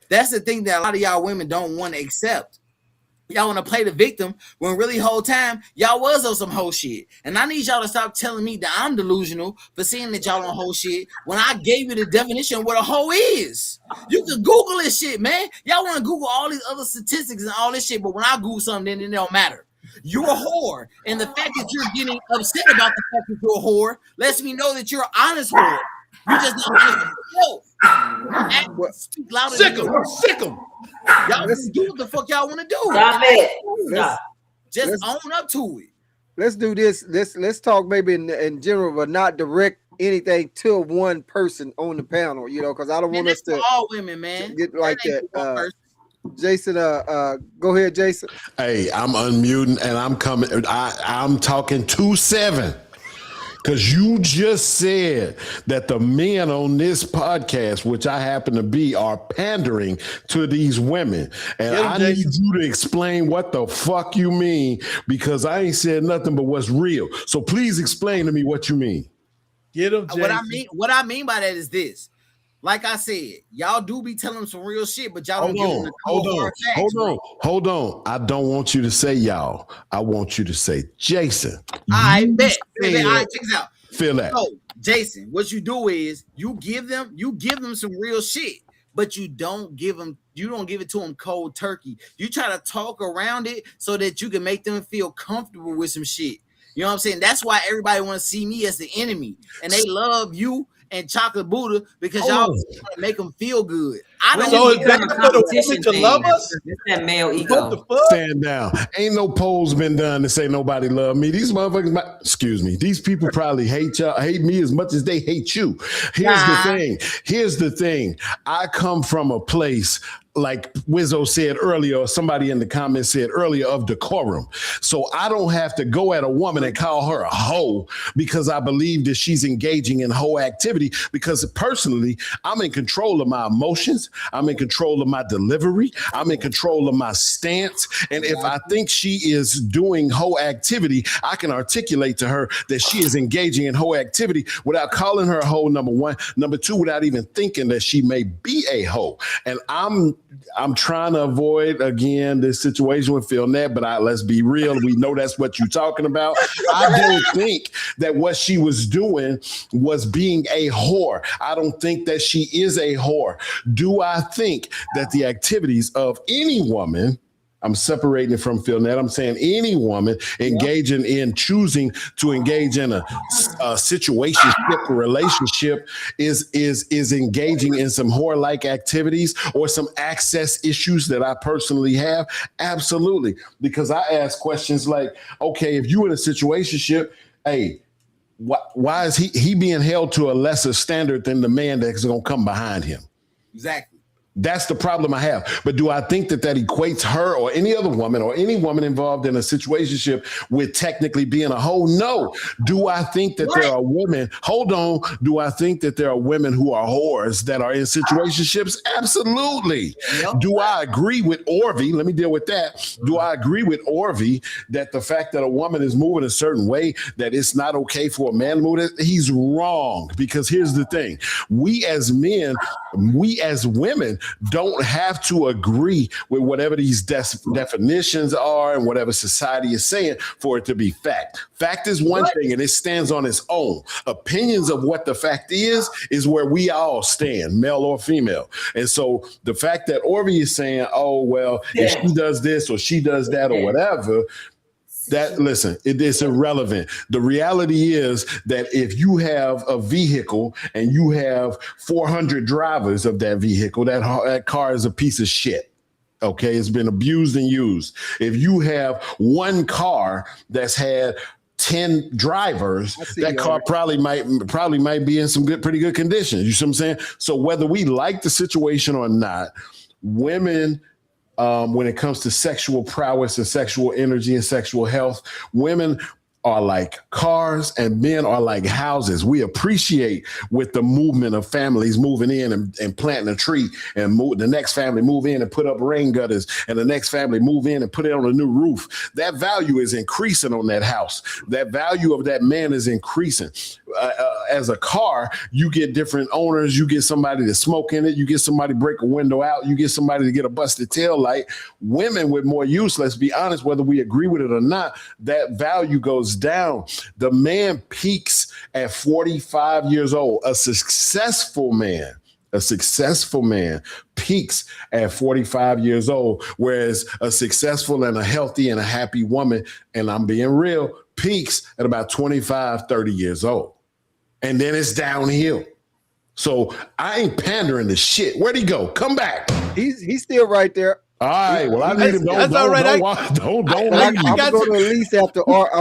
That's the thing that a lot of y'all women don't want to accept. Y'all want to play the victim when really whole time y'all was on some whole shit. And I need y'all to stop telling me that I'm delusional for saying that y'all on whole shit when I gave you the definition of what a hoe is. You can Google this shit, man. Y'all want to Google all these other statistics and all this shit, but when I Google something, then it don't matter. You're a whore. And the fact that you're getting upset about the fact that you're a whore lets me know that you're an honest whore. You just not honest with yourself. Speak louder. sick 'em. Y'all just do what the fuck y'all want to do. Stop it. Stop. Just own up to it. Let's do this. Let's talk maybe in general, but not direct anything to one person on the panel, you know, because I don't want us to all women, man. get like that. Jason, go ahead, Jason. Hey, I'm unmuting and I'm coming. I'm talking 2-7. Because you just said that the men on this podcast, which I happen to be, are pandering to these women. And I need you to explain what the fuck you mean, because I ain't said nothing but what's real. So please explain to me what you mean. Get him, Jason. What I mean by that is this. Like I said, y'all do be telling them some real shit, but y'all don't give them the Hold on. I don't want you to say y'all. I want you to say Jason. I bet. All right, check this out. Feel that. So, Jason, what you do is you give them some real shit, but you don't give it to them cold turkey. You try to talk around it so that you can make them feel comfortable with some shit. You know what I'm saying? That's why everybody want to see me as the enemy, and they love you and Chocolate Buddha because y'all make them feel good. I don't. So is that for the women to love us? It's that male ego. Stand down. Ain't no polls been done to say nobody love me. These motherfuckers, excuse me, these people probably hate me as much as they hate you. Here's the thing. I come from a place, like Wizzo said earlier, or somebody in the comments said earlier, of decorum. So I don't have to go at a woman and call her a hoe because I believe that she's engaging in hoe activity, because personally, I'm in control of my emotions. I'm in control of my delivery. I'm in control of my stance. And if I think she is doing hoe activity, I can articulate to her that she is engaging in hoe activity without calling her a hoe, number one. Number two, without even thinking that she may be a hoe. And I'm trying to avoid, again, this situation with Phil Nett, but let's be real. We know that's what you're talking about. I don't think that what she was doing was being a whore. I don't think that she is a whore. Do do I think that the activities of any woman, I'm separating it from Phil Net, I'm saying any woman engaging in choosing to engage in a situationship or relationship is engaging in some whore-like activities or some access issues that I personally have? Absolutely. Because I ask questions like, okay, if you in a situationship, hey, why is he being held to a lesser standard than the man that's going to come behind him? Exactly. That's the problem I have. But do I think that equates her or any other woman or any woman involved in a situationship with technically being a hoe? No. Do I think that there are women? Hold on. Do I think that there are women who are whores that are in situationships? Absolutely. Yep. Do I agree with Orvie? Let me deal with that. Do I agree with Orvie that the fact that a woman is moving a certain way, that it's not okay for a man to move? He's wrong, because here's the thing. We as men, we as women don't have to agree with whatever these definitions are and whatever society is saying for it to be fact. Fact is one thing and it stands on its own. Opinions of what the fact is where we all stand, male or female. And so the fact that Orvie is saying, oh, well, if she does this or she does that or whatever, that, listen, it's irrelevant. The reality is that if you have a vehicle and you have 400 drivers of that vehicle, that car is a piece of shit. Okay, it's been abused and used. If you have one car that's had 10 drivers, that car probably might be in some pretty good condition. You see what I'm saying? So whether we like the situation or not, women, when it comes to sexual prowess and sexual energy and sexual health, women are like cars and men are like houses. We appreciate with the movement of families moving in and planting a tree, and the next family move in and put up rain gutters, and the next family move in and put it on a new roof. That value is increasing on that house. That value of that man is increasing. As a car, you get different owners. You get somebody to smoke in it. You get somebody to break a window out. You get somebody to get a busted tail light. Women with more use, let's be honest, whether we agree with it or not, that value goes down. The man peaks at 45 years old. A successful man peaks at 45 years old, whereas a successful and a healthy and a happy woman, and I'm being real, peaks at about 25, 30 years old. And then it's downhill. So I ain't pandering to shit. Where'd he go? Come back. He's still right there. All right. Well, I need him. That's all right. I'm gonna go to Elise after. I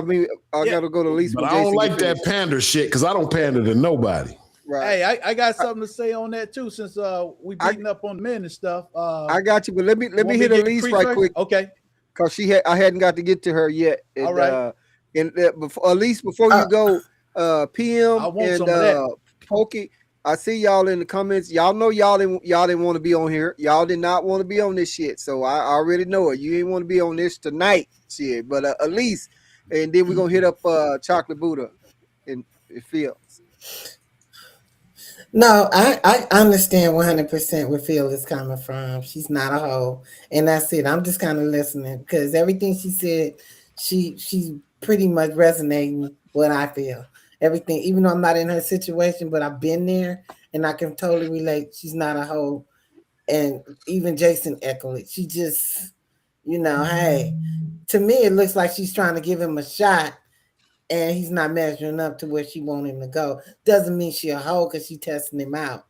gotta go to Elise. But I don't like that pander shit because I don't pander to nobody. Right. Hey, I got something to say on that too, since we beating up on men and stuff. I got you, but let me hit Elise right quick. Okay. Because I hadn't got to get to her yet. And, all right. Elise, before you go, PM and Pokey, I see y'all in the comments. Y'all know y'all didn't want to be on here. Y'all did not want to be on this shit. So I already know it. You didn't want to be on this tonight, shit. But Elise, and then we're gonna hit up Chocolate Buddha and Phil. No, I understand 100% where Phil is coming from. She's not a hoe, and that's it. I'm just kind of listening because everything she said, she's pretty much resonating what I feel. Everything, even though I'm not in her situation, but I've been there and I can totally relate. She's not a hoe. And even Jason echoed it. She just, hey, to me, it looks like she's trying to give him a shot and he's not measuring up to where she want him to go. Doesn't mean she a hoe because she testing him out,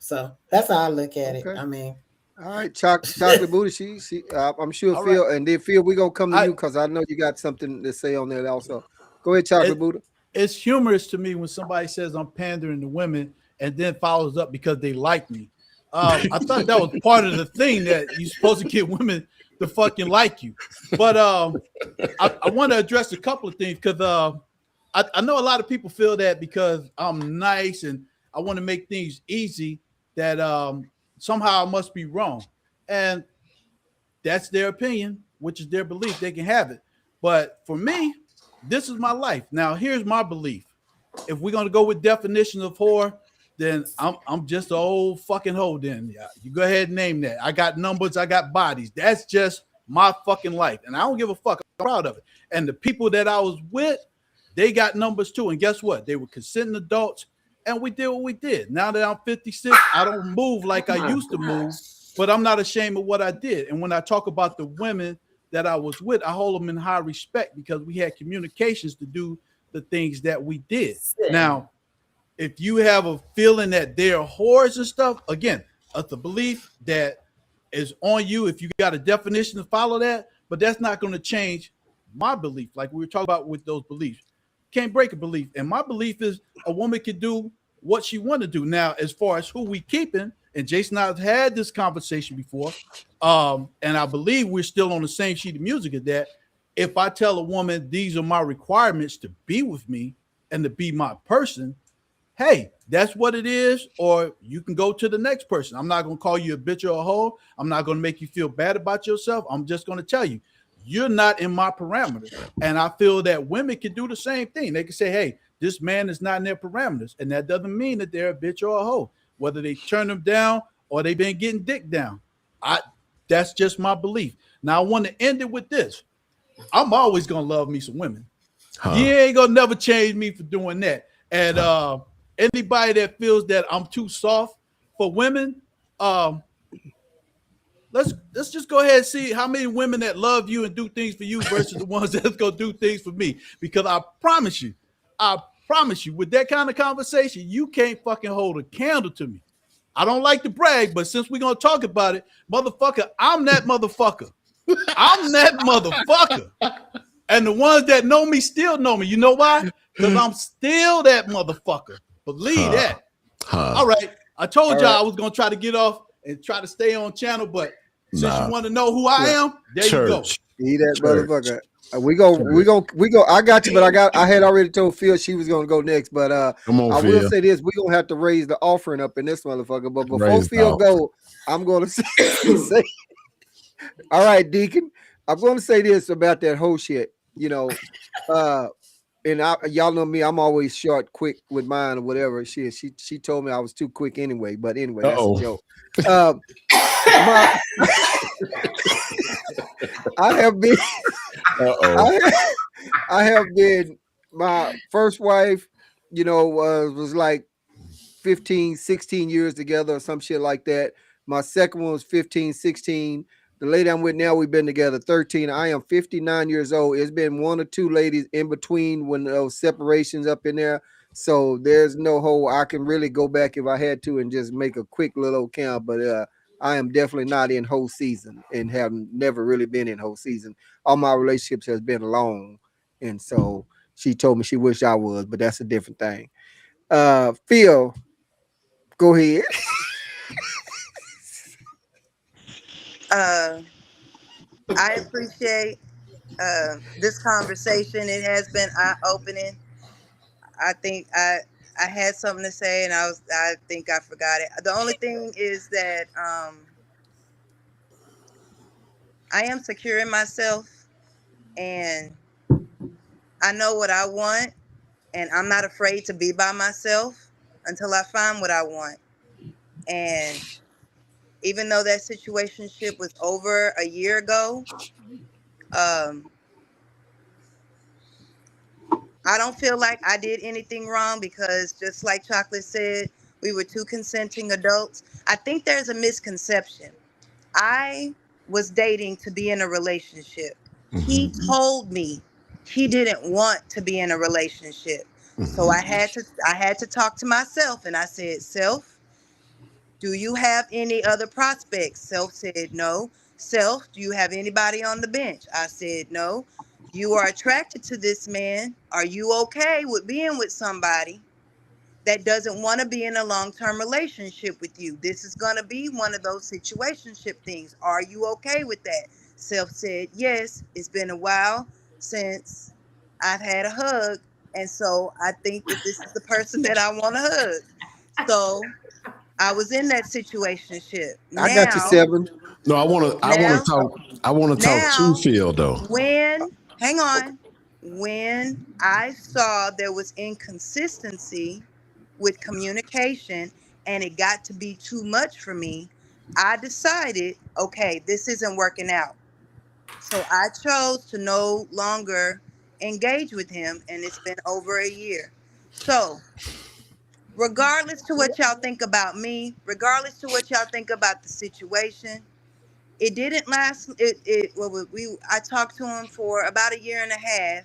So that's how I look at it. I mean. All right, Chocolate Buddha, she I'm sure Phil, right. And then Phil, we're going to come to you because I know you got something to say on that also. Go ahead, Chocolate Buddha. It's humorous to me when somebody says I'm pandering to women and then follows up because they like me. I thought that was part of the thing that you're supposed to get women to fucking like you. But I want to address a couple of things because I know a lot of people feel that because I'm nice and I want to make things easy that somehow I must be wrong. And that's their opinion, which is their belief. They can have it. But for me, this is my life. Now, here's my belief. If we're going to go with definition of whore, then I'm just an old fucking hoe then. Yeah, you go ahead and name that. I got numbers. I got bodies. That's just my fucking life. And I don't give a fuck. I'm proud of it. And the people that I was with, they got numbers too. And guess what? They were consenting adults and we did what we did. Now that I'm 56, I don't move like I used to move, but I'm not ashamed of what I did. And when I talk about the women that I was with, I hold them in high respect because we had communications to do the things that we did. Now, if you have a feeling that they're whores and stuff, again, it's a belief that is on you. If you got a definition to follow that, but that's not going to change my belief. Like we were talking about with those beliefs, can't break a belief. And my belief is a woman can do what she want to do. Now, as far as who we keeping, and Jason and I have had this conversation before, and I believe we're still on the same sheet of music as that. If I tell a woman these are my requirements to be with me and to be my person, hey, that's what it is, or you can go to the next person. I'm not going to call you a bitch or a hoe. I'm not going to make you feel bad about yourself. I'm just going to tell you, you're not in my parameters. And I feel that women can do the same thing. They can say, hey, this man is not in their parameters. And that doesn't mean that they're a bitch or a hoe, whether they turn them down or they've been getting dick down. That's just my belief. Now, I want to end it with this. I'm always going to love me some women. You ain't going to never change me for doing that. And anybody that feels that I'm too soft for women, let's just go ahead and see how many women that love you and do things for you versus the ones that's going to do things for me. Because I promise you, with that kind of conversation, you can't fucking hold a candle to me. I don't like to brag, but since we're going to talk about it, motherfucker, I'm that motherfucker. I'm that motherfucker. And the ones that know me still know me. You know why? Because I'm still that motherfucker. Believe that. All right. I told y'all I was going to try to get off and try to stay on channel, but since you want to know who I am, there you go. Be that motherfucker. We go. I got you, but I had already told Phil she was gonna go next, but Come on, I Phil. will say this: we gonna have to raise the offering up in this motherfucker. But before Phil go, I'm gonna say, all right, Deacon, I'm gonna say this about that whole shit. You know, and y'all know me, I'm always short, quick with mine or whatever. She told me I was too quick anyway. But anyway, that's a joke. I have been. I have been, my first wife, you know, was like 15, 16 years together or some shit like that. My second one was 15, 16. The lady I'm with now, we've been together 13. I am 59 years old. It's been one or two ladies in between when those separations up in there. So there's no whole, I can really go back if I had to and just make a quick little count. But I am definitely not in whole season and have never really been in whole season. All my relationships has been long. And so she told me she wished I was, but that's a different thing. Phil, go ahead. I appreciate this conversation. It has been eye-opening. I think I had something to say, and I think I forgot it. The only thing is that I am secure in myself, and I know what I want, and I'm not afraid to be by myself until I find what I want. And even though that situationship was over a year ago, I don't feel like I did anything wrong because just like Chocolate said, we were two consenting adults. I think there's a misconception. I was dating to be in a relationship. He told me he didn't want to be in a relationship. So I had to talk to myself, and I said, Self, do you have any other prospects? Self said no. Self, do you have anybody on the bench? I said no. You are attracted to this man. Are you okay with being with somebody that doesn't want to be in a long-term relationship with you? This is going to be one of those situationship things. Are you okay with that? Self said yes. It's been a while since I've had a hug, and so I think that this is the person that I want to hug. So I was in that situationship. I got you, Seven. No, I want to talk to Phil though. Hang on. When I saw there was inconsistency with communication and it got to be too much for me, I decided, okay, this isn't working out. So I chose to no longer engage with him, and it's been over a year. So regardless to what y'all think about me, regardless to what y'all think about the situation, it didn't last. I talked to him for about a year and a half,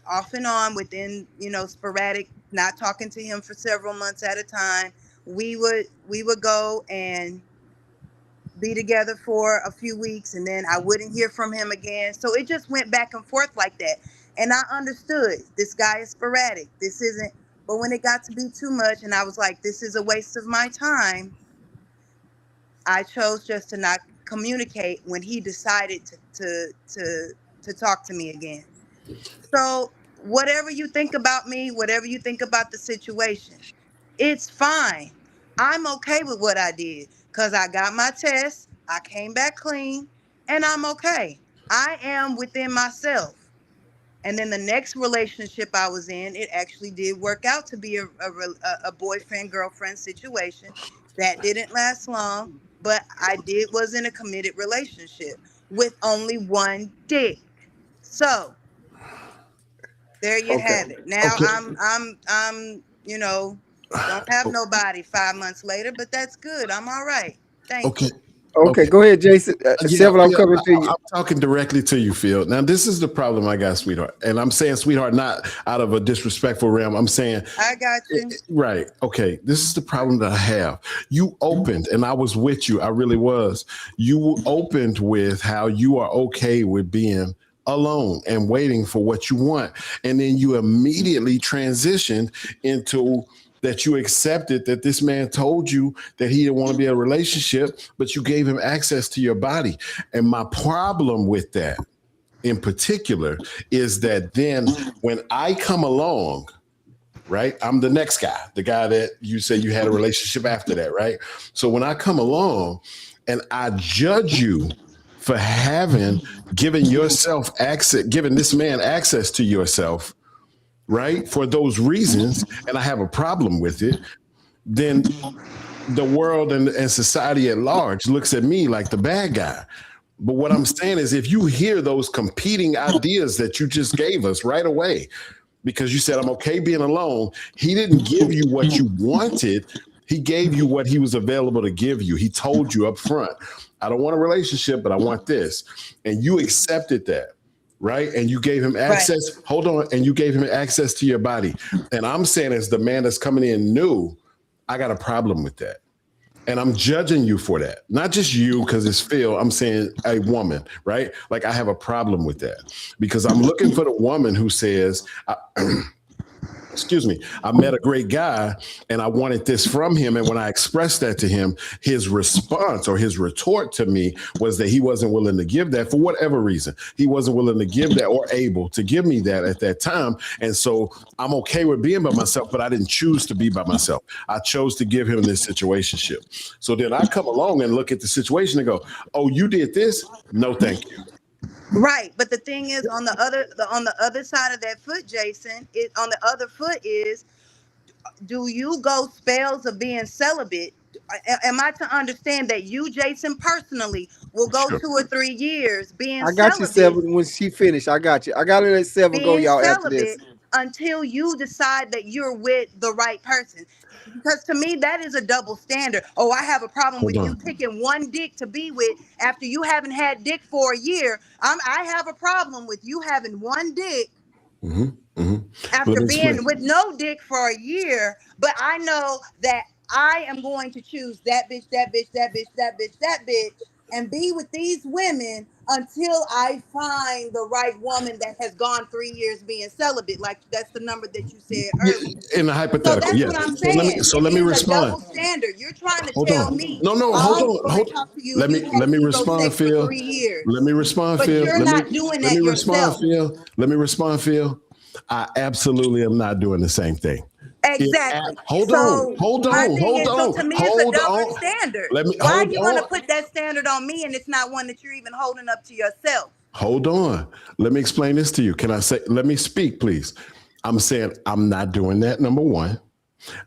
off and on, within, sporadic, not talking to him for several months at a time. We would go and be together for a few weeks, and then I wouldn't hear from him again. So it just went back and forth like that. And I understood this guy is sporadic. This isn't, but when it got to be too much and I was like, this is a waste of my time, I chose just to not communicate when he decided to talk to me again. So whatever you think about me, whatever you think about the situation, it's fine. I'm okay with what I did because I got my test, I came back clean, and I'm okay. I am within myself. And then the next relationship I was in, it actually did work out to be a boyfriend-girlfriend situation. That didn't last long, but I was in a committed relationship with only one dick. So there you have it. Now I'm don't have nobody 5 months later, but that's good. I'm all right. Thank you. Okay, go ahead, Jason. Several, I'm coming to you. I'm talking directly to you, Phil. Now, this is the problem I got, sweetheart. And I'm saying sweetheart not out of a disrespectful realm. I'm saying I got you. Right. Okay. This is the problem that I have. You opened, and I was with you. I really was. You opened with how you are okay with being alone and waiting for what you want. And then you immediately transitioned into that you accepted that this man told you that he didn't want to be in a relationship, but you gave him access to your body. And my problem with that in particular is that then when I come along, right, I'm the next guy, the guy that you said you had a relationship after that, right? So when I come along and I judge you for having given yourself access, giving this man access to yourself, right, for those reasons, and I have a problem with it, then the world and society at large looks at me like the bad guy. But what I'm saying is if you hear those competing ideas that you just gave us right away, because you said, I'm okay being alone, he didn't give you what you wanted. He gave you what he was available to give you. He told you up front, I don't want a relationship, but I want this. And you accepted that. Right. And you gave him access. Right. Hold on. And you gave him access to your body. And I'm saying, as the man that's coming in new, I got a problem with that. And I'm judging you for that. Not just you, because it's Phil. I'm saying a woman. Right. Like, I have a problem with that because I'm looking for the woman who says, excuse me, I met a great guy and I wanted this from him. And when I expressed that to him, his response or his retort to me was that he wasn't willing to give that for whatever reason. He wasn't willing to give that or able to give me that at that time. And so I'm okay with being by myself, but I didn't choose to be by myself. I chose to give him this situationship. So then I come along and look at the situation and go, oh, you did this? No, thank you. Right, but the thing is, on the other side of that foot, Jason, on the other foot is, do you go spells of being celibate? Am I to understand that you, Jason, personally will go 2 or 3 years being celibate? I got you, Seven. When she finished, I got you. I got to let Seven go, y'all, after this. Until you decide that you're with the right person. Because to me, that is a double standard. Oh, I have a problem with you picking one dick to be with after you haven't had dick for a year. I have a problem with you having one dick after being with no dick for a year. But I know that I am going to choose that bitch, that bitch, that bitch, that bitch, that bitch, and be with these women until I find the right woman that has gone 3 years being celibate. Like, that's the number that you said earlier. In the hypothetical, so that's what I'm saying. So let me respond. Double standard. You're trying to tell me. No, hold on. Let me respond, Phil. Let me respond, Phil. But you're not doing that yourself. Let me respond, Phil. I absolutely am not doing the same thing. Exactly. Hold on. So to me, it's a double standard. Why are you going to put that standard on me and it's not one that you're even holding up to yourself? Hold on. Let me explain this to you. Can I say, let me speak, please? I'm saying I'm not doing that, number one.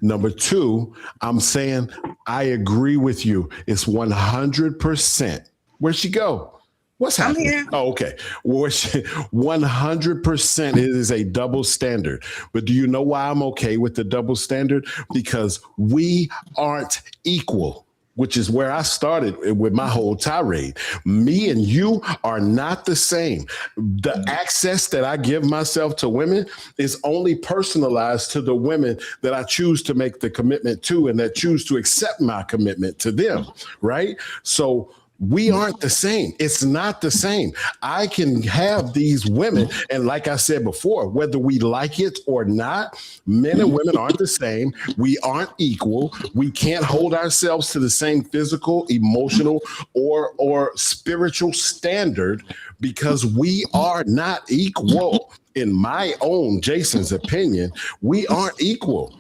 Number two, I'm saying I agree with you. It's 100%. Where'd she go? What's I'm happening? here. Oh, okay. 100% it is a double standard. But do you know why I'm okay with the double standard? Because we aren't equal, which is where I started with my whole tirade. Me and you are not the same. The access that I give myself to women is only personalized to the women that I choose to make the commitment to and that choose to accept my commitment to them, right? So we aren't the same. It's not the same. I can have these women. And like I said before, whether we like it or not, men and women aren't the same. We aren't equal. We can't hold ourselves to the same physical, emotional, or spiritual standard because we are not equal. In my own Jason's opinion, we aren't equal.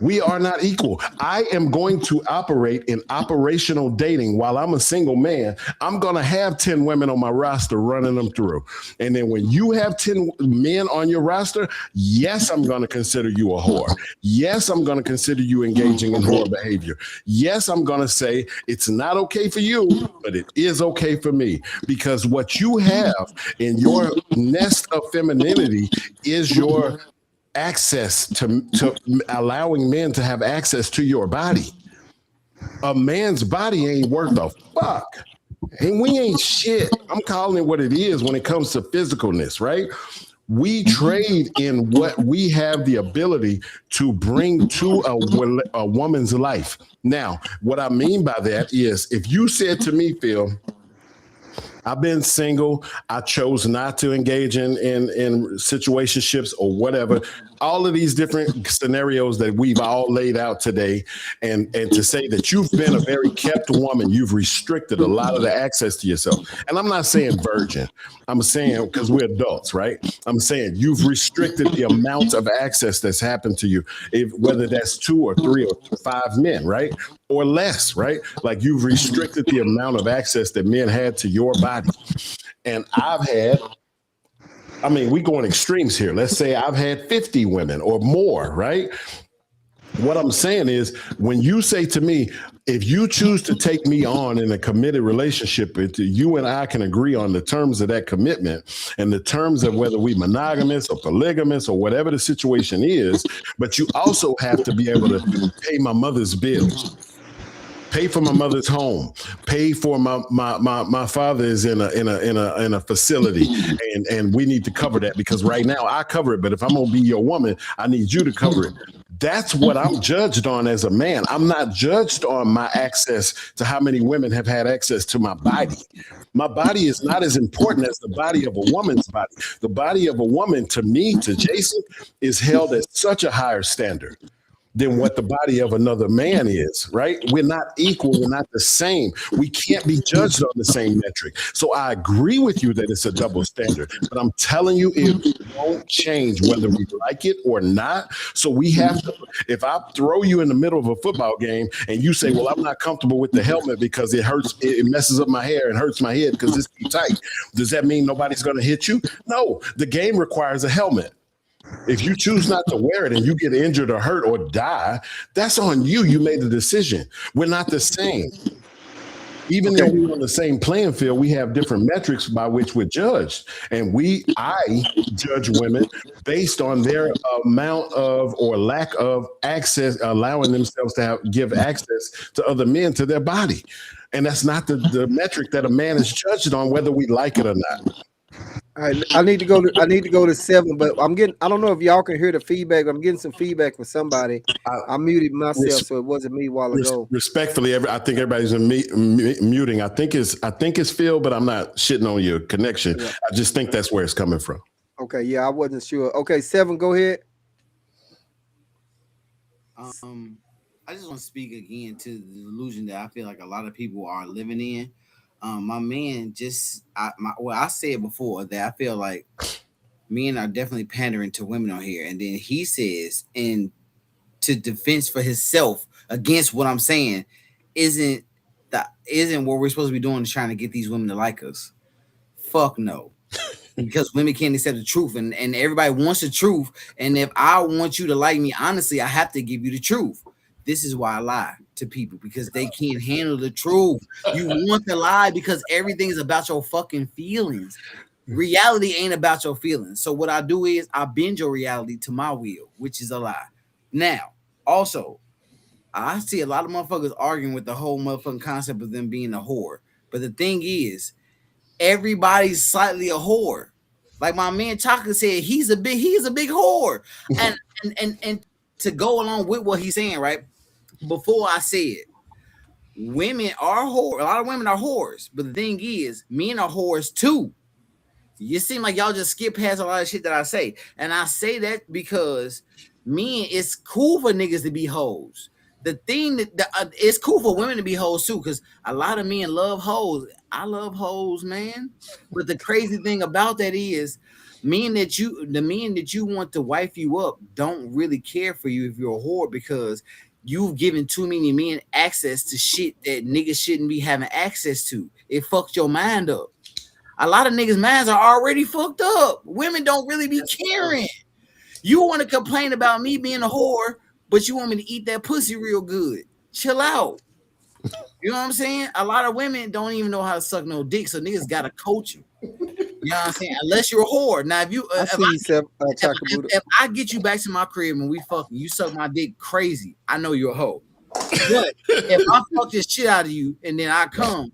We are not equal. I am going to operate in operational dating while I'm a single man. I'm going to have 10 women on my roster running them through. And then when you have 10 men on your roster, yes, I'm going to consider you a whore. Yes, I'm going to consider you engaging in whore behavior. Yes, I'm going to say it's not okay for you, but it is okay for me. Because what you have in your nest of femininity is your access to allowing men to have access to your body. A man's body ain't worth a fuck. And we ain't shit. I'm calling it what it is when it comes to physicalness, right? We trade in what we have the ability to bring to a woman's life. Now, what I mean by that is if you said to me, Phil, I've been single. I chose not to engage in situationships or whatever. All of these different scenarios that we've all laid out today, and to say that you've been a very kept woman, you've restricted a lot of the access to yourself. And I'm not saying virgin. I'm saying because we're adults, right? I'm saying you've restricted the amount of access that's happened to you, whether that's 2 or 3 or 5 men, right? Or less, right? Like you've restricted the amount of access that men had to your body. And we going extremes here. Let's say I've had 50 women or more, right? What I'm saying is when you say to me, if you choose to take me on in a committed relationship, you and I can agree on the terms of that commitment and the terms of whether we monogamous or polygamous or whatever the situation is, but you also have to be able to pay my mother's bills. Pay for my mother's home. Pay for my father is in a facility, and we need to cover that because right now I cover it. But if I'm gonna be your woman, I need you to cover it. That's what I'm judged on as a man. I'm not judged on my access to how many women have had access to my body. My body is not as important as the body of a woman's body. The body of a woman, to me, to Jason, is held at such a higher standard than what the body of another man is, right? We're not equal. We're not the same. We can't be judged on the same metric. So I agree with you that it's a double standard, but I'm telling you, it won't change whether we like it or not. So we have to, if I throw you in the middle of a football game and you say, well, I'm not comfortable with the helmet because it hurts, it messes up my hair and hurts my head because it's too tight. Does that mean nobody's going to hit you? No, the game requires a helmet. If you choose not to wear it and you get injured or hurt or die, that's on you. You made the decision. We're not the same. Even though we're on the same playing field, we have different metrics by which we're judged. And I judge women based on their amount of or lack of access, allowing themselves to give access to other men to their body. And that's not the metric that a man is judged on, whether we like it or not. All right, I need to go to 7, but I don't know if y'all can hear the feedback. I'm getting some feedback from somebody. I muted myself, so it wasn't me a while ago. Respectfully, I think everybody's muting. I think it's Phil, but I'm not shitting on your connection. Yeah. I just think that's where it's coming from. Okay, yeah, I wasn't sure. Okay, 7, go ahead. I just want to speak again to the delusion that I feel like a lot of people are living in. My man I said before that I feel like men are definitely pandering to women on here. And then he says, in to defense for himself against what I'm saying, isn't what we're supposed to be doing is trying to get these women to like us. Fuck no. Because women can't accept the truth and everybody wants the truth. And if I want you to like me, honestly, I have to give you the truth. This is why I lie. to people because they can't handle the truth. You want to lie because everything is about your fucking feelings. Reality ain't about your feelings. So what I do is I bend your reality to my will, which is a lie. Now, also, I see a lot of motherfuckers arguing with the whole motherfucking concept of them being a whore. But the thing is, everybody's slightly a whore. Like my man Chocolate said, he's a big whore. And to go along with what he's saying, right? Before I said, women are whores. A lot of women are whores. But the thing is, men are whores too. You seem like y'all just skip past a lot of shit that I say. And I say that because men, it's cool for niggas to be hoes. The thing that it's cool for women to be hoes too, because a lot of men love hoes. I love hoes, man. But the crazy thing about that is the men that you want to wife you up don't really care for you if you're a whore, because you've given too many men access to shit that niggas shouldn't be having access to. It fucked your mind up. A lot of niggas' minds are already fucked up. Women don't really be caring. You want to complain about me being a whore, but you want me to eat that pussy real good. Chill out. You know what I'm saying? A lot of women don't even know how to suck no dick, so niggas gotta coach you. You know what I'm saying? Unless you're a whore. Now, if I get you back to my crib and we fucking, you suck my dick crazy, I know you're a hoe. But if I fuck this shit out of you and then I come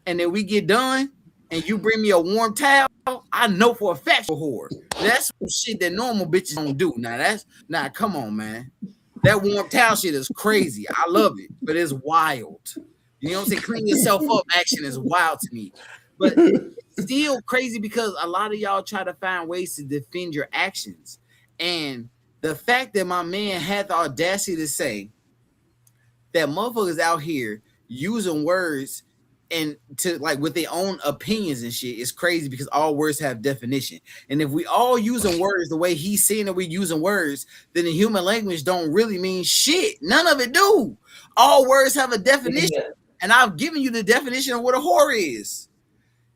and then we get done and you bring me a warm towel, I know for a fact you're a whore. That's some shit that normal bitches don't do. Now come on, man. That warm towel shit is crazy. I love it, but it's wild. You know what I'm saying? Clean yourself up action is wild to me. But it's still crazy because a lot of y'all try to find ways to defend your actions. And the fact that my man had the audacity to say that motherfuckers out here using words and to like with their own opinions and shit is crazy, because all words have definition. And if we all using words the way he's saying that we're using words, then the human language don't really mean shit. None of it do. All words have a definition. Yeah. And I've given you the definition of what a whore is.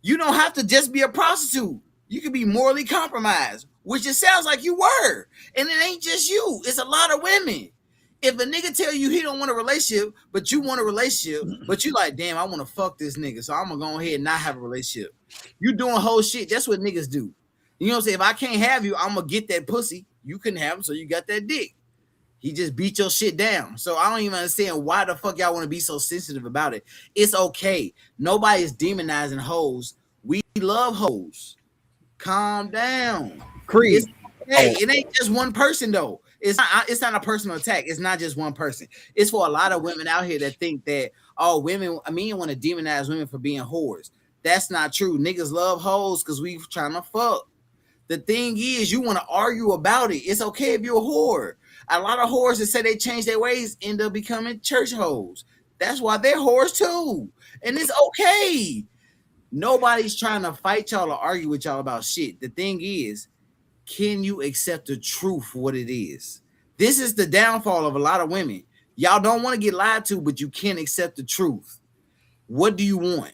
You don't have to just be a prostitute. You can be morally compromised, which it sounds like you were. And it ain't just you. It's a lot of women. If a nigga tell you he don't want a relationship, but you want a relationship, but you like, damn, I want to fuck this nigga, so I'm gonna go ahead and not have a relationship. You doing whole shit. That's what niggas do. You know what I'm saying? If I can't have you, I'm gonna get that pussy. You couldn't have him, so you got that dick. He just beat your shit down. So I don't even understand why the fuck y'all want to be so sensitive about it. It's okay. Nobody is demonizing hoes. We love hoes. Calm down. Creed. Hey, it ain't just one person though. It's not a personal attack. It's not just one person. It's for a lot of women out here that think that, oh, men want to demonize women for being whores. That's not true. Niggas love hoes because we trying to fuck. The thing is, you want to argue about it. It's okay if you're a whore. A lot of whores that say they change their ways end up becoming church hoes. That's why they're whores too. And it's okay. Nobody's trying to fight y'all or argue with y'all about shit. The thing is, can you accept the truth for what it is? This is the downfall of a lot of women. Y'all don't want to get lied to, but you can't accept the truth. What do you want?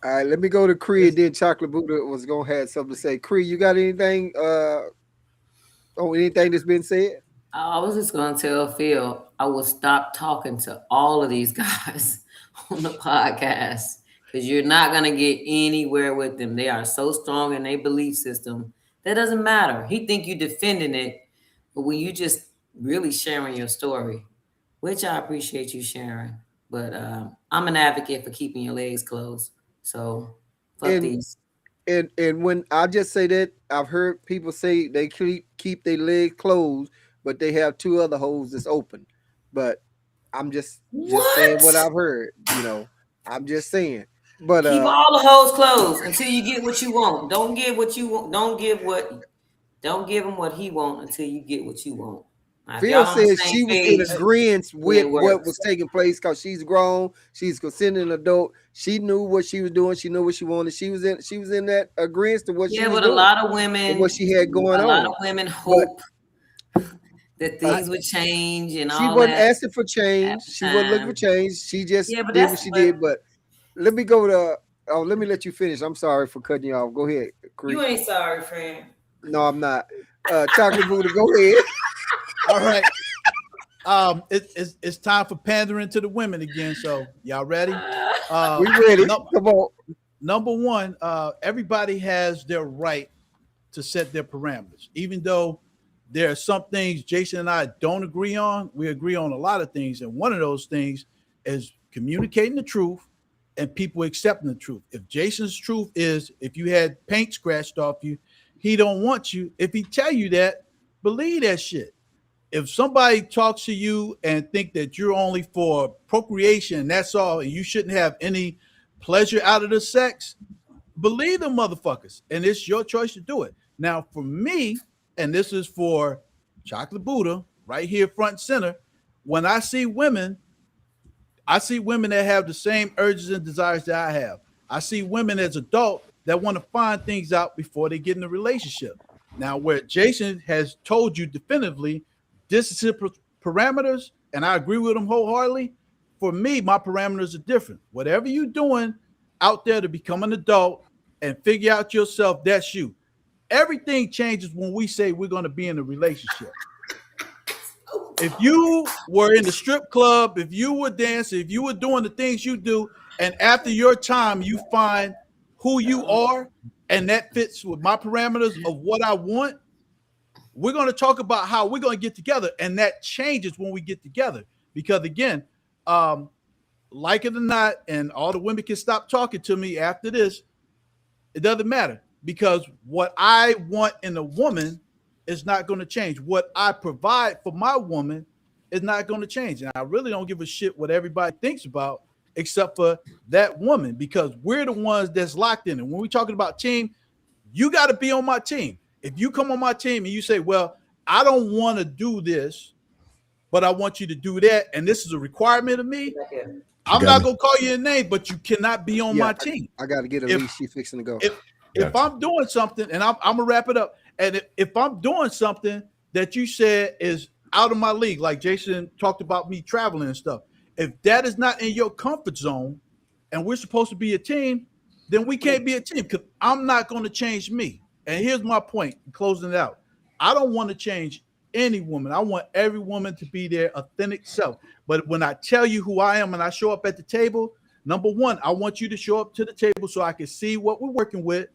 All right, let me go to Cree, and then Chocolate Buddha was going to have something to say. Cree, you got anything anything that's been said? I was just going to tell Phil I will stop talking to all of these guys on the podcast, because you're not going to get anywhere with them. They are so strong in their belief system. That doesn't matter. He think you defending it, but when you just really sharing your story, which I appreciate you sharing, but I'm an advocate for keeping your legs closed. So fuck these. And when I just say that, I've heard people say they keep their legs closed, but they have two other holes that's open. But I'm just saying what I've heard. You know, I'm just saying. But keep all the holes closed until you get what you want. Don't give what you want. Don't give him what he want until you get what you want. Now, Phil said she was in agreement with what was taking place because she's grown, she's considered an adult. She knew what she was doing. She knew what she wanted. She was in that agreement to what she was doing. Yeah, but a lot of women, what she had going on. A lot of women hope that things would change and all that. She wasn't asking for change. She wasn't looking for change. She just did what she did. But let me go to. Let me let you finish. I'm sorry for cutting you off. Go ahead, Chris. You ain't sorry, friend. No, I'm not. Chocolate Buddha, go ahead. All right. It's time for pandering to the women again. So y'all ready? We ready. Come on. Number one, everybody has their right to set their parameters. Even though there are some things Jason and I don't agree on, we agree on a lot of things. And one of those things is communicating the truth and people accepting the truth. If Jason's truth is if you had paint scratched off you, he don't want you. If he tell you that, believe that shit. If somebody talks to you and think that you're only for procreation and that's all, and you shouldn't have any pleasure out of the sex, believe them motherfuckers. And it's your choice to do it. Now, for me, and this is for Chocolate Buddha right here front and center, when I see women that have the same urges and desires that I have. I see women as adults that want to find things out before they get in a relationship. Now, where Jason has told you definitively, this is his parameters, and I agree with him wholeheartedly. For me, my parameters are different. Whatever you're doing out there to become an adult and figure out yourself, that's you. Everything changes when we say we're going to be in a relationship. If you were in the strip club, if you were dancing, if you were doing the things you do, and after your time you find who you are, and that fits with my parameters of what I want, we're going to talk about how we're going to get together. And that changes when we get together. Because again, like it or not, and all the women can stop talking to me after this, it doesn't matter. Because what I want in a woman is not going to change. What I provide for my woman is not going to change. And I really don't give a shit what everybody thinks about except for that woman, because we're the ones that's locked in. And when we're talking about team, you got to be on my team. If you come on my team and you say, well, I don't want to do this, but I want you to do that, and this is a requirement of me, I'm not going to call you a name, but you cannot be on my team. I got to get Elise. She's fixing to go. If I'm doing something, and I'm going to wrap it up, and if I'm doing something that you said is out of my league, like Jason talked about me traveling and stuff, if that is not in your comfort zone and we're supposed to be a team, then we can't be a team, because I'm not going to change me. And here's my point, closing it out. I don't want to change any woman. I want every woman to be their authentic self. But when I tell you who I am and I show up at the table, number one, I want you to show up to the table so I can see what we're working with.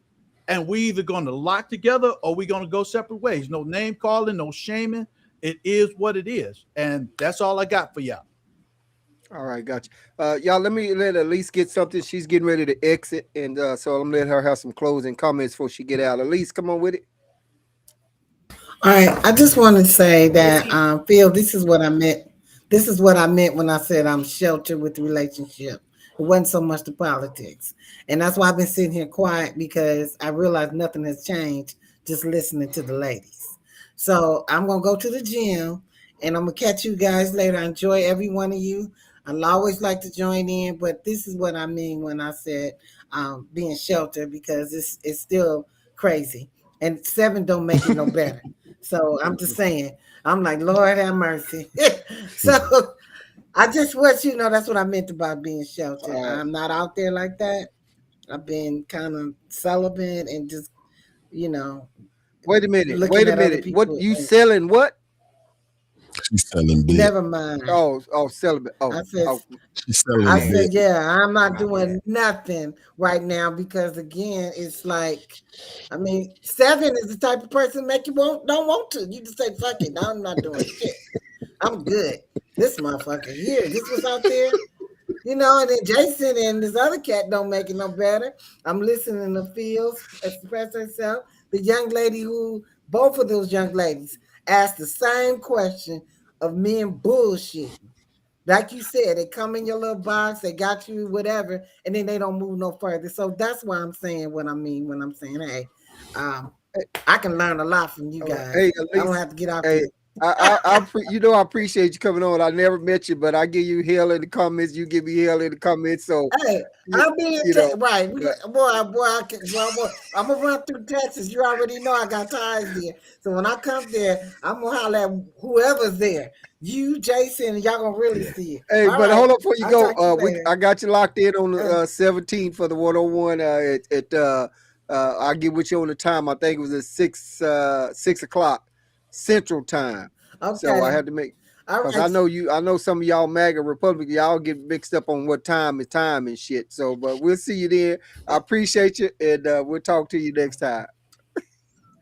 And we either going to lock together or we're going to go separate ways. No name calling, no shaming. It is what it is. And that's all I got for y'all. All right, gotcha. Y'all, let Elise get something. She's getting ready to exit. And so I'm letting her have some closing comments before she get out. Elise, come on with it. All right. I just want to say that, Phil, this is what I meant. This is what I meant when I said I'm sheltered with the relationship. It wasn't so much the politics. And that's why I've been sitting here quiet, because I realized nothing has changed just listening to the ladies. So I'm going to go to the gym and I'm going to catch you guys later. I enjoy every one of you. I'll always like to join in, but this is what I mean when I said being sheltered, because it's still crazy. And 7 don't make it no better. So I'm just saying, I'm like, Lord have mercy. So I just want you to know that's what I meant about being sheltered. I'm not out there like that. I've been kind of celibate and just, Wait a minute. What you selling? What? She's selling big. Never mind. Oh, celibate. I said, she's selling I big. said, yeah, I'm not doing nothing right now, because again, it's like, 7 is the type of person make you don't want to. You just say, fuck it, I'm not doing shit. I'm good. This motherfucker here, this was out there. And then Jason and this other cat don't make it no better. I'm listening to Fields express herself. The young lady both of those young ladies asked the same question of me and bullshit. Like you said, they come in your little box, they got you, whatever, and then they don't move no further. So that's why I'm saying what I mean when I'm saying, hey, I can learn a lot from you guys. Hey, I don't have to get out there. I appreciate you coming on. I never met you, but I give you hell in the comments. You give me hell in the comments. So hey, I'll be right. I'm gonna run through Texas. You already know I got ties there. So when I come there, I'm gonna holler at whoever's there. You, Jason, and y'all gonna really see it. Hey, all but right. hold up before you go. You I got you locked in on the 17th for the 101. I'll get with you on the time. I think it was at 6 o'clock Central Time. Okay. So I had to make. All Because I right. know some of y'all MAGA Republican, y'all get mixed up on what time is time and shit. So, but we'll see you then. I appreciate you, and we'll talk to you next time.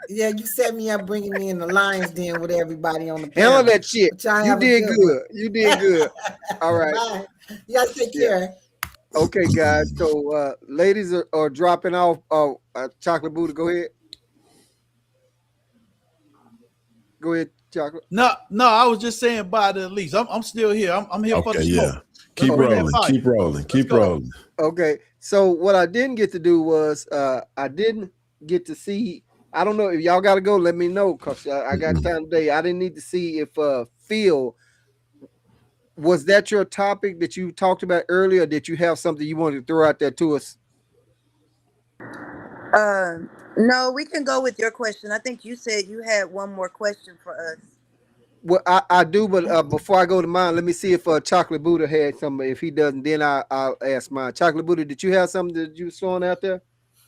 Yeah, you set me up bringing me in the lion's den with everybody on the Handle panel. that shit. But y'all You have a did good good. one. You did good. All right. Bye. You guys take Yeah. care. Okay, guys. So, ladies are dropping off. Oh, Chocolate Buddha, go ahead. Go ahead, Chocolate. No, I was just saying by the least. I'm still here. I'm here for the Okay, smoke. yeah. Let's Keep bring that rolling. fire. Keep rolling. Keep go. rolling. Okay. So what I didn't get to do was I didn't get to see. I don't know if y'all got to go. Let me know because I got time today. I didn't need to see if Phil, was that your topic that you talked about earlier? Or did you have something you wanted to throw out there to us? No, we can go with your question. I think you said you had one more question for us. Well, I do, but before I go to mine, let me see if Chocolate Buddha had something. If he doesn't, then I'll ask mine. Chocolate Buddha, did you have something that you was throwing out there?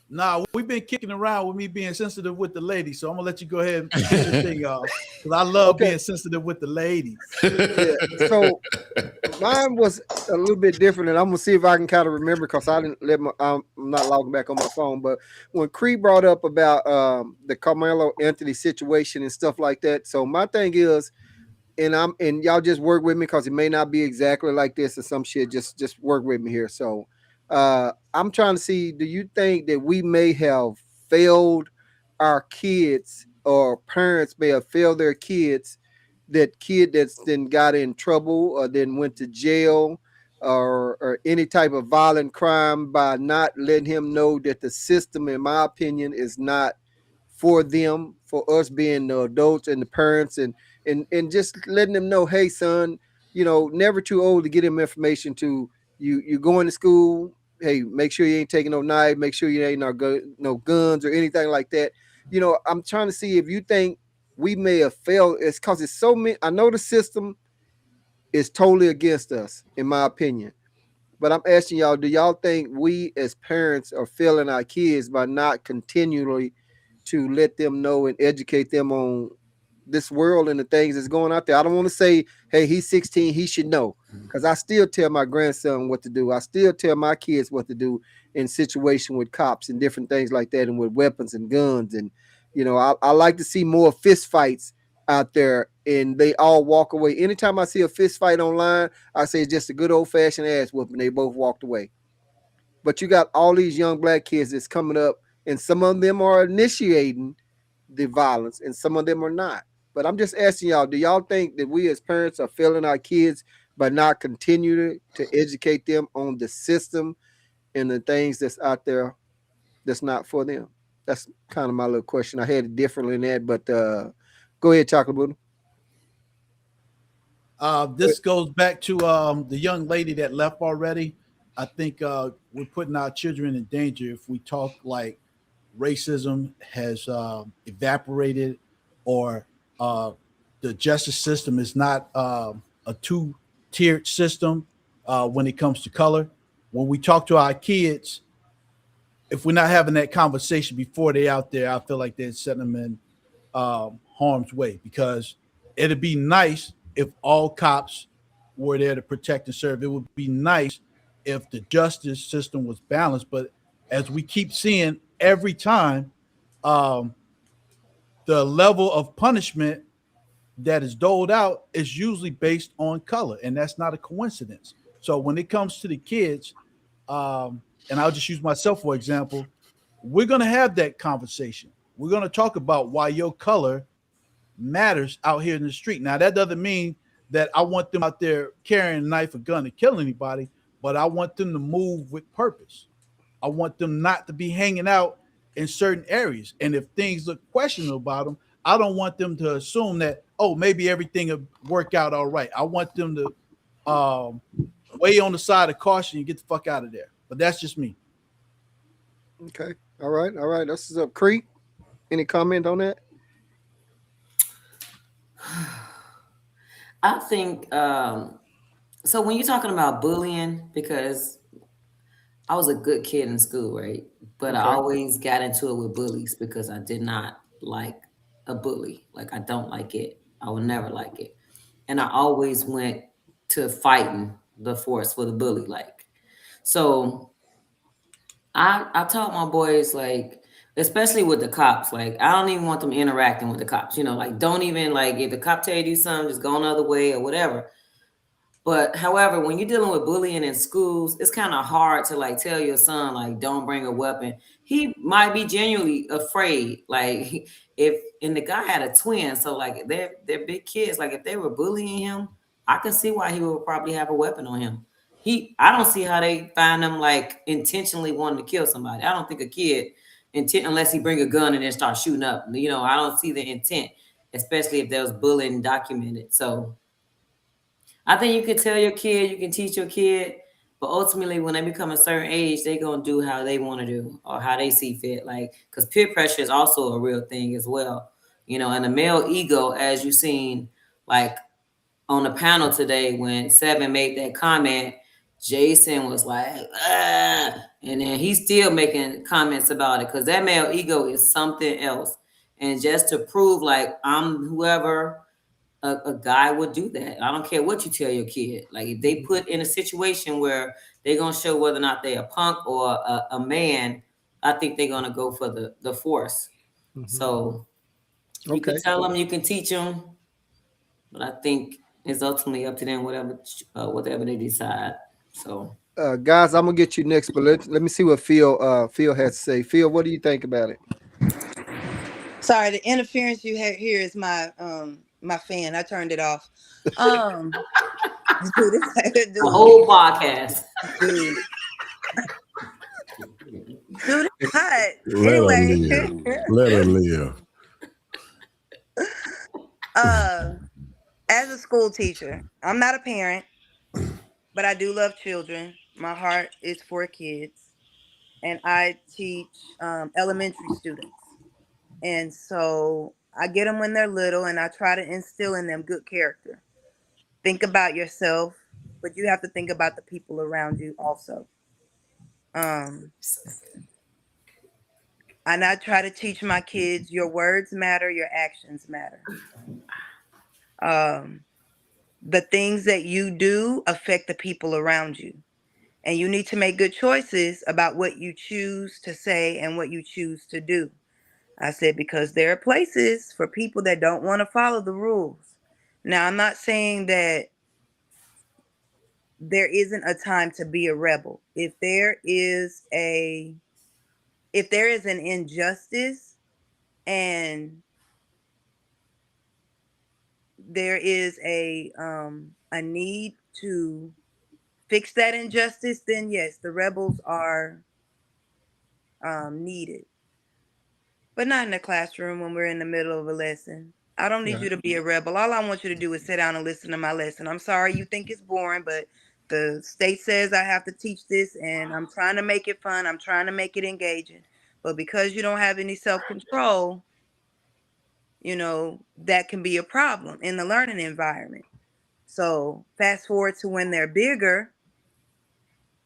Nah, we've been kicking around with me being sensitive with the ladies, so I'm gonna let you go ahead and kick the thing off because I love being sensitive with the ladies. Yeah. So mine was a little bit different, and I'm gonna see if I can kind of remember because I didn't let my. I'm not logging back on my phone, but when Cree brought up about the Carmelo Anthony situation and stuff like that, so my thing is, and y'all just work with me because it may not be exactly like this or some shit. Just work with me here. So I'm trying to see, do you think that we may have failed our kids or parents may have failed their kids, that kid that's then got in trouble or then went to jail or any type of violent crime by not letting him know that the system, in my opinion, is not for them, for us being the adults and the parents, and just letting them know, hey son, never too old to get him information to you going to school. Hey, make sure you ain't taking no knife, make sure you ain't no guns or anything like that. I'm trying to see if you think we may have failed. It's because it's so many. I know the system is totally against us, in my opinion. But I'm asking y'all, do y'all think we as parents are failing our kids by not continually to let them know and educate them on this world and the things that's going out there? I don't want to say, hey, he's 16, he should know. Because I still tell my grandson what to do. I still tell my kids what to do in situation with cops and different things like that, and with weapons and guns. And, I like to see more fist fights out there, and they all walk away. Anytime I see a fist fight online, I say it's just a good old fashioned ass whooping. They both walked away. But you got all these young black kids that's coming up, and some of them are initiating the violence, and some of them are not. But I'm just asking y'all, do y'all think that we as parents are failing our kids by not continuing to educate them on the system and the things that's out there that's not for them? That's kind of my little question. I had it differently than that, but go ahead, Chocolate Buddha. This goes back to the young lady that left already. I think we're putting our children in danger if we talk like racism has evaporated, or the justice system is not a two-tiered system when it comes to color. When we talk to our kids, if we're not having that conversation before they're out there, I feel like they're setting them in harm's way, because it'd be nice if all cops were there to protect and serve. It would be nice if the justice system was balanced. But as we keep seeing every time, the level of punishment that is doled out is usually based on color, and that's not a coincidence. So when it comes to the kids, and I'll just use myself for example, we're going to have that conversation. We're going to talk about why your color matters out here in the street. Now, that doesn't mean that I want them out there carrying a knife or gun to kill anybody, but I want them to move with purpose. I want them not to be hanging out in certain areas. And if things look questionable about them, I don't want them to assume that, oh, maybe everything will work out all right. I want them to weigh on the side of caution and get the fuck out of there. But that's just me. Okay. All right. This is up. Cree, any comment on that? I think so. When you're talking about bullying, because I was a good kid in school, right? But I always got into it with bullies because I did not like a bully. Like, I don't like it. I would never like it. and I always went to fighting the force for the bully. Like, so I taught my boys, like, especially with the cops, like, I don't even want them interacting with the cops, like, don't even, like, if the cop tell you to do something, just go another way or whatever. But however, when you're dealing with bullying in schools, it's kind of hard to like tell your son, like, don't bring a weapon. He might be genuinely afraid. Like, if and the guy had a twin, so like they're big kids. Like, if they were bullying him, I can see why he would probably have a weapon on him. I don't see how they find them like intentionally wanting to kill somebody. I don't think a kid unless he bring a gun and then start shooting up. I don't see the intent, especially if there was bullying documented. So I think you can tell your kid, you can teach your kid, but ultimately when they become a certain age, they gonna do how they want to do or how they see fit. Like, because peer pressure is also a real thing as well. And the male ego, as you seen, like on the panel today when Seven made that comment, Jason was like, ah, and then he's still making comments about it because that male ego is something else. And just to prove like I'm whoever a guy would do that. I don't care what you tell your kid. Like, if they put in a situation where they're gonna show whether or not they're a punk or a man, I think they're gonna go for the force. So you can tell them, you can teach them, but I think it's ultimately up to them, whatever they decide. So Guys, I'm gonna get you next, but let me see what Phil has to say. Phil, what do you think about it? Sorry, the interference you have here is my fan. I turned it off. Um, dude, the whole podcast. dude, it's hot. Let her live. Let her live. As a school teacher, I'm not a parent, but I do love children. My heart is for kids, and I teach elementary students. And so I get them when they're little, and I try to instill in them good character. Think about yourself, but you have to think about the people around you also. And I try to teach my kids your words matter, your actions matter. The things that you do affect the people around you. And you need to make good choices about what you choose to say and what you choose to do. I said, because there are places for people that don't want to follow the rules. Now, I'm not saying that there isn't a time to be a rebel. If there is an injustice and there is a need to fix that injustice, then yes, the rebels are needed. But not in the classroom when we're in the middle of a lesson. I don't need you to be a rebel. All I want you to do is sit down and listen to my lesson. I'm sorry you think it's boring, but the state says I have to teach this, and I'm trying to make it fun. I'm trying to make it engaging. But because you don't have any self-control, that can be a problem in the learning environment. So fast forward to when they're bigger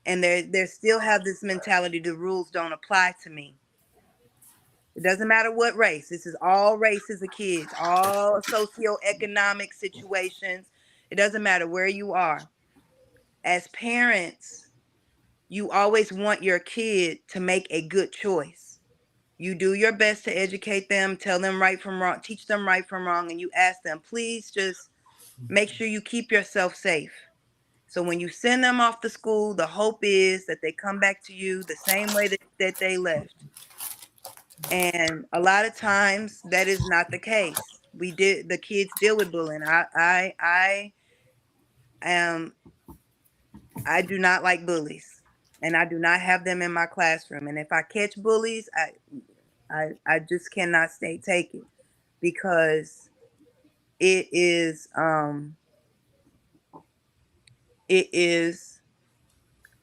and they still have this mentality, the rules don't apply to me. It doesn't matter what race. This is all races of kids, all socioeconomic situations. It doesn't matter where you are. As parents, you always want your kid to make a good choice. You do your best to educate them, tell them right from wrong, teach them right from wrong, and you ask them, please just make sure you keep yourself safe. So when you send them off to school, the hope is that they come back to you the same way that they left. And a lot of times that is not the case. The kids deal with bullying. I do not like bullies, and I do not have them in my classroom. And if I catch bullies, I just cannot take it, because it is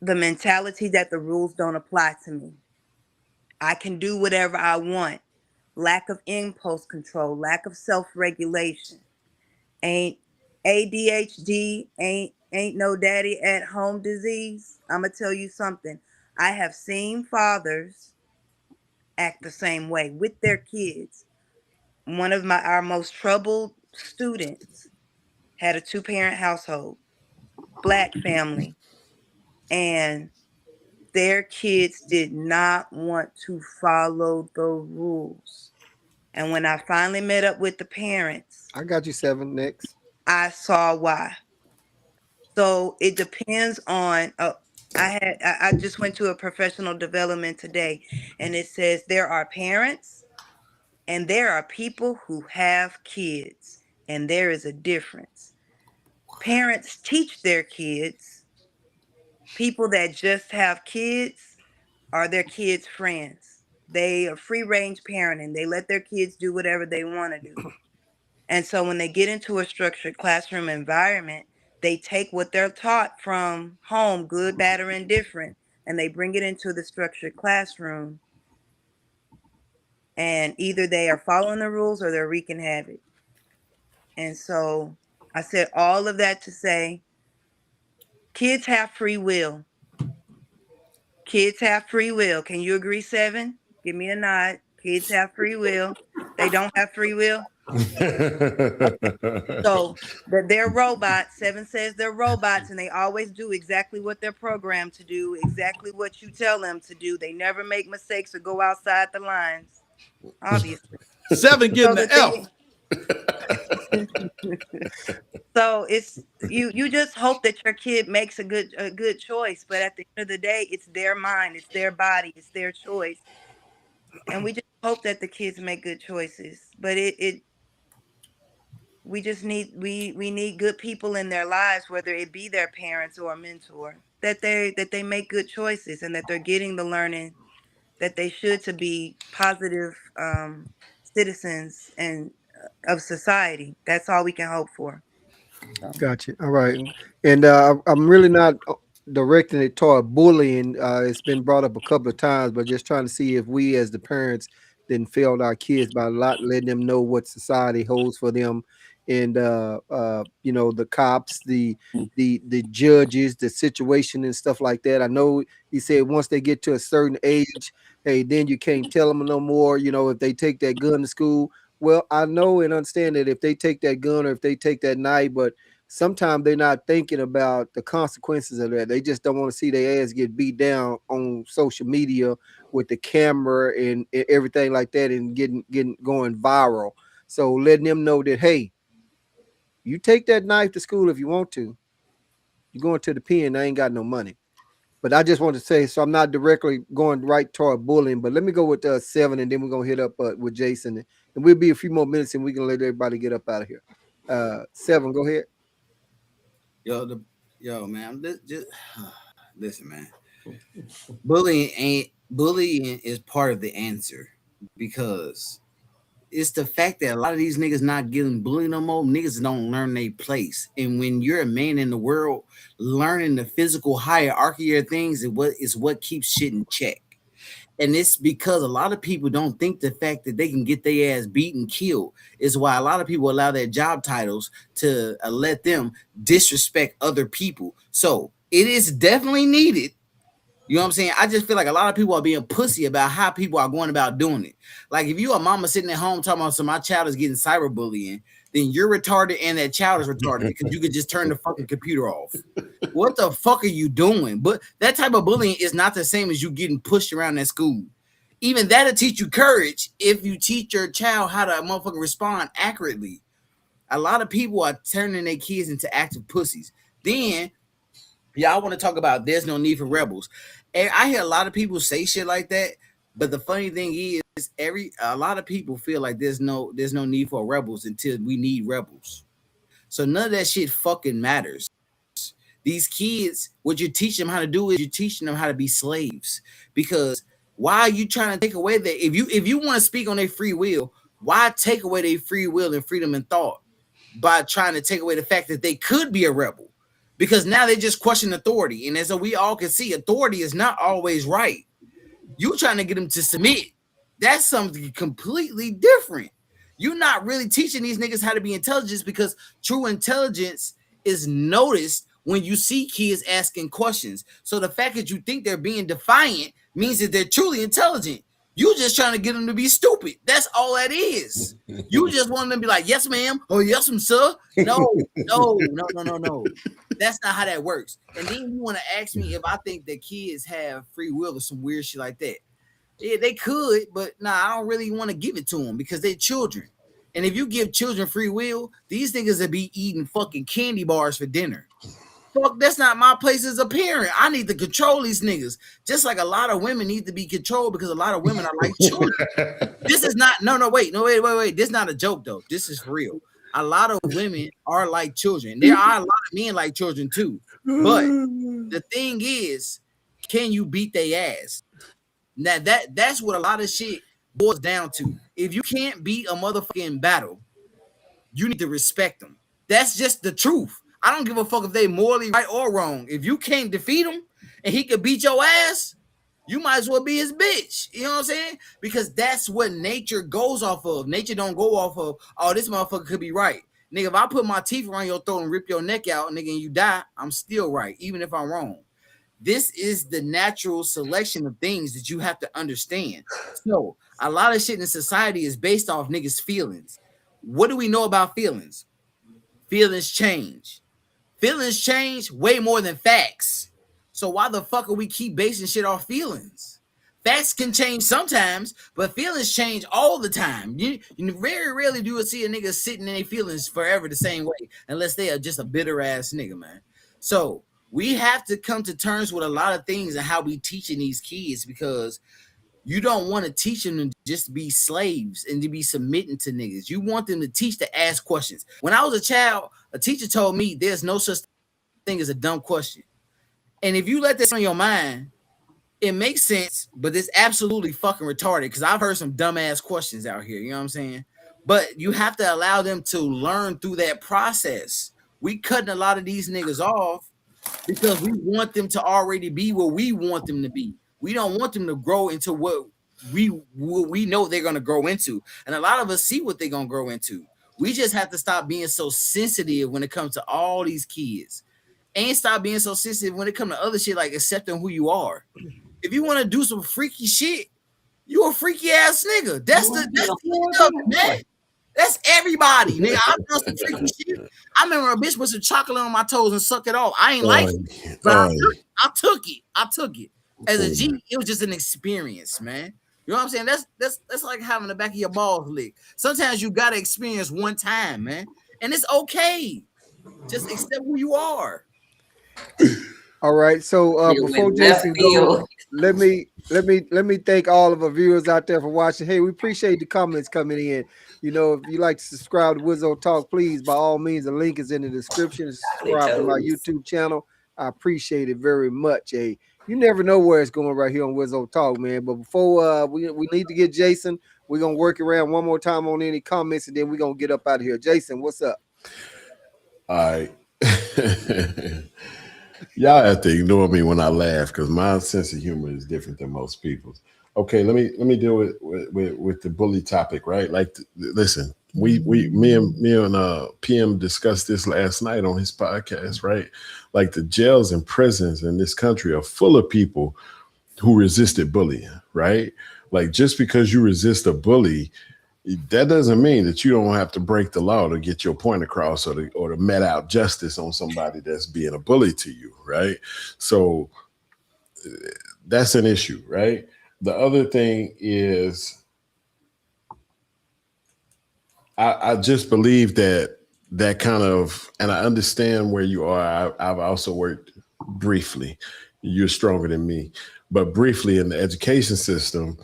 the mentality that the rules don't apply to me. I can do whatever I want. Lack of impulse control, lack of self-regulation. Ain't ADHD, ain't no daddy at home disease. I'm gonna tell you something. I have seen fathers act the same way with their kids. One of our most troubled students had a 2-parent household, Black family, and their kids did not want to follow the rules. And when I finally met up with the parents, I got you 7 next. I saw why. So it depends on. I just went to a professional development today, and it says there are parents and there are people who have kids, and there is a difference. Parents teach their kids. People that just have kids are their kids' friends. They are free range parenting. They let their kids do whatever they want to do. And so when they get into a structured classroom environment, they take what they're taught from home, good, bad, or indifferent, and they bring it into the structured classroom. And either they are following the rules or they're wreaking havoc. And so I said all of that to say, kids have free will. Kids have free will. Can you agree, 7? Give me a nod. Kids have free will. They don't have free will. So they're robots. 7 says they're robots, and they always do exactly what they're programmed to do, exactly what you tell them to do. They never make mistakes or go outside the lines, obviously. 7 getting the F. So it's you just hope that your kid makes a good choice, but at the end of the day, it's their mind, it's their body, it's their choice, and we just hope that the kids make good choices. But we just need we need good people in their lives, whether it be their parents or a mentor, that they make good choices and that they're getting the learning that they should to be positive citizens and of society. That's all we can hope for. Gotcha. All right. And I'm really not directing it toward bullying. It's been brought up a couple of times, but just trying to see if we as the parents didn't fail our kids by letting them know what society holds for them. And the cops, the judges, the situation and stuff like that. I know he said once they get to a certain age, hey, then you can't tell them no more. If they take that gun to school. Well, I know and understand that if they take that gun or if they take that knife, but sometimes they're not thinking about the consequences of that. They just don't want to see their ass get beat down on social media with the camera and everything like that and getting going viral. So letting them know that, hey, you take that knife to school if you want to. You're going to the pen. I ain't got no money. But I just want to say, so I'm not directly going right toward bullying, but let me go with 7, and then we're going to hit up with Jason. And we'll be a few more minutes, and we can let everybody get up out of here. 7, go ahead. Yo, man, listen, man. Bullying is part of the answer, because it's the fact that a lot of these niggas not getting bullied no more. Niggas don't learn their place. And when you're a man in the world, learning the physical hierarchy of things is what keeps shit in check. And it's because a lot of people don't think the fact that they can get their ass beat and killed is why a lot of people allow their job titles to let them disrespect other people. So it is definitely needed. You know what I'm saying? I just feel like a lot of people are being pussy about how people are going about doing it. Like if you a mama sitting at home talking about, so my child is getting cyberbullying, then you're retarded and that child is retarded because you could just turn the fucking computer off. What the fuck are you doing? But that type of bullying is not the same as you getting pushed around at school. Even that'll teach you courage if you teach your child how to motherfucking respond accurately. A lot of people are turning their kids into active pussies. Then y'all want to talk about there's no need for rebels. And I hear a lot of people say shit like that, but the funny thing is a lot of people feel like there's no need for rebels until we need rebels. So none of that shit fucking matters. These kids, what you teach them how to do is you're teaching them how to be slaves. Because why are you trying to take away that? If you want to speak on their free will, why take away their free will and freedom and thought by trying to take away the fact that they could be a rebel? Because now they just question authority. And as we all can see, authority is not always right. You trying to get them to submit. That's something completely different. You're not really teaching these niggas how to be intelligent, because true intelligence is noticed when you see kids asking questions. So the fact that you think they're being defiant means that they're truly intelligent. You just trying to get them to be stupid. That's all that is. You just want them to be like, yes, ma'am, or yes, sir. No. That's not how that works. And then you want to ask me if I think that kids have free will or some weird shit like that. Yeah, they could, but I don't really want to give it to them because they're children. And if you give children free will, these niggas will be eating fucking candy bars for dinner. Fuck, that's not my place as a parent. I need to control these niggas. Just like a lot of women need to be controlled because a lot of women are like children. This is not, wait. This is not a joke though. This is for real. A lot of women are like children. There are a lot of men like children too. But the thing is, can you beat their ass? Now that's what a lot of shit boils down to. If you can't beat a motherfucking battle, you need to respect them. That's just the truth. I don't give a fuck if they morally right or wrong. If you can't defeat him and he could beat your ass, you might as well be his bitch. You know what I'm saying? Because that's what nature goes off of. Nature don't go off of, oh, this motherfucker could be right. Nigga, if I put my teeth around your throat and rip your neck out, nigga, and you die, I'm still right, even if I'm wrong. This is the natural selection of things that you have to understand. So a lot of shit in society is based off niggas' feelings. What do we know about feelings? Feelings change. Feelings change way more than facts. So why the fuck are we keep basing shit off feelings? Facts can change sometimes, but feelings change all the time. You very rarely do see a nigga sitting in their feelings forever the same way, unless they are just a bitter ass nigga, man. So we have to come to terms with a lot of things and how we teaching these kids, because you don't want to teach them to just be slaves and to be submitting to niggas. You want them to teach to ask questions. When I was a child, a teacher told me there's no such thing as a dumb question. And if you let this on your mind, it makes sense, but it's absolutely fucking retarded, because I've heard some dumbass questions out here. You know what I'm saying? But you have to allow them to learn through that process. We cutting a lot of these niggas off because we want them to already be where we want them to be. We don't want them to grow into what we know they're going to grow into. And a lot of us see what they're going to grow into. We just have to stop being so sensitive when it comes to all these kids, and stop being so sensitive when it comes to other shit, like accepting who you are. If you want to do some freaky shit, you a freaky ass nigga. That's man. That's everybody, nigga. I've done some freaky shit. I remember a bitch put some chocolate on my toes and suck it off. I ain't like it, but I took it. As a G, it was just an experience, man. You know what I'm saying? That's like having the back of your balls licked. Sometimes you gotta experience one time, man, and it's okay. Just accept who you are. All right. So before Jason goes, let me thank all of our viewers out there for watching. Hey, we appreciate the comments coming in. You know, if you like to subscribe to Wizzo Talk, please, by all means, the link is in the description. Subscribe to my YouTube channel. I appreciate it very much. Hey, you never know where it's going right here on Wizzo Talk, man. But before we need to get Jason, we're gonna work around one more time on any comments, and then we're gonna get up out of here. Jason, what's up? All right. Y'all have to ignore me when I laugh, because my sense of humor is different than most people's. Okay, let me deal with the bully topic, right? Like, listen, me and PM discussed this last night on his podcast, right? Like, the jails and prisons in this country are full of people who resisted bullying, right? Like, just because you resist a bully, that doesn't mean that you don't have to break the law to get your point across, or to met out justice on somebody that's being a bully to you, right? So that's an issue, right? The other thing is, I just believe that kind of, and I understand where you are. I've also worked briefly. You're stronger than me, but briefly in the education system.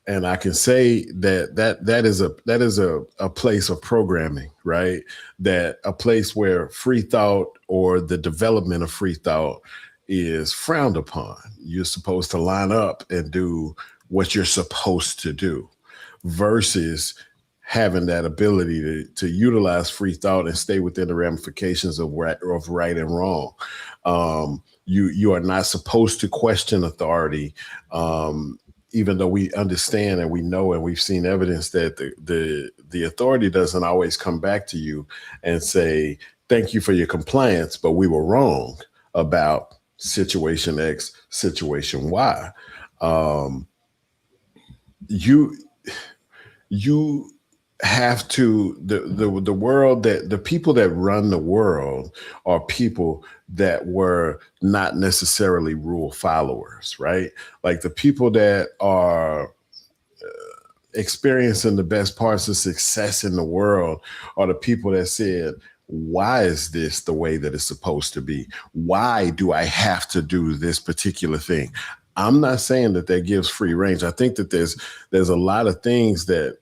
And I can say that is a place of programming, right? That a place where free thought, or the development of free thought, is frowned upon. You're supposed to line up and do what you're supposed to do, versus having that ability to utilize free thought and stay within the ramifications of right and wrong. You are not supposed to question authority. Even though we understand and we know and we've seen evidence that the authority doesn't always come back to you and say, thank you for your compliance, but we were wrong about situation X, situation Y. you have to the world, that the people that run the world are people that were not necessarily rule followers, right? Like the people that are experiencing the best parts of success in the world are the people that said, why is this the way that it's supposed to be? Why do I have to do this particular thing? I'm not saying that gives free range. I think that there's a lot of things that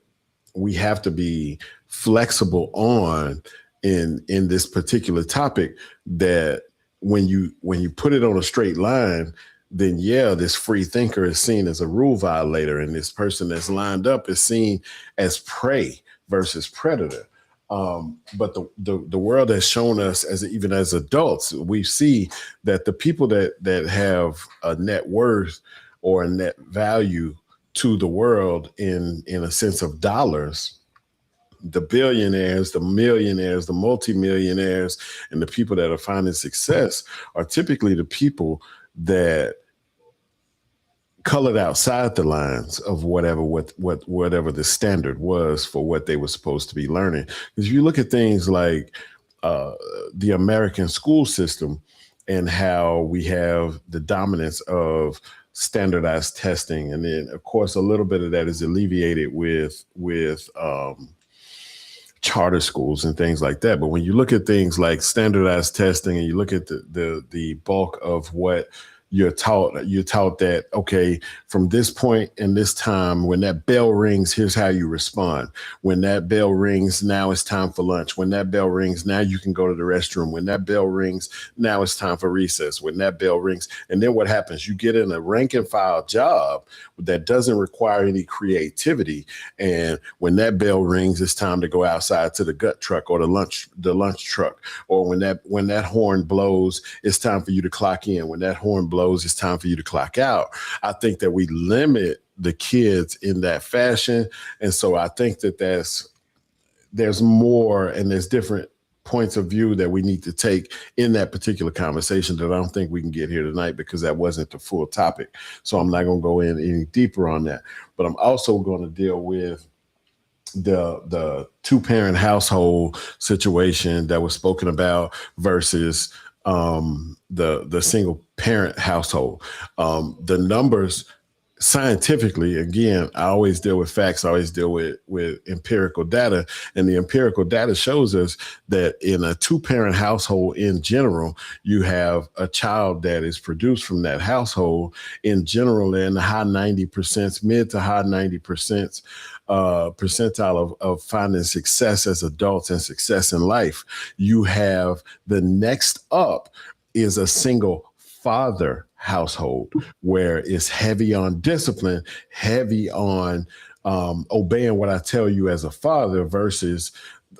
we have to be flexible on in this particular topic, that when you put it on a straight line, then this free thinker is seen as a rule violator, and this person that's lined up is seen as prey versus predator. But the world has shown us, even as adults, we see that the people that have a net worth or a net value to the world in a sense of dollars, the billionaires, the millionaires, the multimillionaires, and the people that are finding success are typically the people that colored outside the lines of whatever the standard was for what they were supposed to be learning. Because if you look at things like the American school system and how we have the dominance of standardized testing, and then of course a little bit of that is alleviated with charter schools and things like that. But when you look at things like standardized testing and you look at the bulk of what you're taught that, okay, from this point in this time, when that bell rings, here's how you respond. When that bell rings, now it's time for lunch. When that bell rings, now you can go to the restroom. When that bell rings, now it's time for recess. When that bell rings, and then what happens? You get in a rank and file job that doesn't require any creativity. And when that bell rings, it's time to go outside to the gut truck or the lunch truck. Or when that horn blows, it's time for you to clock in. When that horn blows, it's time for you to clock out. I think that we limit the kids in that fashion. And so I think that there's more and there's different points of view that we need to take in that particular conversation that I don't think we can get here tonight, because that wasn't the full topic. So I'm not going to go in any deeper on that. But I'm also going to deal with the two-parent household situation that was spoken about versus the single parent household. The numbers scientifically, again, I always deal with facts. I always deal with empirical data, and the empirical data shows us that in a two-parent household in general, you have a child that is produced from that household in general in the high 90%, mid to high 90% percentile of finding success as adults and success in life. You have the next up is a single father household, where it's heavy on discipline, heavy on obeying what I tell you as a father, versus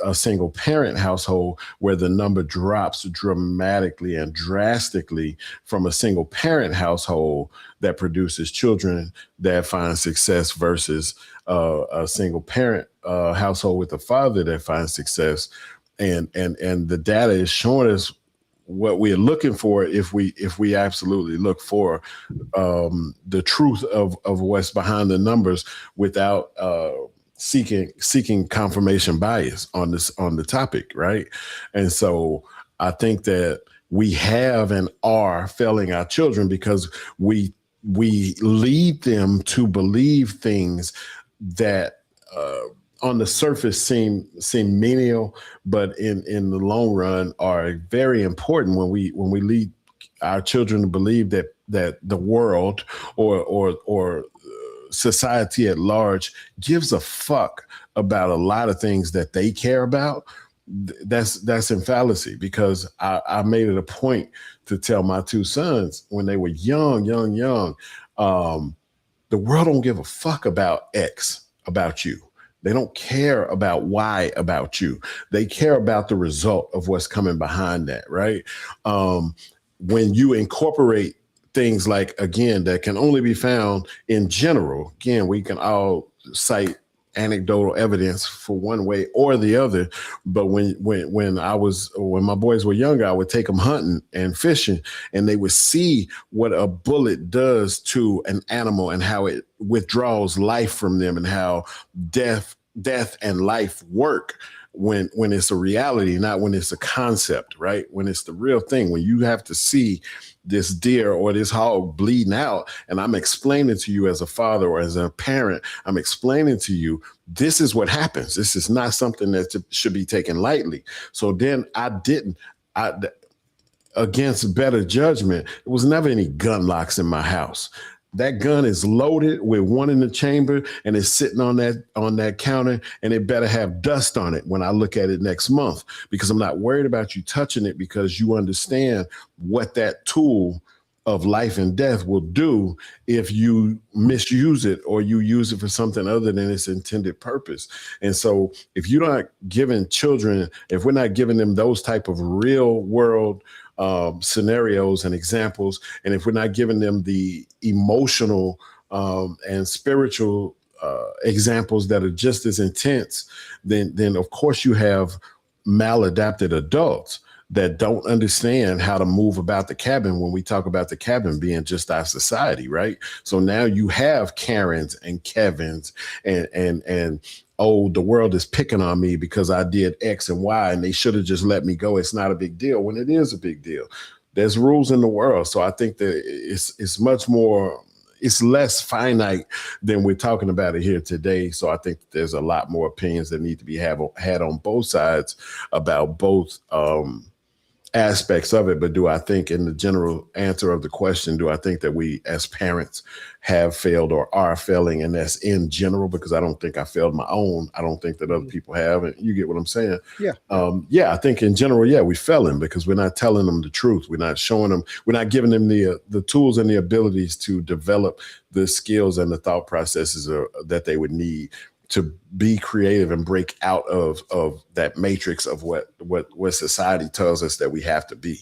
a single parent household where the number drops dramatically and drastically from a single parent household that produces children that find success versus a single parent household with a father that finds success. And the data is showing us what we're looking for if we absolutely look for the truth of what's behind the numbers without seeking confirmation bias on the topic, right? And so I think that we have and are failing our children because we lead them to believe things that on the surface seem menial, but in the long run are very important when we lead our children to believe that the world or society at large gives a fuck about a lot of things that they care about. That's in fallacy, because I made it a point to tell my two sons when they were young, the world don't give a fuck about X about you. They don't care about why about you. They care about the result of what's coming behind that, right? When you incorporate things like, again, that can only be found in general, again, we can all cite anecdotal evidence for one way or the other. But when my boys were younger, I would take them hunting and fishing, and they would see what a bullet does to an animal and how it withdraws life from them, and how death and life work when it's a reality, not when it's a concept, right? When it's the real thing, when you have to see this deer or this hog bleeding out, and I'm explaining to you as a father or as a parent, I'm explaining to you, this is what happens. This is not something that should be taken lightly. So then against better judgment, there was never any gun locks in my house. That gun is loaded with one in the chamber, and it's sitting on that counter, and it better have dust on it when I look at it next month, because I'm not worried about you touching it, because you understand what that tool of life and death will do if you misuse it or you use it for something other than its intended purpose. And so if you're not giving children, if we're not giving them those type of real world scenarios and examples, and if we're not giving them the emotional and spiritual examples that are just as intense, then of course you have maladapted adults that don't understand how to move about the cabin, when we talk about the cabin being just our society, right? So now you have Karens and Kevins and oh, the world is picking on me because I did X and Y and they should have just let me go. It's not a big deal, when it is a big deal. There's rules in the world. So I think that it's much more, it's less finite than we're talking about it here today. So I think there's a lot more opinions that need to be had on both sides about both aspects of it. But do I think, in the general answer of the question, do I think that we as parents have failed or are failing? And that's in general, because I don't think I failed my own. I don't think that other people have. And you get what I'm saying? Yeah. I think in general, we failing because we're not telling them the truth. We're not showing them, we're not giving them the tools and the abilities to develop the skills and the thought processes that they would need to be creative and break out of that matrix of what society tells us that we have to be.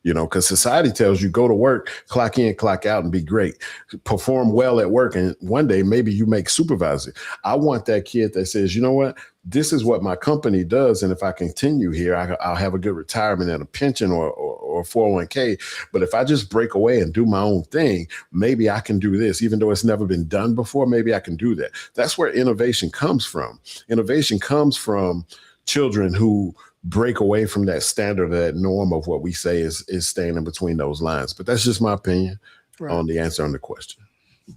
Because society tells you go to work, clock in, clock out, and be great, perform well at work, and one day maybe you make supervisor. I want that kid that says, you know what, this is what my company does, and if I continue here, I'll have a good retirement and a pension or 401k. But if I just break away and do my own thing, maybe I can do this, even though it's never been done before. Maybe I can do that. That's where innovation comes from. Innovation comes from children who break away from that standard, that norm of what we say is staying in between those lines. But that's just my opinion on the answer on the question.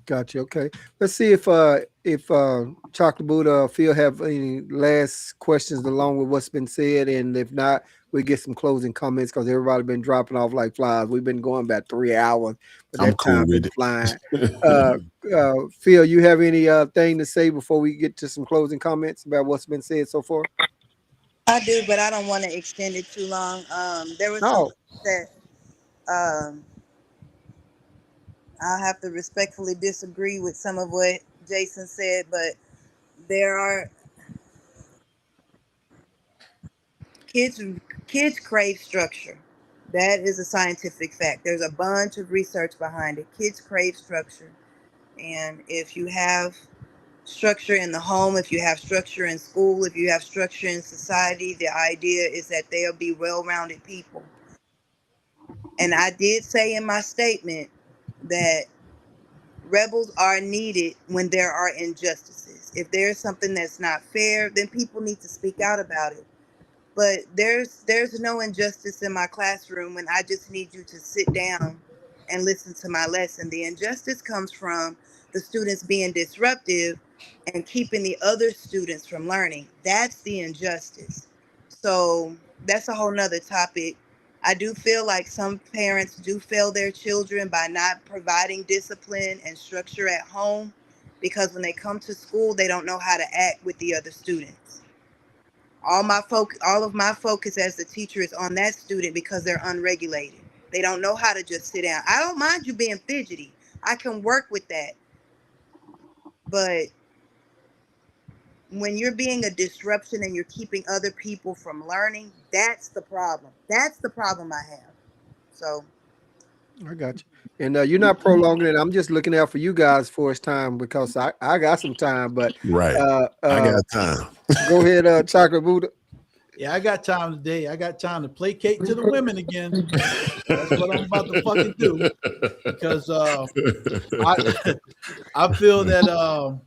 Gotcha. Okay. Let's see if Chocolate Buddha, Phil have any last questions along with what's been said, and if not, we get some closing comments because everybody been dropping off like flies. We've been going about 3 hours, but that time been flying. Phil, you have any thing to say before we get to some closing comments about what's been said so far? I do, but I don't want to extend it too long. There was something that I'll have to respectfully disagree with some of what Jason said, but there are kids crave structure. That is a scientific fact. There's a bunch of research behind it. Kids crave structure. And if you have structure in the home, if you have structure in school, if you have structure in society, the idea is that they'll be well-rounded people. And I did say in my statement that rebels are needed when there are injustices. If there's something that's not fair, then people need to speak out about it. But there's no injustice in my classroom when I just need you to sit down and listen to my lesson. The injustice comes from the students being disruptive and keeping the other students from learning. That's the injustice. So that's a whole nother topic. I do feel like some parents do fail their children by not providing discipline and structure at home, because when they come to school, they don't know how to act with the other students. All of my focus as the teacher is on that student because they're unregulated. They don't know how to just sit down. I don't mind you being fidgety. I can work with that. But when you're being a disruption and you're keeping other people from learning, that's the problem. That's the problem I have. So I got you. And you're not prolonging it. I'm just looking out for you guys for it's time because I got some time. But Right. I got time. go ahead, Chocolate Buddha. Yeah, I got time today. I got time to placate to the women again. That's what I'm about to fucking do. Because I feel that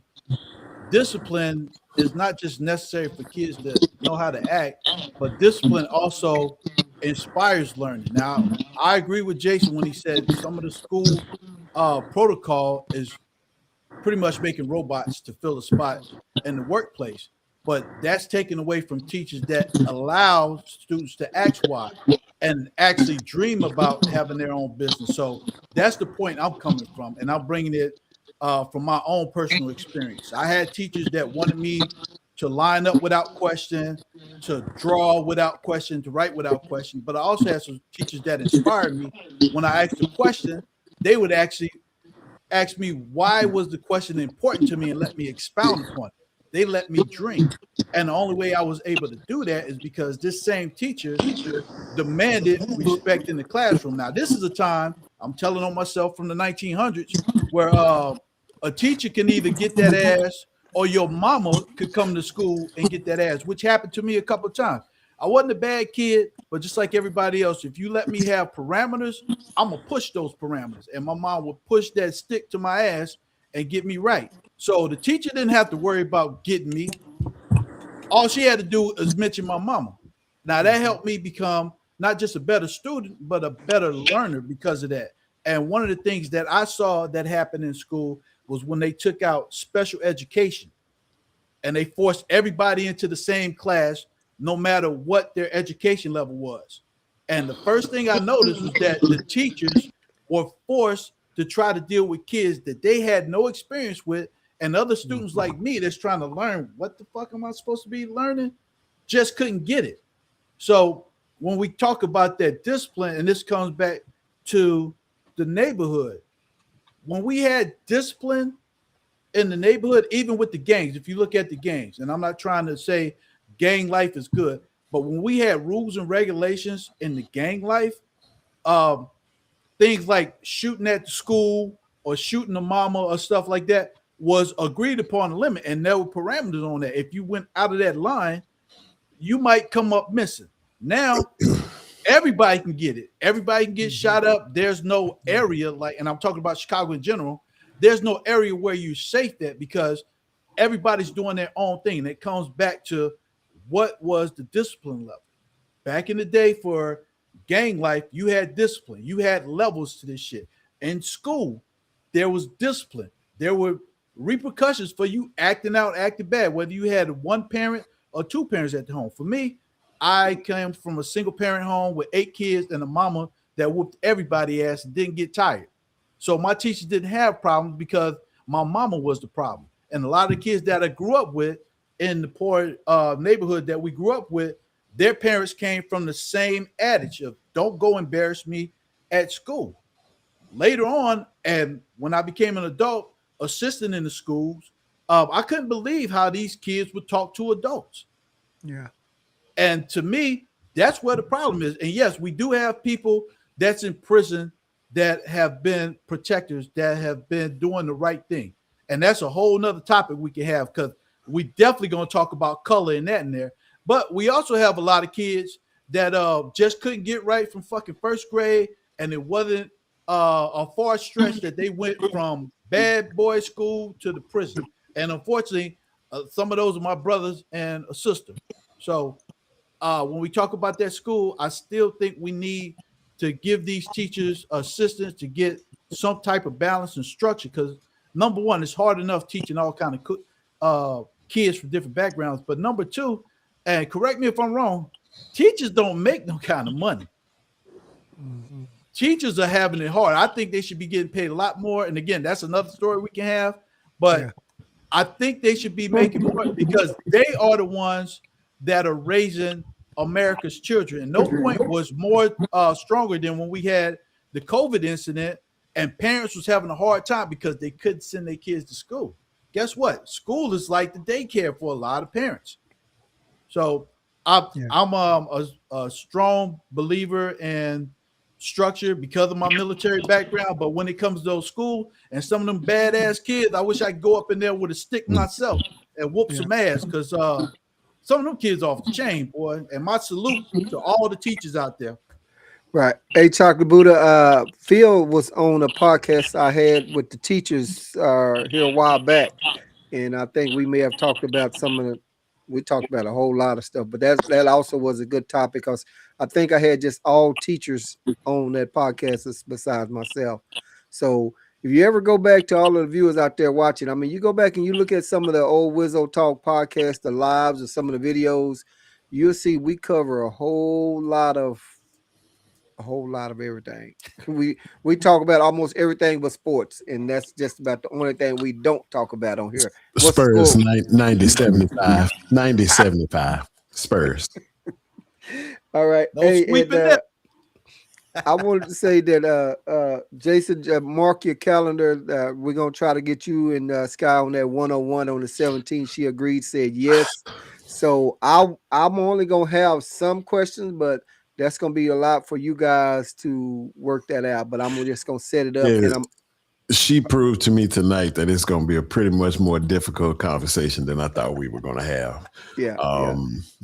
discipline is not just necessary for kids to know how to act, but discipline also inspires learning. Now, I agree with Jason when he said some of the school protocol is pretty much making robots to fill a spot in the workplace. But that's taken away from teachers that allow students to ask why and actually dream about having their own business. So that's the point I'm coming from, and I'm bringing it from my own personal experience. I had teachers that wanted me to line up without question, to draw without question, to write without question. But I also had some teachers that inspired me. When I asked a question, they would actually ask me why was the question important to me and let me expound upon it. They let me dream. And the only way I was able to do that is because this same teacher demanded respect in the classroom. Now, this is a time, I'm telling on myself, from the 1900s, where a teacher can either get that ass or your mama could come to school and get that ass, which happened to me a couple of times. I wasn't a bad kid, but just like everybody else, if you let me have parameters, I'm going to push those parameters. And my mom would push that stick to my ass and get me right. So the teacher didn't have to worry about getting me. All she had to do is mention my mama. Now that helped me become not just a better student, but a better learner because of that. And one of the things that I saw that happened in school was when they took out special education and they forced everybody into the same class, no matter what their education level was. And the first thing I noticed was that the teachers were forced to try to deal with kids that they had no experience with, and other students like me that's trying to learn what the fuck am I supposed to be learning, just couldn't get it. So when we talk about that discipline, and this comes back to the neighborhood, when we had discipline in the neighborhood, even with the gangs, if you look at the gangs, and I'm not trying to say gang life is good, but when we had rules and regulations in the gang life, things like shooting at the school or shooting the mama or stuff like that was agreed upon a limit, and there were parameters on that. If you went out of that line, you might come up missing. Now, everybody can get it. Everybody can get shot up. There's no area like, and I'm talking about Chicago in general, there's no area where you're safe at because everybody's doing their own thing. And it comes back to what was the discipline level. Back in the day for gang life, you had discipline. You had levels to this shit. In school, there was discipline. There were repercussions for you acting out, acting bad, whether you had one parent or two parents at the home. For me, I came from a single parent home with 8 kids and a mama that whooped everybody ass and didn't get tired. So my teachers didn't have problems because my mama was the problem. And a lot of the kids that I grew up with in the poor neighborhood that we grew up with, their parents came from the same adage of don't go embarrass me at school. Later on, and when I became an adult assistant in the schools, I couldn't believe how these kids would talk to adults. Yeah. And to me, that's where the problem is. And yes, we do have people that's in prison that have been protectors, that have been doing the right thing. And that's a whole nother topic we can have because we definitely going to talk about color and that in there. But we also have a lot of kids that just couldn't get right from fucking first grade. And it wasn't a far stretch that they went from bad boy school to the prison. And unfortunately, some of those are my brothers and a sister. So when we talk about that school, I still think we need to give these teachers assistance to get some type of balance and structure. Because number one, it's hard enough teaching all kind of kids from different backgrounds. But number two, and correct me if I'm wrong, teachers don't make no kind of money. Mm-hmm. Teachers are having it hard. I think they should be getting paid a lot more. And again, that's another story we can have. But yeah, I think they should be making more because they are the ones that are raising America's children. And no point was more stronger than when we had the COVID incident and parents was having a hard time because they couldn't send their kids to school. Guess what? School is like the daycare for a lot of parents. So I'm a strong believer in structure because of my military background. But when it comes to those school and some of them badass kids, I wish I could go up in there with a stick myself and whoop some ass, because some of them kids off the chain, boy. And my salute to all the teachers out there. Right. Hey, Chocolate Buddha, Phil was on a podcast I had with the teachers here a while back. And I think we may have talked about we talked about a whole lot of stuff, but that also was a good topic, because I think I had just all teachers on that podcast besides myself. So if you ever go back to all of the viewers out there watching, I mean, you go back and you look at some of the old Wizzo Talk podcasts, the lives, or some of the videos, you'll see we cover a whole lot of everything. We talk about almost everything but sports, and that's just about the only thing we don't talk about on here. What's the Spurs score? 90-75. 90-75. Spurs. All right. No Hey, sweeping and, that. I wanted to say that Jason, mark your calendar. We're gonna try to get you and Sky on that 101 on the 17th. She agreed, said yes. So I'm only gonna have some questions, but that's gonna be a lot for you guys to work that out. But I'm just gonna set it up, Yeah. and She proved to me tonight that it's going to be a pretty much more difficult conversation than I thought we were going to have. yeah.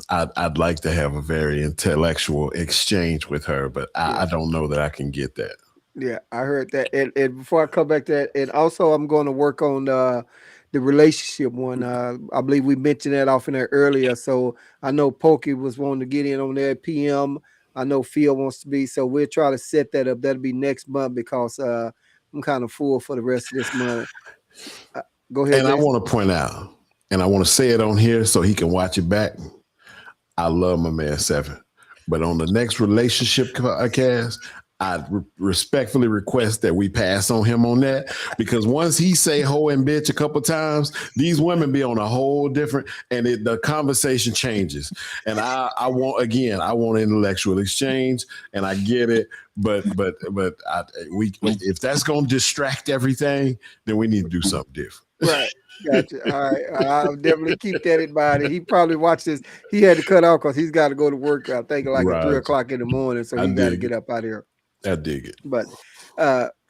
I'd like to have a very intellectual exchange with her, but I don't know that I can get that. Yeah, I heard that. And before I come back to that, and also I'm going to work on the relationship one. I believe we mentioned that off in there earlier. So I know Pokey was wanting to get in on that PM. I know Phil wants to be. So we'll try to set that up. That'll be next month, because I'm kind of full for the rest of this month. Go ahead. And I want to point out, and I want to say it on here so he can watch it back. I love my man Seven, but on the next relationship podcast, I respectfully request that we pass on him on that, because once he say hoe and bitch a couple times, these women be on a whole different, and the conversation changes. And I want intellectual exchange, and I get it, but if that's gonna distract everything, then we need to do something different. Right. Gotcha. All right. I'll definitely keep that in mind. And he probably watched this. He had to cut off because he's got to go to work. I think like at 3 o'clock in the morning. So he got to get up out of here. I dig it. But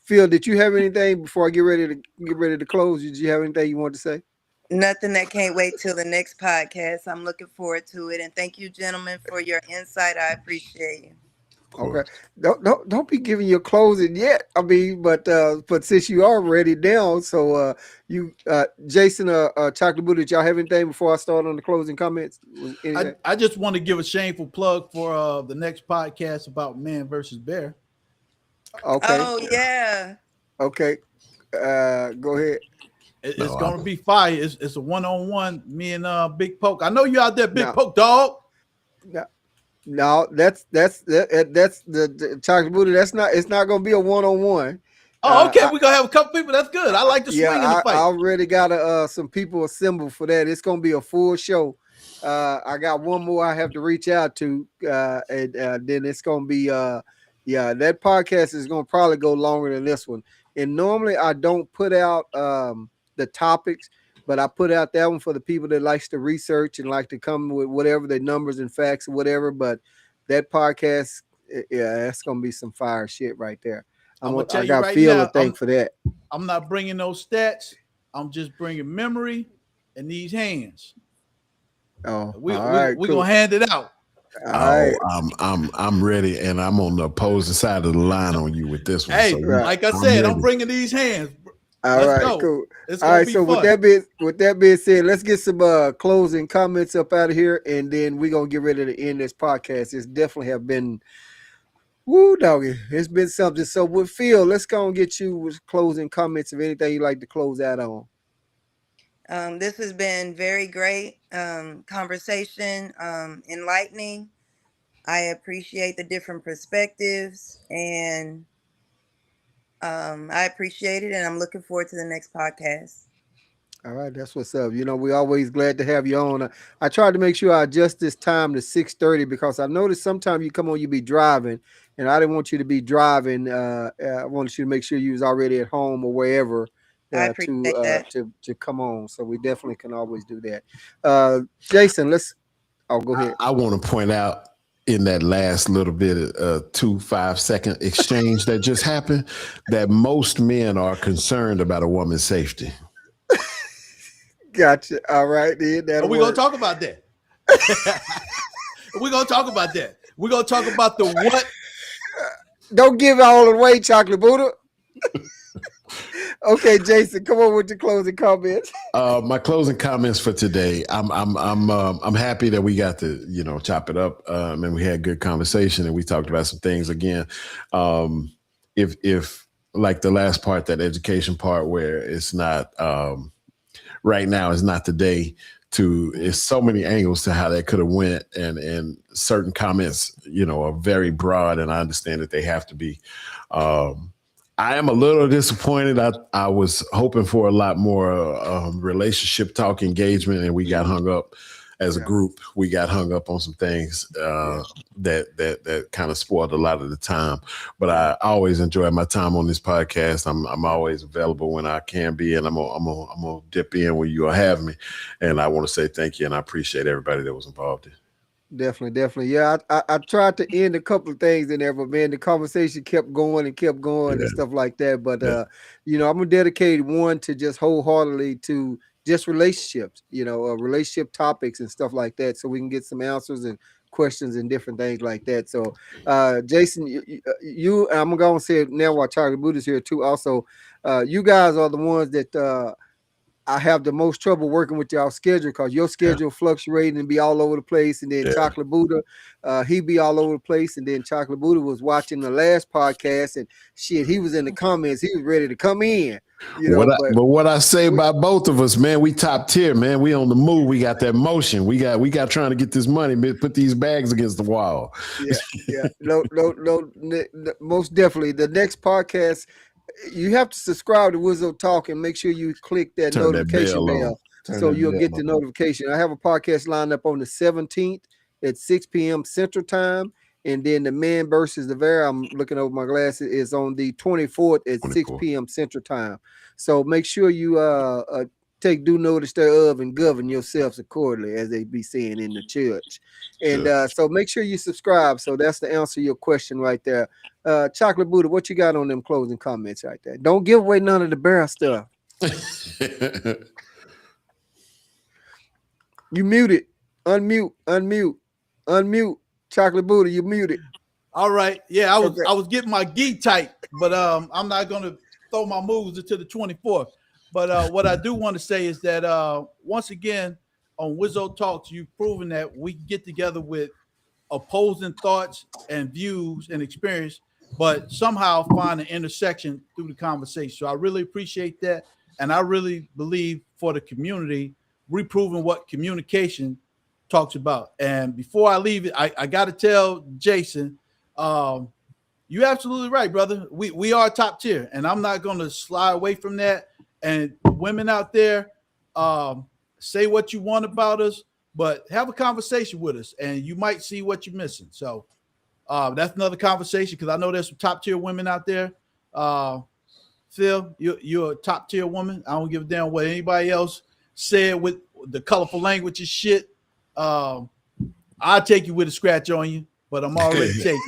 Phil, did you have anything before I get ready to close? Did you have anything you want to say? Nothing. That can't wait till the next podcast. I'm looking forward to it. And thank you, gentlemen, for your insight. I appreciate you. Okay. Don't be giving your closing yet. I mean, but since you are ready now, so you Jason, Chocolate Buddha, did y'all have anything before I start on the closing comments? I just want to give a shameful plug for the next podcast about Man versus Bear. Okay. Oh yeah. Okay. Go ahead. It's gonna be fire. It's a one-on-one. Me and Big Poke. I know you out there, Big Poke dog. No, that's the Chocolate Buddha. It's not gonna be a one-on-one. Oh, okay. We're gonna have a couple people. That's good. I like the swing in the fight. I already got some people assembled for that. It's gonna be a full show. I got one more I have to reach out to, and then it's gonna be that podcast is gonna probably go longer than this one. And normally I don't put out the topics, but I put out that one for the people that likes to research and like to come with whatever their numbers and facts or whatever. But that podcast, that's gonna be some fire shit right there. I got Phil to thank for that. I'm not bringing those stats. I'm just bringing memory and these hands. Oh, we're gonna hand it out. I'm ready, and I'm on the opposing side of the line on you with this one. Hey, like I said, I'm bringing these hands. All right, cool. All right, so with that being said, let's get some closing comments up out of here, and then we're gonna get ready to end this podcast. It's definitely have been, woo doggy. It's been something. So with Phil, let's go and get you with closing comments of anything you'd like to close out on. This has been very great conversation, enlightening. I appreciate the different perspectives, and I appreciate it, and I'm looking forward to the next podcast. All right, that's what's up. We're always glad to have you on. I tried to make sure I adjust this time to 6:30 because I noticed sometimes you come on, you be driving, and I didn't want you to be driving. I wanted you to make sure you was already at home or wherever to come on. So we definitely can always do that. Jason, go ahead. I want to point out in that last little bit of 2-5 second exchange that just happened, that most men are concerned about a woman's safety. Gotcha. All right, then. We're going to talk about that. We're going to talk about that. We're going to talk about the what. Don't give it all away, Chocolate Buddha. Okay, Jason, come on with your closing comments. My closing comments for today. I'm happy that we got to chop it up, and we had good conversation, and we talked about some things again. If like the last part, that education part, where it's not right now is not the day to. It's so many angles to how that could have went, and certain comments are very broad, and I understand that they have to be. I am a little disappointed. I was hoping for a lot more relationship talk engagement, and we got hung up as a group. We got hung up on some things that kind of spoiled a lot of the time. But I always enjoy my time on this podcast. I'm always available when I can be, and I'm gonna dip in when you have me. And I want to say thank you, and I appreciate everybody that was involved in. Definitely. Yeah, I tried to end a couple of things in there, but man, the conversation kept going and stuff like that. But I'm gonna dedicate one to just wholeheartedly to just relationships, relationship topics and stuff like that, so we can get some answers and questions and different things like that. So, Jason, you I'm gonna go and say it now while Charlie Buddha's here too. Also, you guys are the ones that I have the most trouble working with y'all schedule, because your schedule fluctuating and be all over the place. And then Chocolate Buddha, he be all over the place. And then Chocolate Buddha was watching the last podcast, and shit, he was in the comments. He was ready to come in. But what I say about both of us, man, we top tier, man. We on the move. We got that motion. We got trying to get this money, put these bags against the wall. Yeah. No, most definitely. The next podcast, you have to subscribe to Wizzo Talk and make sure you click that notification bell so you'll get the notification. I have a podcast lined up on the 17th at 6 p.m. Central Time. And then the Man versus the Bear, I'm looking over my glasses, is on the 24th at 6 p.m. Central Time. So make sure you take due notice thereof and govern yourselves accordingly, as they be saying in the church. And so make sure you subscribe. So that's the answer to your question right there. Chocolate Buddha, what you got on them closing comments right there? Don't give away none of the bear stuff. You muted. Unmute. Chocolate Buddha, you muted. All right. Yeah, I was getting my gi tight, but I'm not gonna throw my moves until the 24th. But what I do want to say is that once again on Wizzo Talks, you've proven that we get together with opposing thoughts and views and experience, but somehow find an intersection through the conversation. So I really appreciate that, and I really believe for the community, we're proving what communication talks about. And before I leave it, I got to tell Jason, you're absolutely right, brother. We are top tier, and I'm not going to slide away from that. And women out there, say what you want about us, but have a conversation with us, and you might see what you're missing. So that's another conversation, because I know there's some top tier women out there. Phil, you're a top tier woman. I don't give a damn what anybody else said with the colorful language and shit. I'll take you with a scratch on you, but I'm already taking.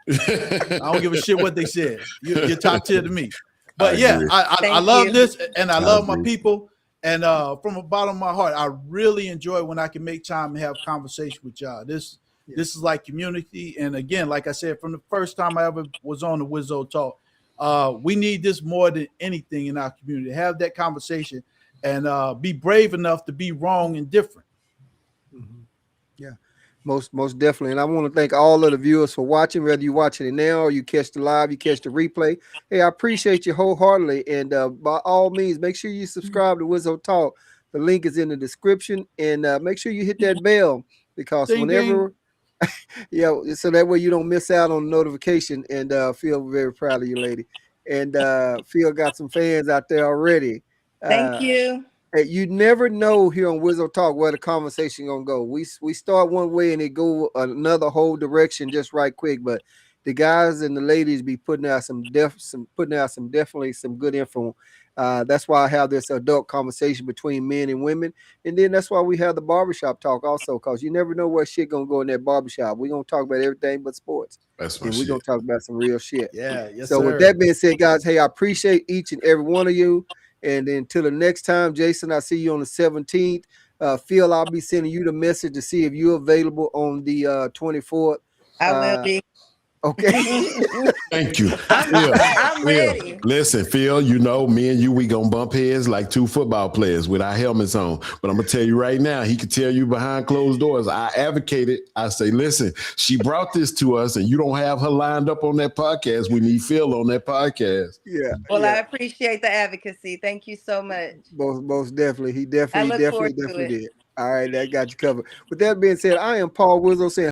I don't give a shit what they said. You're top tier to me. But I love this, and I love my people. And from the bottom of my heart, I really enjoy when I can make time and have conversation with y'all. This is like community. And again, like I said, from the first time I ever was on the Wizzo Talk, we need this more than anything in our community. Have that conversation and be brave enough to be wrong and different. Yeah, most definitely. And I want to thank all of the viewers for watching, whether you're watching it now or you catch the live, you catch the replay. Hey, I appreciate you wholeheartedly. And by all means, make sure you subscribe to Wizzo Talk. The link is in the description. And make sure you hit that bell, because whenever, so that way you don't miss out on the notification. And feel very proud of you, lady. And Phil got some fans out there already. Thank you. You never know here on Wizzo Talk where the conversation gonna go. We start one way and it go another whole direction just right quick. But the guys and the ladies be putting out some definitely some good info. That's why I have this adult conversation between men and women. And then that's why we have the barbershop talk also, because you never know what shit gonna go in that barbershop. We're gonna talk about everything but sports. That's my And we're shit. gonna talk about some real shit. Yeah, yes, So sir. with that being said, guys, hey, I appreciate each and every one of you. And until the next time, Jason, I see you on the 17th. Phil, I'll be sending you the message to see if you're available on the 24th. I will be. Okay. Thank you. I'm Phil, ready. listen, Phil, you know, me and you, we gonna bump heads like two football players with our helmets on. But I'm gonna tell you right now, he can tell you behind closed doors. I advocated. I say, listen, she brought this to us, and you don't have her lined up on that podcast. We need Phil on that podcast. Yeah. Well, yeah. I appreciate the advocacy. Thank you so much. Most definitely. He I look forward to definitely it. did. All right, that got you covered. With that being said, I am Paul Wizzo saying